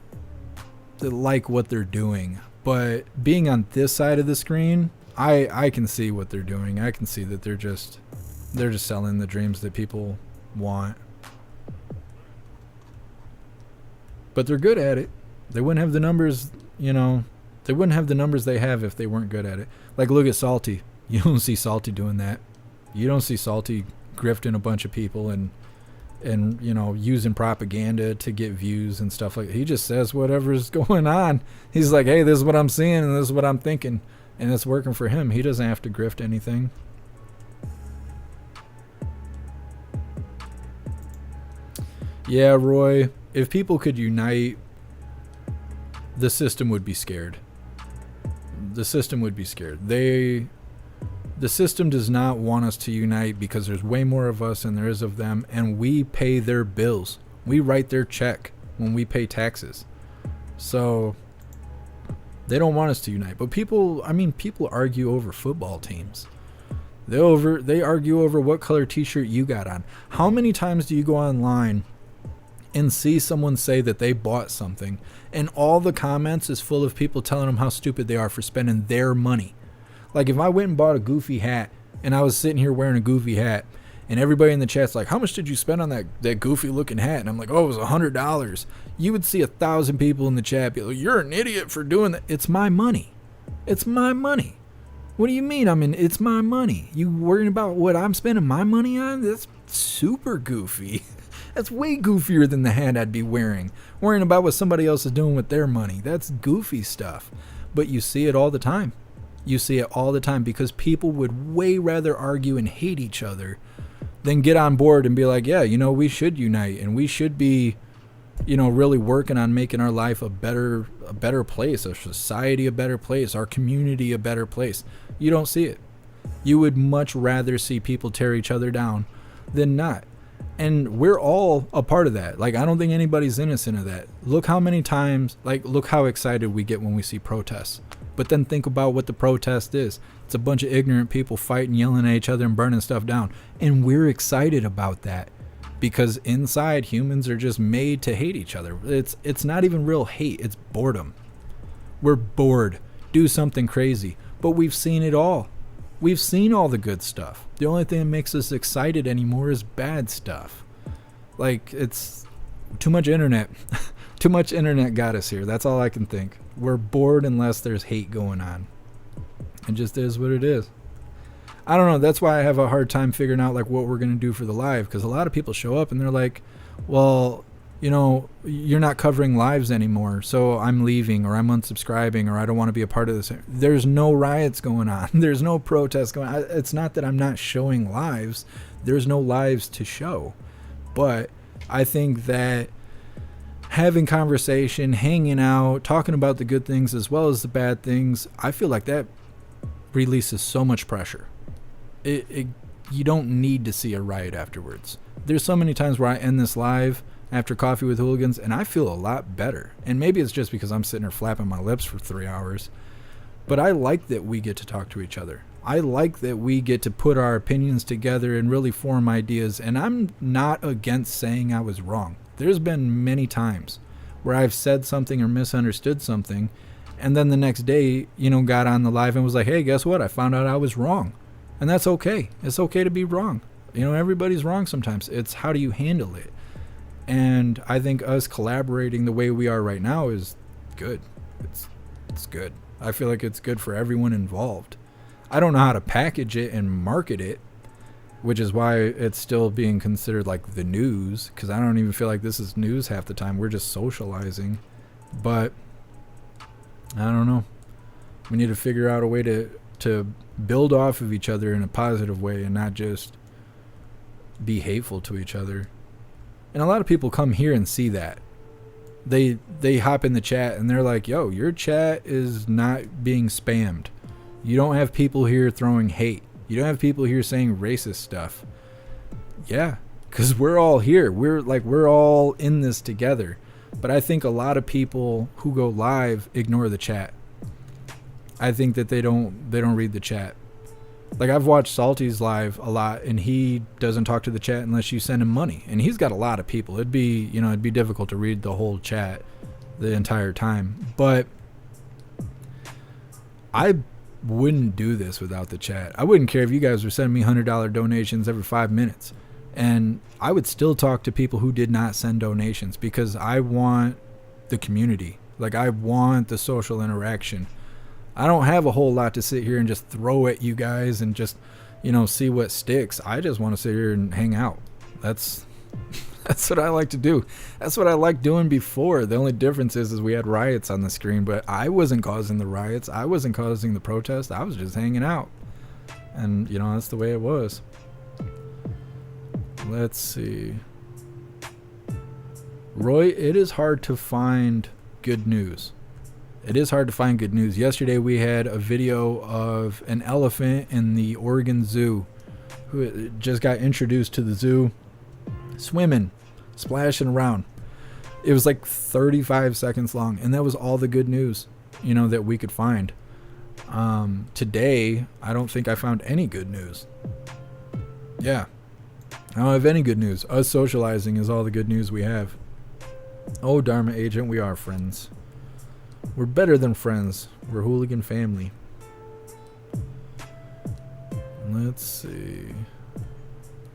like what they're doing. But being on this side of the screen, I can see what they're doing. I can see that they're just selling the dreams that people want. But they're good at it. They wouldn't have the numbers, you know. They wouldn't have the numbers they have if they weren't good at it. Like, look at Salty. You don't see Salty doing that. You don't see Salty grifting a bunch of people and you know, using propaganda to get views and stuff like that. He just says whatever's going on. He's like, hey, this is what I'm seeing and this is what I'm thinking. And it's working for him. He doesn't have to grift anything. Yeah, Roy, if people could unite, the system would be scared. The system would be scared. The system does not want us to unite because there's way more of us than there is of them, and we pay their bills. We write their check when we pay taxes. So they don't want us to unite. But people argue over football teams. They argue over what color t-shirt you got on. How many times do you go online and see someone say that they bought something and all the comments is full of people telling them how stupid they are for spending their money? Like, if I went and bought a goofy hat and I was sitting here wearing a goofy hat and everybody in the chat's like, how much did you spend on that goofy looking hat? And I'm like, oh, it was $100. You would see 1,000 people in the chat be like, you're an idiot for doing that. It's my money. It's my money. What do you mean? It's my money. You worrying about what I'm spending my money on? That's super goofy. That's way goofier than the hat I'd be wearing. Worrying about what somebody else is doing with their money. That's goofy stuff. But you see it all the time. You see it all the time because people would way rather argue and hate each other than get on board and be like, yeah, you know, we should unite and we should be, you know, really working on making our life a better place, our society a better place, our community a better place. You don't see it. You would much rather see people tear each other down than not. And we're all a part of that. Like, I don't think anybody's innocent of that. Look how many times, look how excited we get when we see protests. But then think about what the protest is. It's a bunch of ignorant people fighting, yelling at each other and burning stuff down. And we're excited about that because inside humans are just made to hate each other. It's not even real hate. It's boredom. We're bored. Do something crazy. But we've seen it all. We've seen all the good stuff. The only thing that makes us excited anymore is bad stuff. Like, it's too much internet. Too much internet got us here. That's all I can think. We're bored unless there's hate going on. It just is what it is. I don't know. That's why I have a hard time figuring out like what we're going to do for the live, because a lot of people show up and they're like, well, you know, you're not covering lives anymore, so I'm leaving or I'm unsubscribing or I don't want to be a part of this. There's no riots going on. There's no protests going on. It's not that I'm not showing lives. There's no lives to show. But I think that having conversation, hanging out, talking about the good things as well as the bad things, I feel like that releases so much pressure. You don't need to see a riot afterwards. There's so many times where I end this live after Coffee with Hooligans and I feel a lot better. And maybe it's just because I'm sitting there flapping my lips for 3 hours. But I like that we get to talk to each other. I like that we get to put our opinions together and really form ideas. And I'm not against saying I was wrong. There's been many times where I've said something or misunderstood something, and then the next day, you know, got on the live and was like, hey, guess what? I found out I was wrong. And that's okay. It's okay to be wrong. You know, everybody's wrong sometimes. It's how do you handle it? And I think us collaborating the way we are right now is good. It's good. I feel like it's good for everyone involved. I don't know how to package it and market it, which is why it's still being considered like the news, because I don't even feel like this is news half the time. We're just socializing. But I don't know. We need to figure out a way to build off of each other in a positive way and not just be hateful to each other. And a lot of people come here and see that. They hop in the chat and they're like, yo, your chat is not being spammed. You don't have people here throwing hate. You don't have people here saying racist stuff. Yeah, because we're all here. We're all in this together. But I think a lot of people who go live ignore the chat. I think that they don't read the chat. Like, I've watched Salty's live a lot, and he doesn't talk to the chat unless you send him money. And he's got a lot of people. It'd be difficult to read the whole chat the entire time. But I wouldn't do this without the chat. I wouldn't care if you guys were sending me $100 donations every 5 minutes. And I would still talk to people who did not send donations, because I want the community. Like, I want the social interaction. I don't have a whole lot to sit here and just throw at you guys and just, see what sticks. I just want to sit here and hang out. That's what I like to do. That's what I liked doing before. The only difference is we had riots on the screen, but I wasn't causing the riots. I wasn't causing the protest. I was just hanging out. And, that's the way it was. Let's see. Roy, it is hard to find good news. It is hard to find good news. Yesterday we had a video of an elephant in the Oregon Zoo who just got introduced to the zoo, swimming, splashing around. It was like 35 seconds long, and that was all the good news, that we could find. Today, I don't think I found any good news. Yeah. I don't have any good news. Us socializing is all the good news we have. Oh, Dharma Agent, we are friends. We're better than friends. We're hooligan family. Let's see.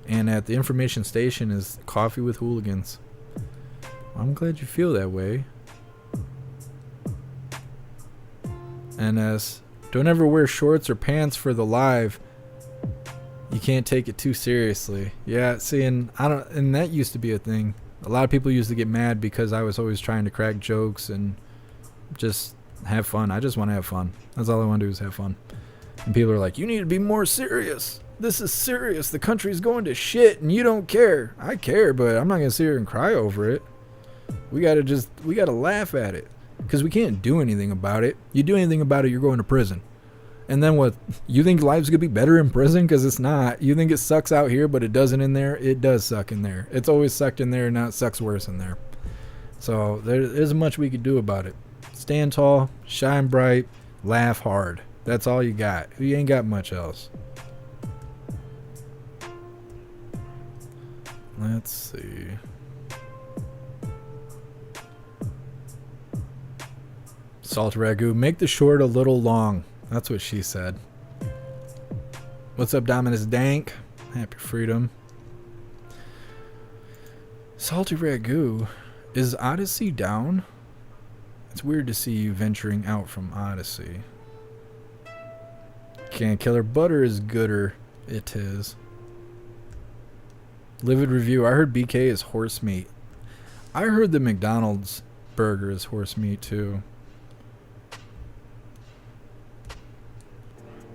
And at the information station is Coffee with Hooligans. I'm glad you feel that way. And don't ever wear shorts or pants for the live. You can't take it too seriously. Yeah, see, and that used to be a thing. A lot of people used to get mad because I was always trying to crack jokes and just have fun. I just want to have fun. That's all I want to do is have fun. And people are like, you need to be more serious. This is serious. The country's going to shit and you don't care. I care, but I'm not going to sit here and cry over it. We got to laugh at it, because we can't do anything about it. You do anything about it, you're going to prison. And then what? You think life's going to be better in prison? Because it's not. You think it sucks out here, but it doesn't in there? It does suck in there. It's always sucked in there, now it sucks worse in there. So there isn't much we could do about it. Stand tall, shine bright, laugh hard. That's all you got. You ain't got much else. Let's see. Salt ragu. Make the short a little long. That's what she said. What's up, Dominus Dank? Happy freedom. Salty ragu. Is Odyssey down? It's weird to see you venturing out from Odyssey. Can't Killer Butter is gooder. It is. Livid review. I heard BK is horse meat. I heard the McDonald's burger is horse meat too.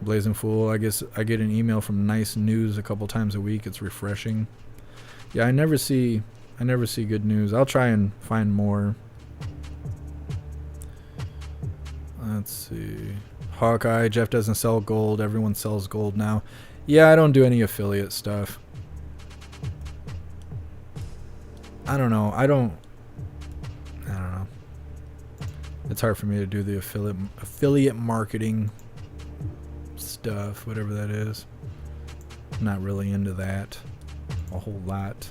Blazing Fool. I guess I get an email from Nice News a couple times a week. It's refreshing. Yeah, I never see good news. I'll try and find more. Let's see. Hawkeye. Jeff doesn't sell gold. Everyone sells gold now. Yeah, I don't do any affiliate stuff. I don't know. It's hard for me to do the affiliate marketing stuff, whatever that is. I'm not really into that a whole lot.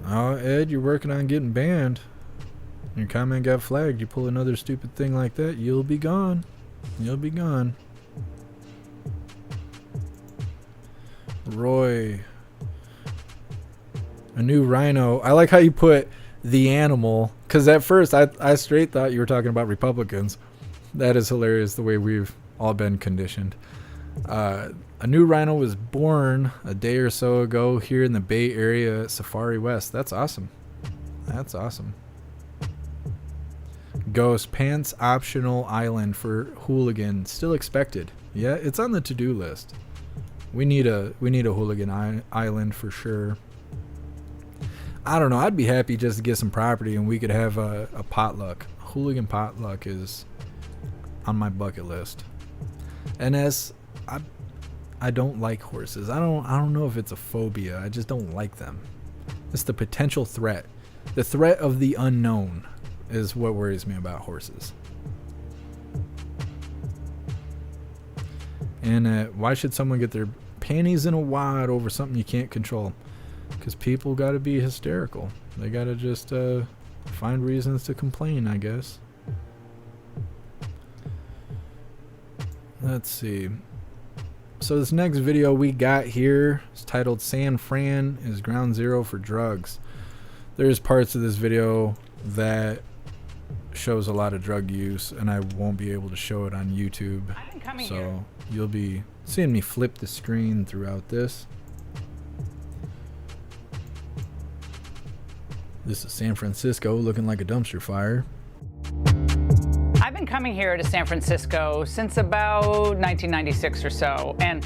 Oh, Ed, you're working on getting banned. Your comment got flagged. You pull another stupid thing like that, you'll be gone. You'll be gone. Roy. A new rhino. I like how you put the animal, because at first I straight thought you were talking about Republicans. That is hilarious, the way we've all been conditioned. A new rhino was born a day or so ago here in the Bay Area at Safari West. That's awesome. That's awesome. Ghost pants optional island for hooligan still expected. Yeah, it's on the to-do list. We need a hooligan island for sure. I don't know. I'd be happy just to get some property and we could have a potluck. Hooligan potluck is on my bucket list. And as I don't like horses. I don't know if it's a phobia. I just don't like them. It's the potential threat. The threat of the unknown is what worries me about horses. And why should someone get their panties in a wad over something you can't control? Because people got to be hysterical. They got to just find reasons to complain, I guess. Let's see. So this next video we got here is titled San Fran is Ground Zero for Drugs. There's parts of this video that shows a lot of drug use, and I won't be able to show it on YouTube. So you'll be seeing me flip the screen throughout this. This is San Francisco looking like a dumpster fire. I've been coming here to San Francisco since about 1996 or so, and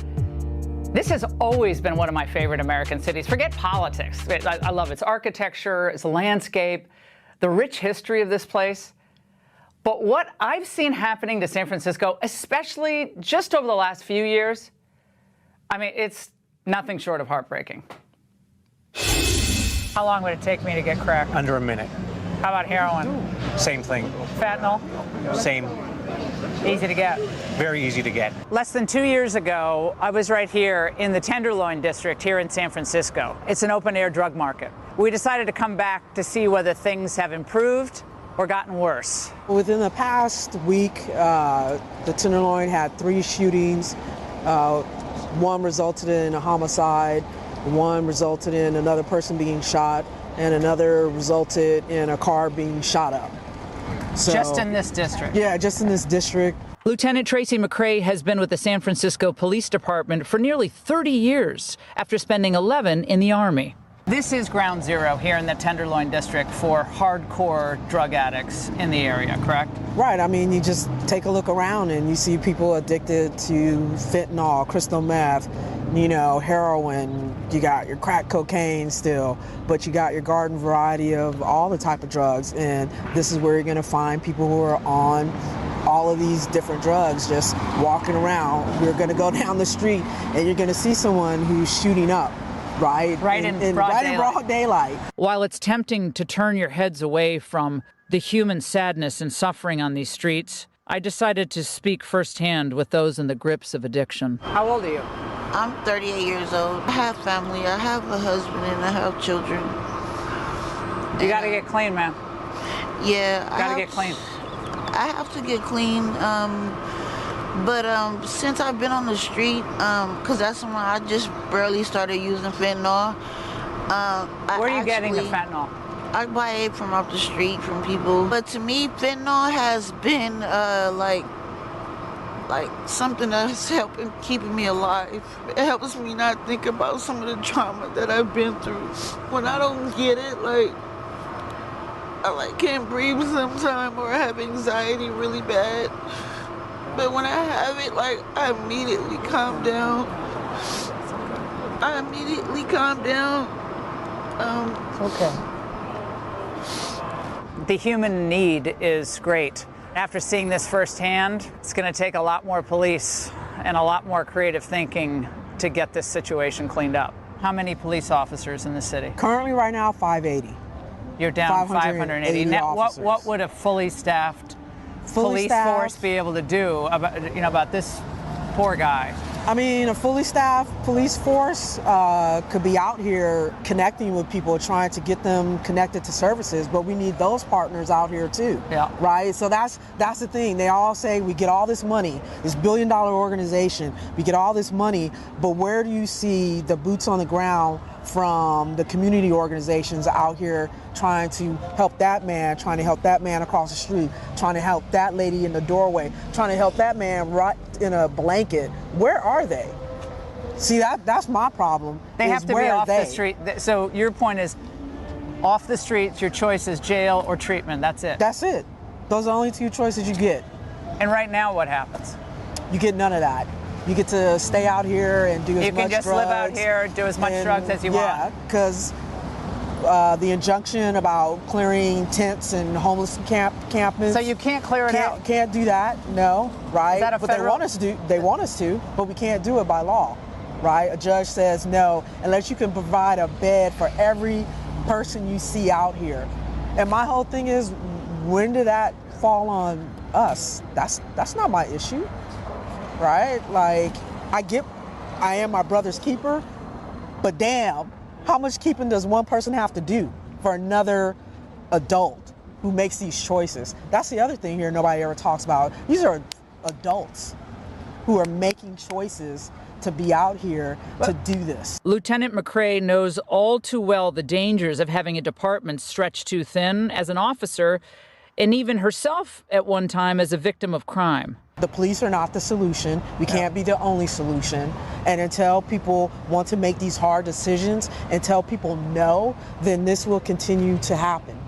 this has always been one of my favorite American cities. Forget politics. I love its architecture, its landscape, the rich history of this place. But what I've seen happening to San Francisco, especially just over the last few years, I mean, it's nothing short of heartbreaking. How long would it take me to get crack? Under a minute. How about heroin? Same thing. Fentanyl? Same. Easy to get. Very easy to get. Less than 2 years ago, I was right here in the Tenderloin district here in San Francisco. It's an open-air drug market. We decided to come back to see whether things have improved or gotten worse. Within the past week, the Tenderloin had 3 shootings. One resulted in a homicide, one resulted in another person being shot, and another resulted in a car being shot up. So, just in this district? Yeah, just in this district. Lieutenant Tracy McCrae has been with the San Francisco Police Department for nearly 30 years after spending 11 in the Army. This is ground zero here in the Tenderloin district for hardcore drug addicts in the area, correct? Right. I mean, you just take a look around and you see people addicted to fentanyl, crystal meth, heroin. You got your crack cocaine still, but you got your garden variety of all the type of drugs. And this is where you're going to find people who are on all of these different drugs just walking around. You're going to go down the street and you're going to see someone who's shooting up. Right in broad daylight. While it's tempting to turn your heads away from the human sadness and suffering on these streets, I decided to speak firsthand with those in the grips of addiction. How old are you? I'm 38 years old. I have family. I have a husband and I have children. You got to get clean, man. Yeah. Got to get clean. I have to get clean. But since I've been on the street, because that's when I just barely started using fentanyl. Where are you getting the fentanyl? I buy it from off the street from people. But to me, fentanyl has been like something that's helping keeping me alive. It helps me not think about some of the trauma that I've been through. When I don't get it, I can't breathe sometimes or I have anxiety really bad. But when I have it, I immediately calm down. Okay. The human need is great. After seeing this firsthand, it's going to take a lot more police and a lot more creative thinking to get this situation cleaned up. How many police officers in the city? Currently, right now, 580. You're down 580. Now, what would a fully staffed police force be able to do about this poor guy? I mean, a fully staffed police force could be out here connecting with people, trying to get them connected to services, but we need those partners out here too, right? So that's the thing. They all say we get all this money, this billion-dollar organization, we get all this money, but where do you see the boots on the ground from the community organizations out here trying to help that man, trying to help that man across the street, trying to help that lady in the doorway, trying to help that man right in a blanket? Where are they? See, that's my problem. They have to be off the street. So your point is, off the streets, your choice is jail or treatment. That's it. That's it. Those are the only two choices you get. And right now, what happens? You get none of that. You get to stay out here and do as much drugs. You can just live out here, do as much drugs as you want. Yeah, because the injunction about clearing tents and homeless encampments. So you can't clear it out? Can't do that, no, right? Is that a but federal? They want us to, but we can't do it by law, right? A judge says no, unless you can provide a bed for every person you see out here. And my whole thing is, when did that fall on us? That's not my issue. Right? Like, I am my brother's keeper, but damn, how much keeping does one person have to do for another adult who makes these choices? That's the other thing here nobody ever talks about. These are adults who are making choices to be out here to do this. Lieutenant McCrae knows all too well the dangers of having a department stretched too thin as an officer, and even herself at one time as a victim of crime. The police are not the solution. We can't be the only solution. And until people want to make these hard decisions, until people know, then this will continue to happen.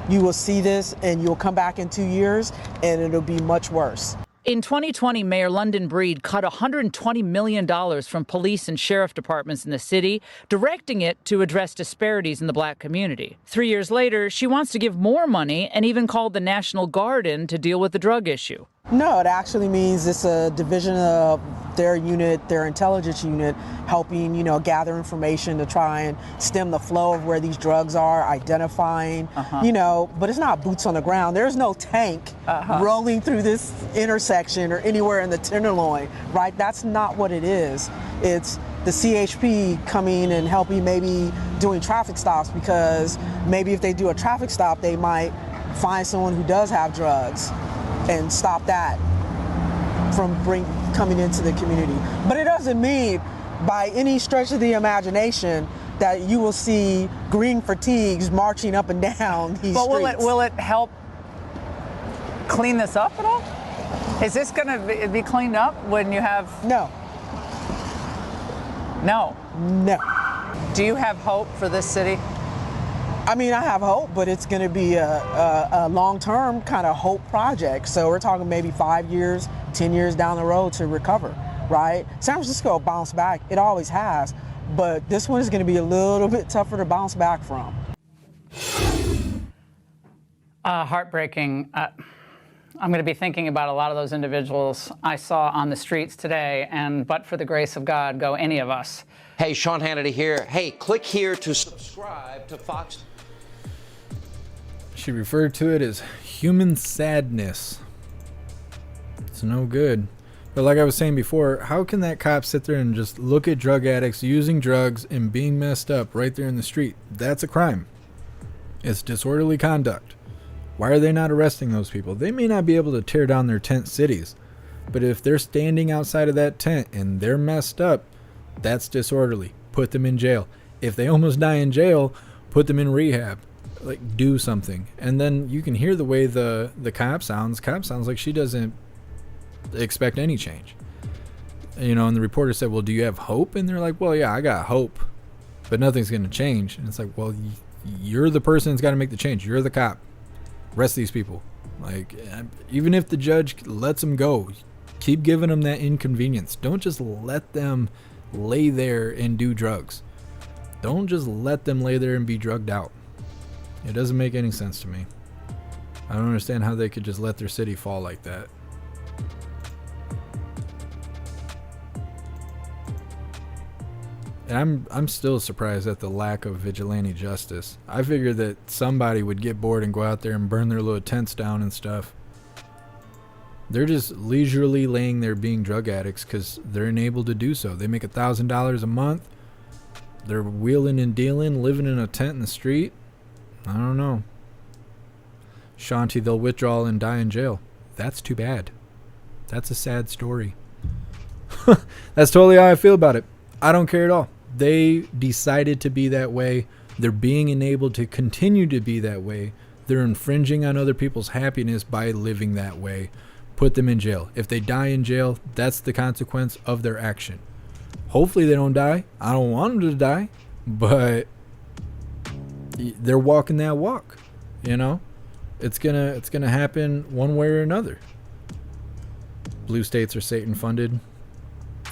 You will see this and you'll come back in 2 years and it'll be much worse. In 2020, Mayor London Breed cut $120 million from police and sheriff departments in the city, directing it to address disparities in the black community. 3 years later, she wants to give more money and even called the National Guard in to deal with the drug issue. No, it actually means it's a division of their unit, their intelligence unit, helping, gather information to try and stem the flow of where these drugs are, identifying, but it's not boots on the ground. There's no tank rolling through this intersection or anywhere in the Tenderloin, right? That's not what it is. It's the CHP coming and helping, maybe doing traffic stops, because maybe if they do a traffic stop, they might find someone who does have drugs and stop that from coming into the community. But it doesn't mean by any stretch of the imagination that you will see green fatigues marching up and down these streets. Will it help clean this up at all? Is this going to be cleaned up when you have... No. No? No. Do you have hope for this city? I mean, I have hope, but it's going to be a long-term kind of hope project. So we're talking maybe 5 years, 10 years down the road to recover, right? San Francisco bounced back. It always has. But this one is going to be a little bit tougher to bounce back from. Heartbreaking. I'm going to be thinking about a lot of those individuals I saw on the streets today, and but for the grace of God, go any of us. Hey, Sean Hannity here. Hey, click here to subscribe to Fox. She referred to it as human sadness. It's no good. But like I was saying before, how can that cop sit there and just look at drug addicts using drugs and being messed up right there in the street? That's a crime. It's disorderly conduct. Why are they not arresting those people? They may not be able to tear down their tent cities, but if they're standing outside of that tent and they're messed up, that's disorderly. Put them in jail. If they almost die in jail, put them in rehab. Like, do something. And then you can hear the way the cop sounds. Cop sounds like she doesn't expect any change. And the reporter said, well, do you have hope? And they're like, well, yeah, I got hope, but nothing's going to change. And it's like, well, you're the person that's got to make the change. You're the cop. Arrest these people. Like, even if the judge lets them go, keep giving them that inconvenience. Don't just let them lay there and do drugs. Don't just let them lay there and be drugged out. It doesn't make any sense to me. I don't understand how they could just let their city fall like that. And I'm still surprised at the lack of vigilante justice. I figured that somebody would get bored and go out there and burn their little tents down and stuff. They're just leisurely laying there being drug addicts because they're enabled to do so. They make $1,000 a month. They're wheeling and dealing, living in a tent in the street. I don't know. Shanti, they'll withdraw and die in jail. That's too bad. That's a sad story. That's totally how I feel about it. I don't care at all. They decided to be that way. They're being enabled to continue to be that way. They're infringing on other people's happiness by living that way. Put them in jail. If they die in jail, that's the consequence of their action. Hopefully they don't die. I don't want them to die, but they're walking that walk, you know? It's gonna happen one way or another. Blue states are Satan funded.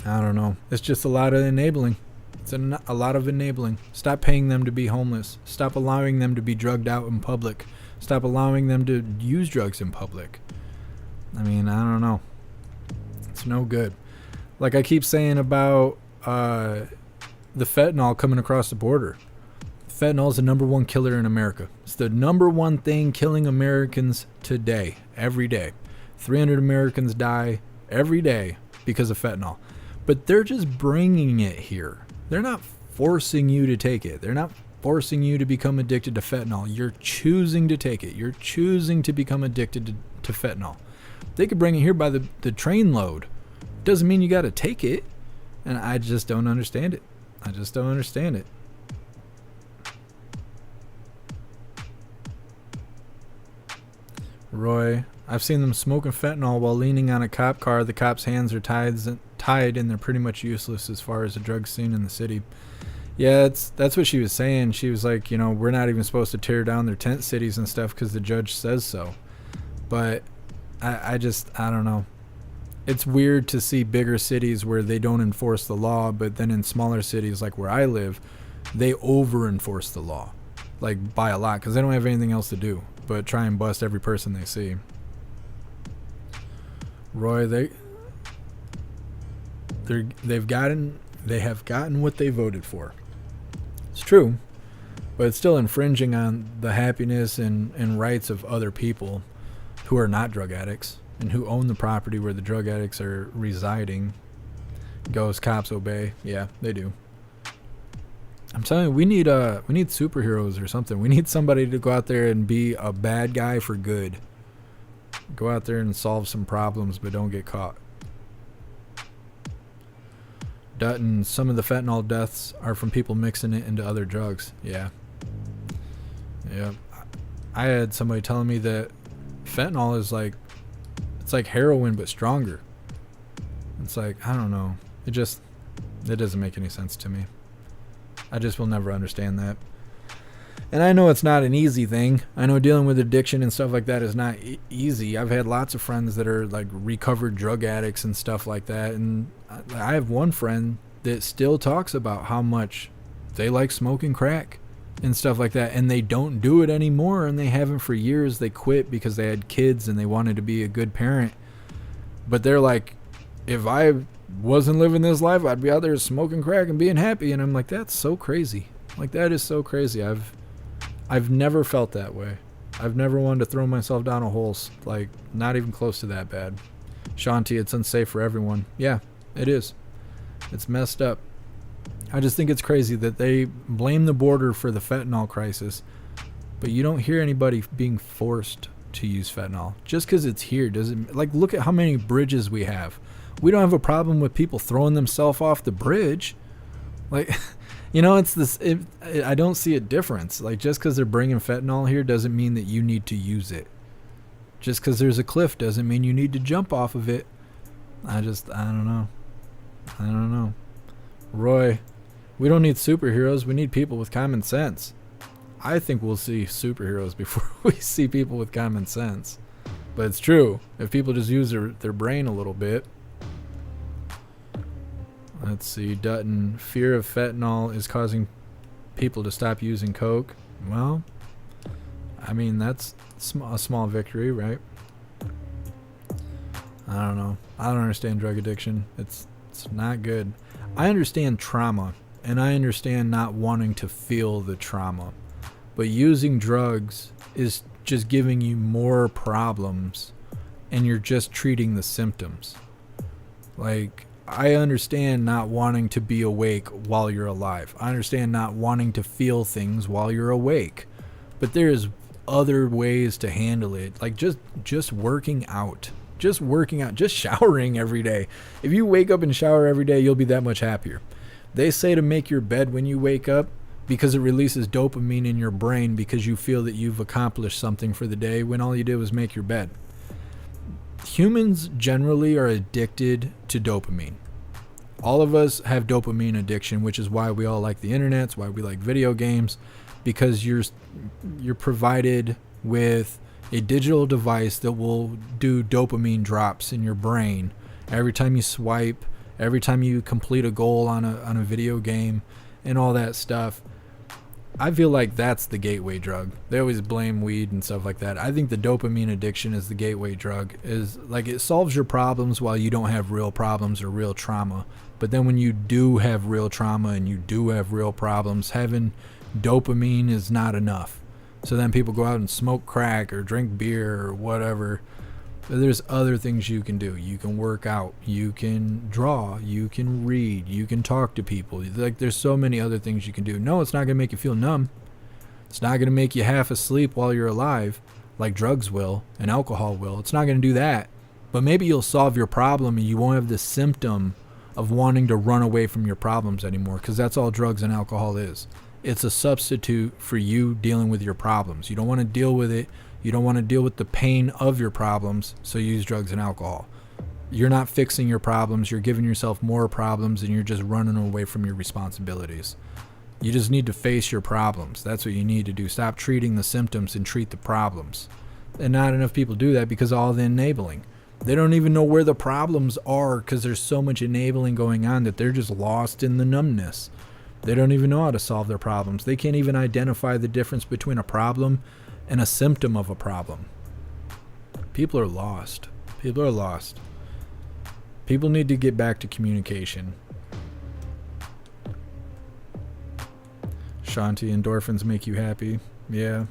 I don't know. It's just a lot of enabling. It's a lot of enabling. Stop paying them to be homeless. Stop allowing them to be drugged out in public. Stop allowing them to use drugs in public. I mean, I don't know. It's no good. Like I keep saying about the fentanyl coming across the border. Fentanyl is the #1 killer in America. It's the #1 thing killing Americans today, every day. 300 Americans die every day because of fentanyl. But they're just bringing it here. They're not forcing you to take it. They're not forcing you to become addicted to fentanyl. You're choosing to take it. You're choosing to become addicted to fentanyl. They could bring it here by the train load. Doesn't mean you got to take it. And I just don't understand it. I just don't understand it. Roy, I've seen them smoking fentanyl while leaning on a cop car. The cops' hands are tied and they're pretty much useless as far as the drug scene in the city. Yeah, that's what she was saying. She was like, you know, we're not even supposed to tear down their tent cities and stuff because the judge says so. But I don't know. It's weird to see bigger cities where they don't enforce the law, but then in smaller cities like where I live, they over enforce the law, like by a lot, because they don't have anything else to do but try and bust every person they see. Roy, they have gotten what they voted for. It's true, but it's still infringing on the happiness and rights of other people who are not drug addicts and who own the property where the drug addicts are residing. Goes, cops obey. Yeah, they do. I'm telling you, we need superheroes or something. We need somebody to go out there and be a bad guy for good. Go out there and solve some problems, but don't get caught. Dutton, some of the fentanyl deaths are from people mixing it into other drugs. Yeah. Yeah. I had somebody telling me that fentanyl is like, it's like heroin but stronger. It's like, I don't know. It doesn't make any sense to me. I just will never understand that. And I know it's not an easy thing. I know dealing with addiction and stuff like that is not easy. I've had lots of friends that are like recovered drug addicts and stuff like that. And I have one friend that still talks about how much they like smoking crack and stuff like that. And they don't do it anymore. And they haven't for years. They quit because they had kids and they wanted to be a good parent. But they're like, if I wasn't living this life, I'd be out there smoking crack and being happy. And I'm like, that's so crazy. Like, that is so crazy. I've never felt that way. I've never wanted to throw myself down a hole, like, not even close to that bad. Shanti, it's unsafe for everyone. Yeah, it is. It's messed up. I just think it's crazy that they blame the border for the fentanyl crisis, but you don't hear anybody being forced to use fentanyl. Just because it's here doesn't... Like, look at how many bridges we have. We don't have a problem with people throwing themselves off the bridge. Like... You know, it's this. I don't see a difference. Like, just because they're bringing fentanyl here doesn't mean that you need to use it. Just because there's a cliff doesn't mean you need to jump off of it. I don't know. I don't know. Roy, we don't need superheroes. We need people with common sense. I think we'll see superheroes before we see people with common sense. But it's true. If people just use their brain a little bit. Let's see, Dutton. Fear of fentanyl is causing people to stop using coke. Well, I mean, that's a small victory, right? I don't know. I don't understand drug addiction. It's not good. I understand trauma, and I understand not wanting to feel the trauma. But using drugs is just giving you more problems and you're just treating the symptoms. Like, I understand not wanting to be awake while you're alive. I understand not wanting to feel things while you're awake. But there's other ways to handle it. Like just working out. Just working out. Just showering every day. If you wake up and shower every day, you'll be that much happier. They say to make your bed when you wake up because it releases dopamine in your brain because you feel that you've accomplished something for the day when all you did was make your bed. Humans generally are addicted to dopamine. All of us have dopamine addiction, which is why we all like the internet, it's why we like video games, because you're provided with a digital device that will do dopamine drops in your brain every time you swipe, every time you complete a goal on a video game, and all that stuff. I feel like that's the gateway drug. They always blame weed and stuff like that. I think the dopamine addiction is the gateway drug. Is like it solves your problems while you don't have real problems or real trauma. But then when you do have real trauma and you do have real problems, having dopamine is not enough. So then people go out and smoke crack or drink beer or whatever. But there's other things you can do. You can work out, you can draw, you can read, you can talk to people. Like, there's so many other things you can do. No, it's not going to make you feel numb. It's not going to make you half asleep while you're alive like drugs will and alcohol will. It's not going to do that. But maybe you'll solve your problem and you won't have the symptom of wanting to run away from your problems anymore, because that's all drugs and alcohol is. It's a substitute for you dealing with your problems. You don't want to deal with it. You don't want to deal with the pain of your problems, so you use drugs and alcohol. You're not fixing your problems. You're giving yourself more problems, and you're just running away from your responsibilities. You just need to face your problems. That's what you need to do. Stop treating the symptoms and treat the problems. And not enough people do that because of all the enabling. They don't even know where the problems are because there's so much enabling going on that they're just lost in the numbness. They don't even know how to solve their problems. They can't even identify the difference between a problem and a symptom of a problem. People are lost. People are lost. People need to get back to communication. Shanti, endorphins make you happy. Yeah.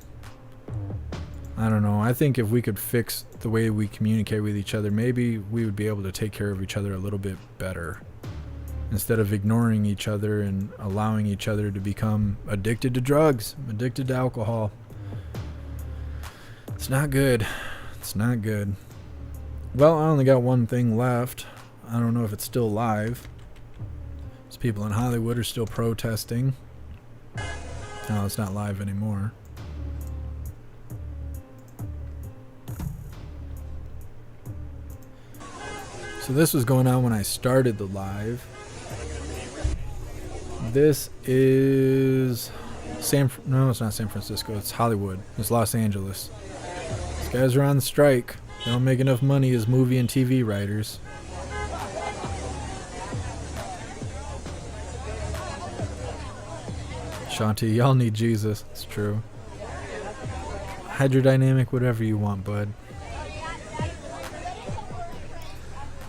I don't know. I think if we could fix the way we communicate with each other, maybe we would be able to take care of each other a little bit better. Instead of ignoring each other and allowing each other to become addicted to drugs, addicted to alcohol. It's not good. It's not good. Well, I only got one thing left. I don't know if it's still live. These people in Hollywood are still protesting. No, it's not live anymore. So this was going on when I started the live. This is no, it's not San Francisco. It's Hollywood. It's Los Angeles. These guys are on strike. They don't make enough money as movie and TV writers. Shanti, y'all need Jesus. It's true. Hydrodynamic, whatever you want, bud.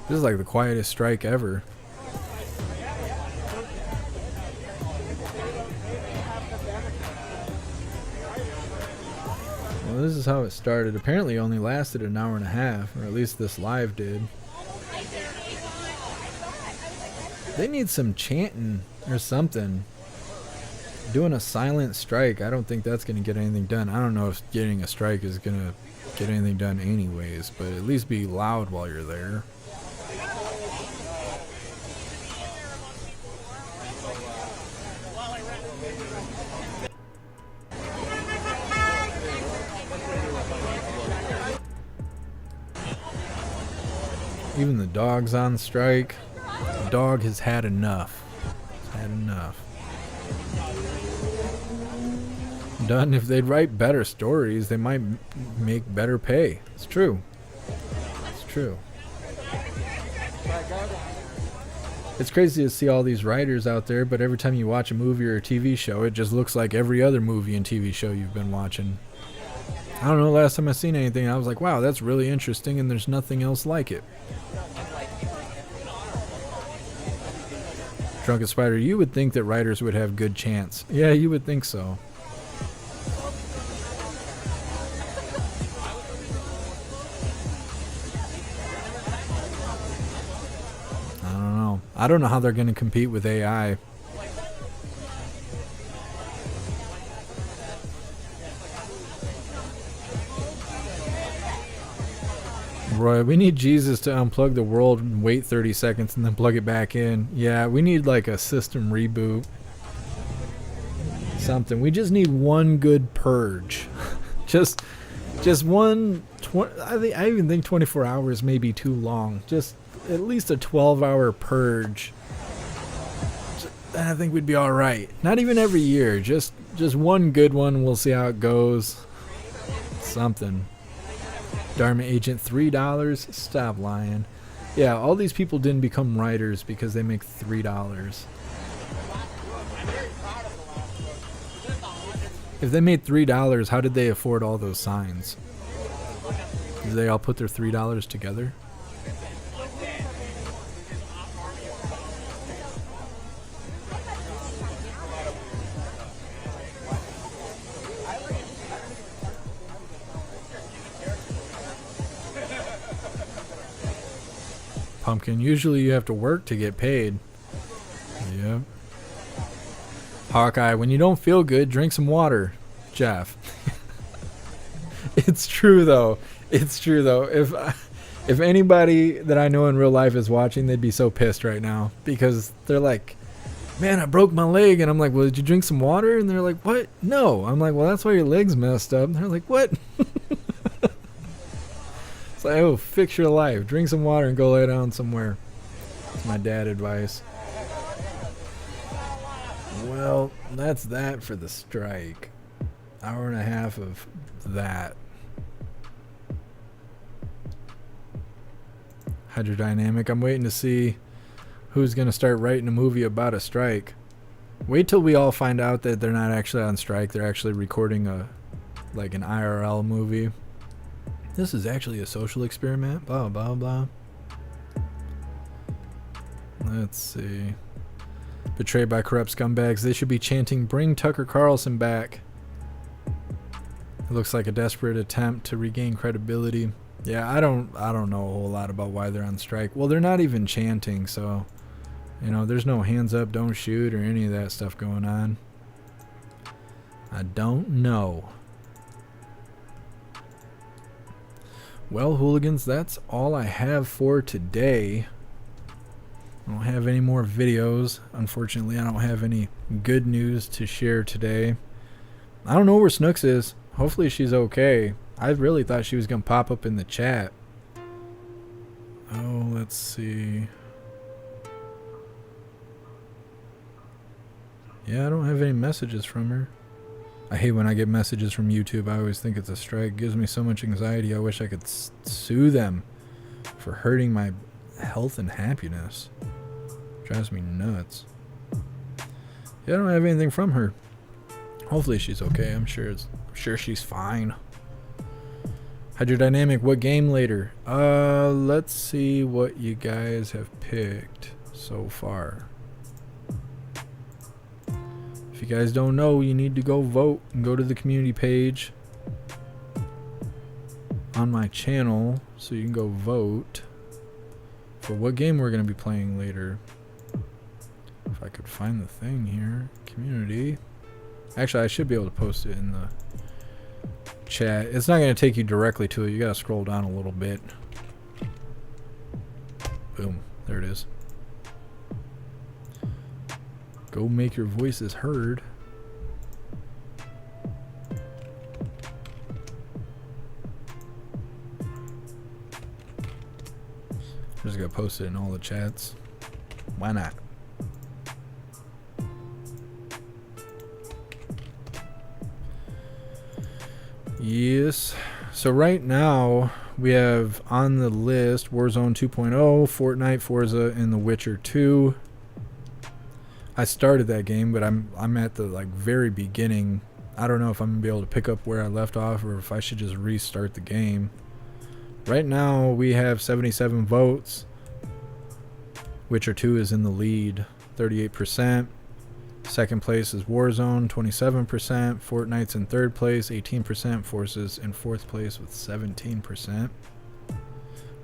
This is like the quietest strike ever. Well, this is how it started. Apparently it only lasted an hour and a half, or at least this live did. They need some chanting or something. Doing a silent strike, I don't think that's going to get anything done. I don't know if getting a strike is going to get anything done anyways, but at least be loud while you're there. Even the dog's on strike. The dog has had enough. He's had enough. Done. If they'd write better stories, they might make better pay. It's true. It's true. It's crazy to see all these writers out there, but every time you watch a movie or a TV show, it just looks like every other movie and TV show you've been watching. I don't know, last time I seen anything, I was like, wow, that's really interesting, and there's nothing else like it. Drunken Spider, you would think that writers would have good chance. Yeah, you would think so. I don't know how they're going to compete with AI. Roy, we need Jesus to unplug the world and wait 30 seconds and then plug it back in. Yeah, we need like a system reboot. Something. We just need one good purge. just one. I even think 24 hours may be too long. Just at least a 12-hour purge. I think we'd be all right. Not even every year. Just one good one. We'll see how it goes. Something. Dharma Agent, $3. Stop lying. Yeah, all these people didn't become writers because they make $3. If they made $3, how did they afford all those signs? Did they all put their $3 together? Pumpkin, usually you have to work to get paid. Yep. Hawkeye, when you don't feel good, drink some water. Jeff. It's true though. It's true though. If anybody that I know in real life is watching, they'd be so pissed right now because they're like, man, I broke my leg. And I'm like, well, did you drink some water? And they're like, what? No. I'm like, well, that's why your leg's messed up. And they're like, what? It's like, oh, fix your life. Drink some water and go lay down somewhere. That's my dad advice. Well, that's that for the strike. Hour and a half of that. Hydrodynamic. I'm waiting to see who's going to start writing a movie about a strike. Wait till we all find out that they're not actually on strike. They're actually recording an IRL movie. This is actually a social experiment. Blah, blah, blah. Let's see. Betrayed by corrupt scumbags. They should be chanting, bring Tucker Carlson back. It looks like a desperate attempt to regain credibility. Yeah, I don't know a whole lot about why they're on strike. Well, they're not even chanting, so there's no hands up, don't shoot, or any of that stuff going on. I don't know. Well, hooligans, that's all I have for today. I don't have any more videos. Unfortunately, I don't have any good news to share today. I don't know where Snooks is. Hopefully she's okay. I really thought she was going to pop up in the chat. Oh, let's see. Yeah, I don't have any messages from her. I hate when I get messages from YouTube. I always think it's a strike. It gives me so much anxiety. I wish I could sue them for hurting my health and happiness. Drives me nuts. Yeah, I don't have anything from her. Hopefully she's okay. I'm sure she's fine. Hydrodynamic, what game later? Let's see what you guys have picked so far. If you guys don't know, you need to go vote and go to the community page on my channel so you can go vote for what game we're going to be playing later. If I could find the thing here. Community. Actually, I should be able to post it in the chat. It's not going to take you directly to it. You got to scroll down a little bit. Boom. There it is. Go make your voices heard. I'm just gonna post it in all the chats. Why not? Yes. So right now we have on the list Warzone 2.0, Fortnite, Forza, and The Witcher 2. I started that game, but I'm at the very beginning. I don't know if I'm gonna be able to pick up where I left off or if I should just restart the game. Right now we have 77 votes. Witcher 2 is in the lead, 38%. Second place is Warzone, 27%. Fortnite's in third place, 18%. Forza's in fourth place with 17%.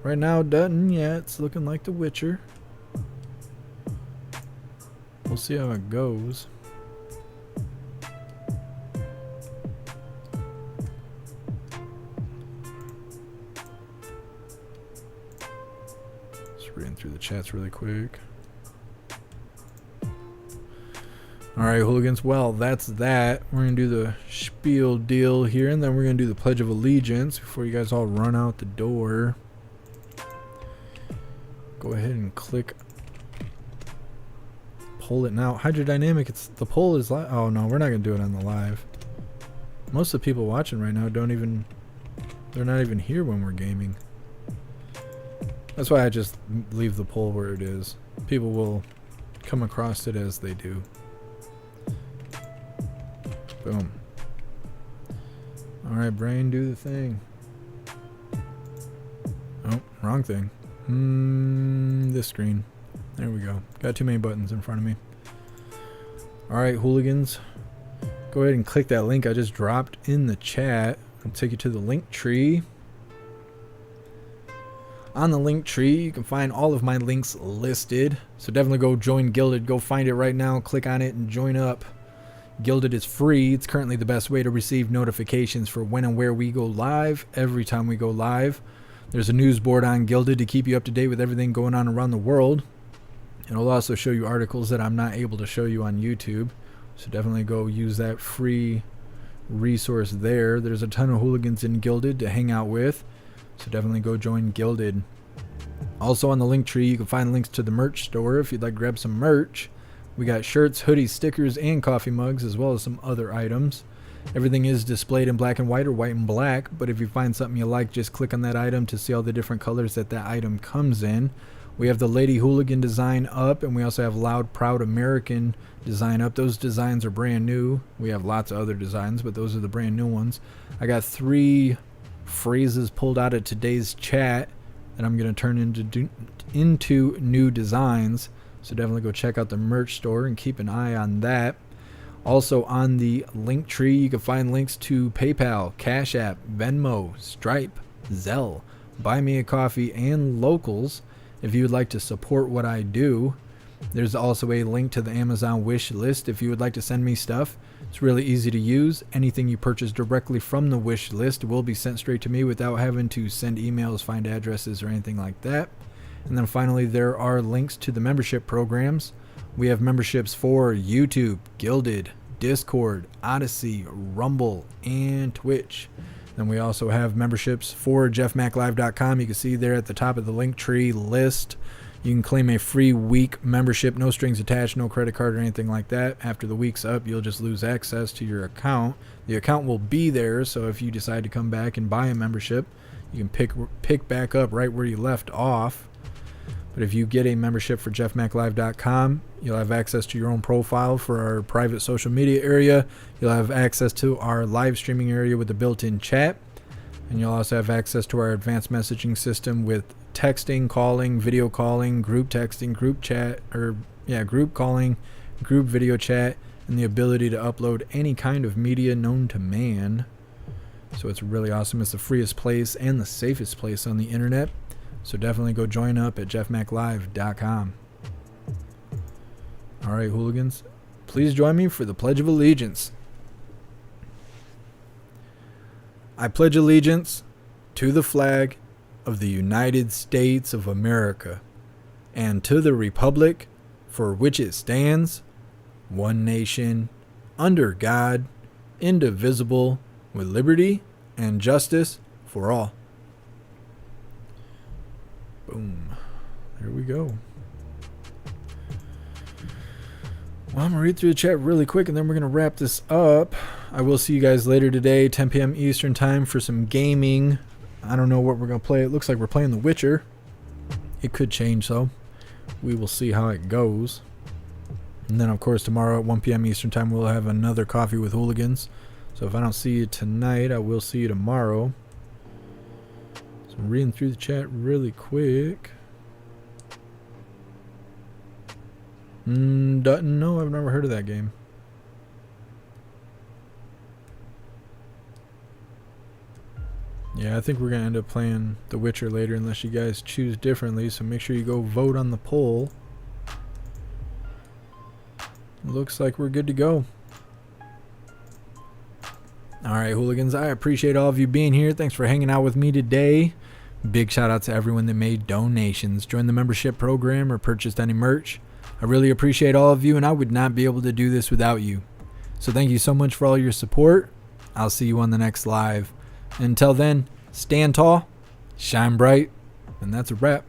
Right now, Dutton, yeah, it's looking like The Witcher. We'll see how it goes. Just reading through the chats really quick. Alright, hooligans. Well, that's that. We're going to do the spiel deal here, and then we're going to do the Pledge of Allegiance before you guys all run out the door. Go ahead and click pull it now. Hydrodynamic, it's the poll is live. Oh no, we're not going to do it on the live. Most of the people watching right now they're not even here when we're gaming. That's why I just leave the poll where it is. People will come across it as they do. Boom. Alright, brain, do the thing. Oh, wrong thing. This screen. There we go. Got too many buttons in front of me. Alright, hooligans. Go ahead and click that link I just dropped in the chat. I'll take you to the link tree. On the link tree, you can find all of my links listed. So definitely go join Gilded. Go find it right now. Click on it and join up. Gilded is free. It's currently the best way to receive notifications for when and where we go live. Every time we go live, there's a news board on Gilded to keep you up to date with everything going on around the world. It'll also show you articles that I'm not able to show you on YouTube. So definitely go use that free resource there. There's a ton of hooligans in Gilded to hang out with. So definitely go join Gilded. Also on the link tree, you can find links to the merch store if you'd like to grab some merch. We got shirts, hoodies, stickers, and coffee mugs, as well as some other items. Everything is displayed in black and white or white and black, but if you find something you like, just click on that item to see all the different colors that item comes in. We have the Lady Hooligan design up, and we also have Loud Proud American design up. Those designs are brand new. We have lots of other designs, but those are the brand new ones. I got 3 phrases pulled out of today's chat that I'm going to turn into new designs. So definitely go check out the merch store and keep an eye on that. Also on the link tree, you can find links to PayPal, Cash App, Venmo, Stripe, Zelle, Buy Me a Coffee, and Locals if you would like to support what I do. There's also a link to the Amazon wish list if you would like to send me stuff. It's really easy to use. Anything you purchase directly from the wish list will be sent straight to me without having to send emails, find addresses, or anything like that. And then finally, there are links to the membership programs. We have memberships for YouTube, Gilded, Discord, Odyssey, Rumble, and Twitch. Then we also have memberships for jeffmaclive.com. You can see there at the top of the link tree list. You can claim a free week membership, no strings attached, no credit card or anything like that. After the week's up, you'll just lose access to your account. The account will be there, so if you decide to come back and buy a membership, you can pick back up right where you left off. But if you get a membership for jeffmaclive.com, you'll have access to your own profile for our private social media area. You'll have access to our live streaming area with the built-in chat. And you'll also have access to our advanced messaging system with texting, calling, video calling, group texting, group chat, group calling, group video chat, and the ability to upload any kind of media known to man. So it's really awesome. It's the freest place and the safest place on the internet. So definitely go join up at jeffmaclive.com. Alright, hooligans, please join me for the Pledge of Allegiance. I pledge allegiance to the flag of the United States of America and to the republic for which it stands, one nation, under God, indivisible, with liberty and justice for all. Boom. There we go. Well, I'm going to read through the chat really quick and then we're going to wrap this up. I will see you guys later today, 10 p.m. Eastern Time, for some gaming. I don't know what we're going to play. It looks like we're playing The Witcher. It could change, though. We will see how it goes. And then, of course, tomorrow at 1 p.m. Eastern Time, we'll have another Coffee with Hooligans. So if I don't see you tonight, I will see you tomorrow. So I'm reading through the chat really quick. Dutton, no, I've never heard of that game. Yeah, I think we're going to end up playing The Witcher later unless you guys choose differently. So make sure you go vote on the poll. looks like we're good to go. All right, hooligans, I appreciate all of you being here. Thanks for hanging out with me today. Big shout out to everyone that made donations, joined the membership program, or purchased any merch. I really appreciate all of you, and I would not be able to do this without you. So thank you so much for all your support. I'll see you on the next live. Until then, stand tall, shine bright, and that's a wrap.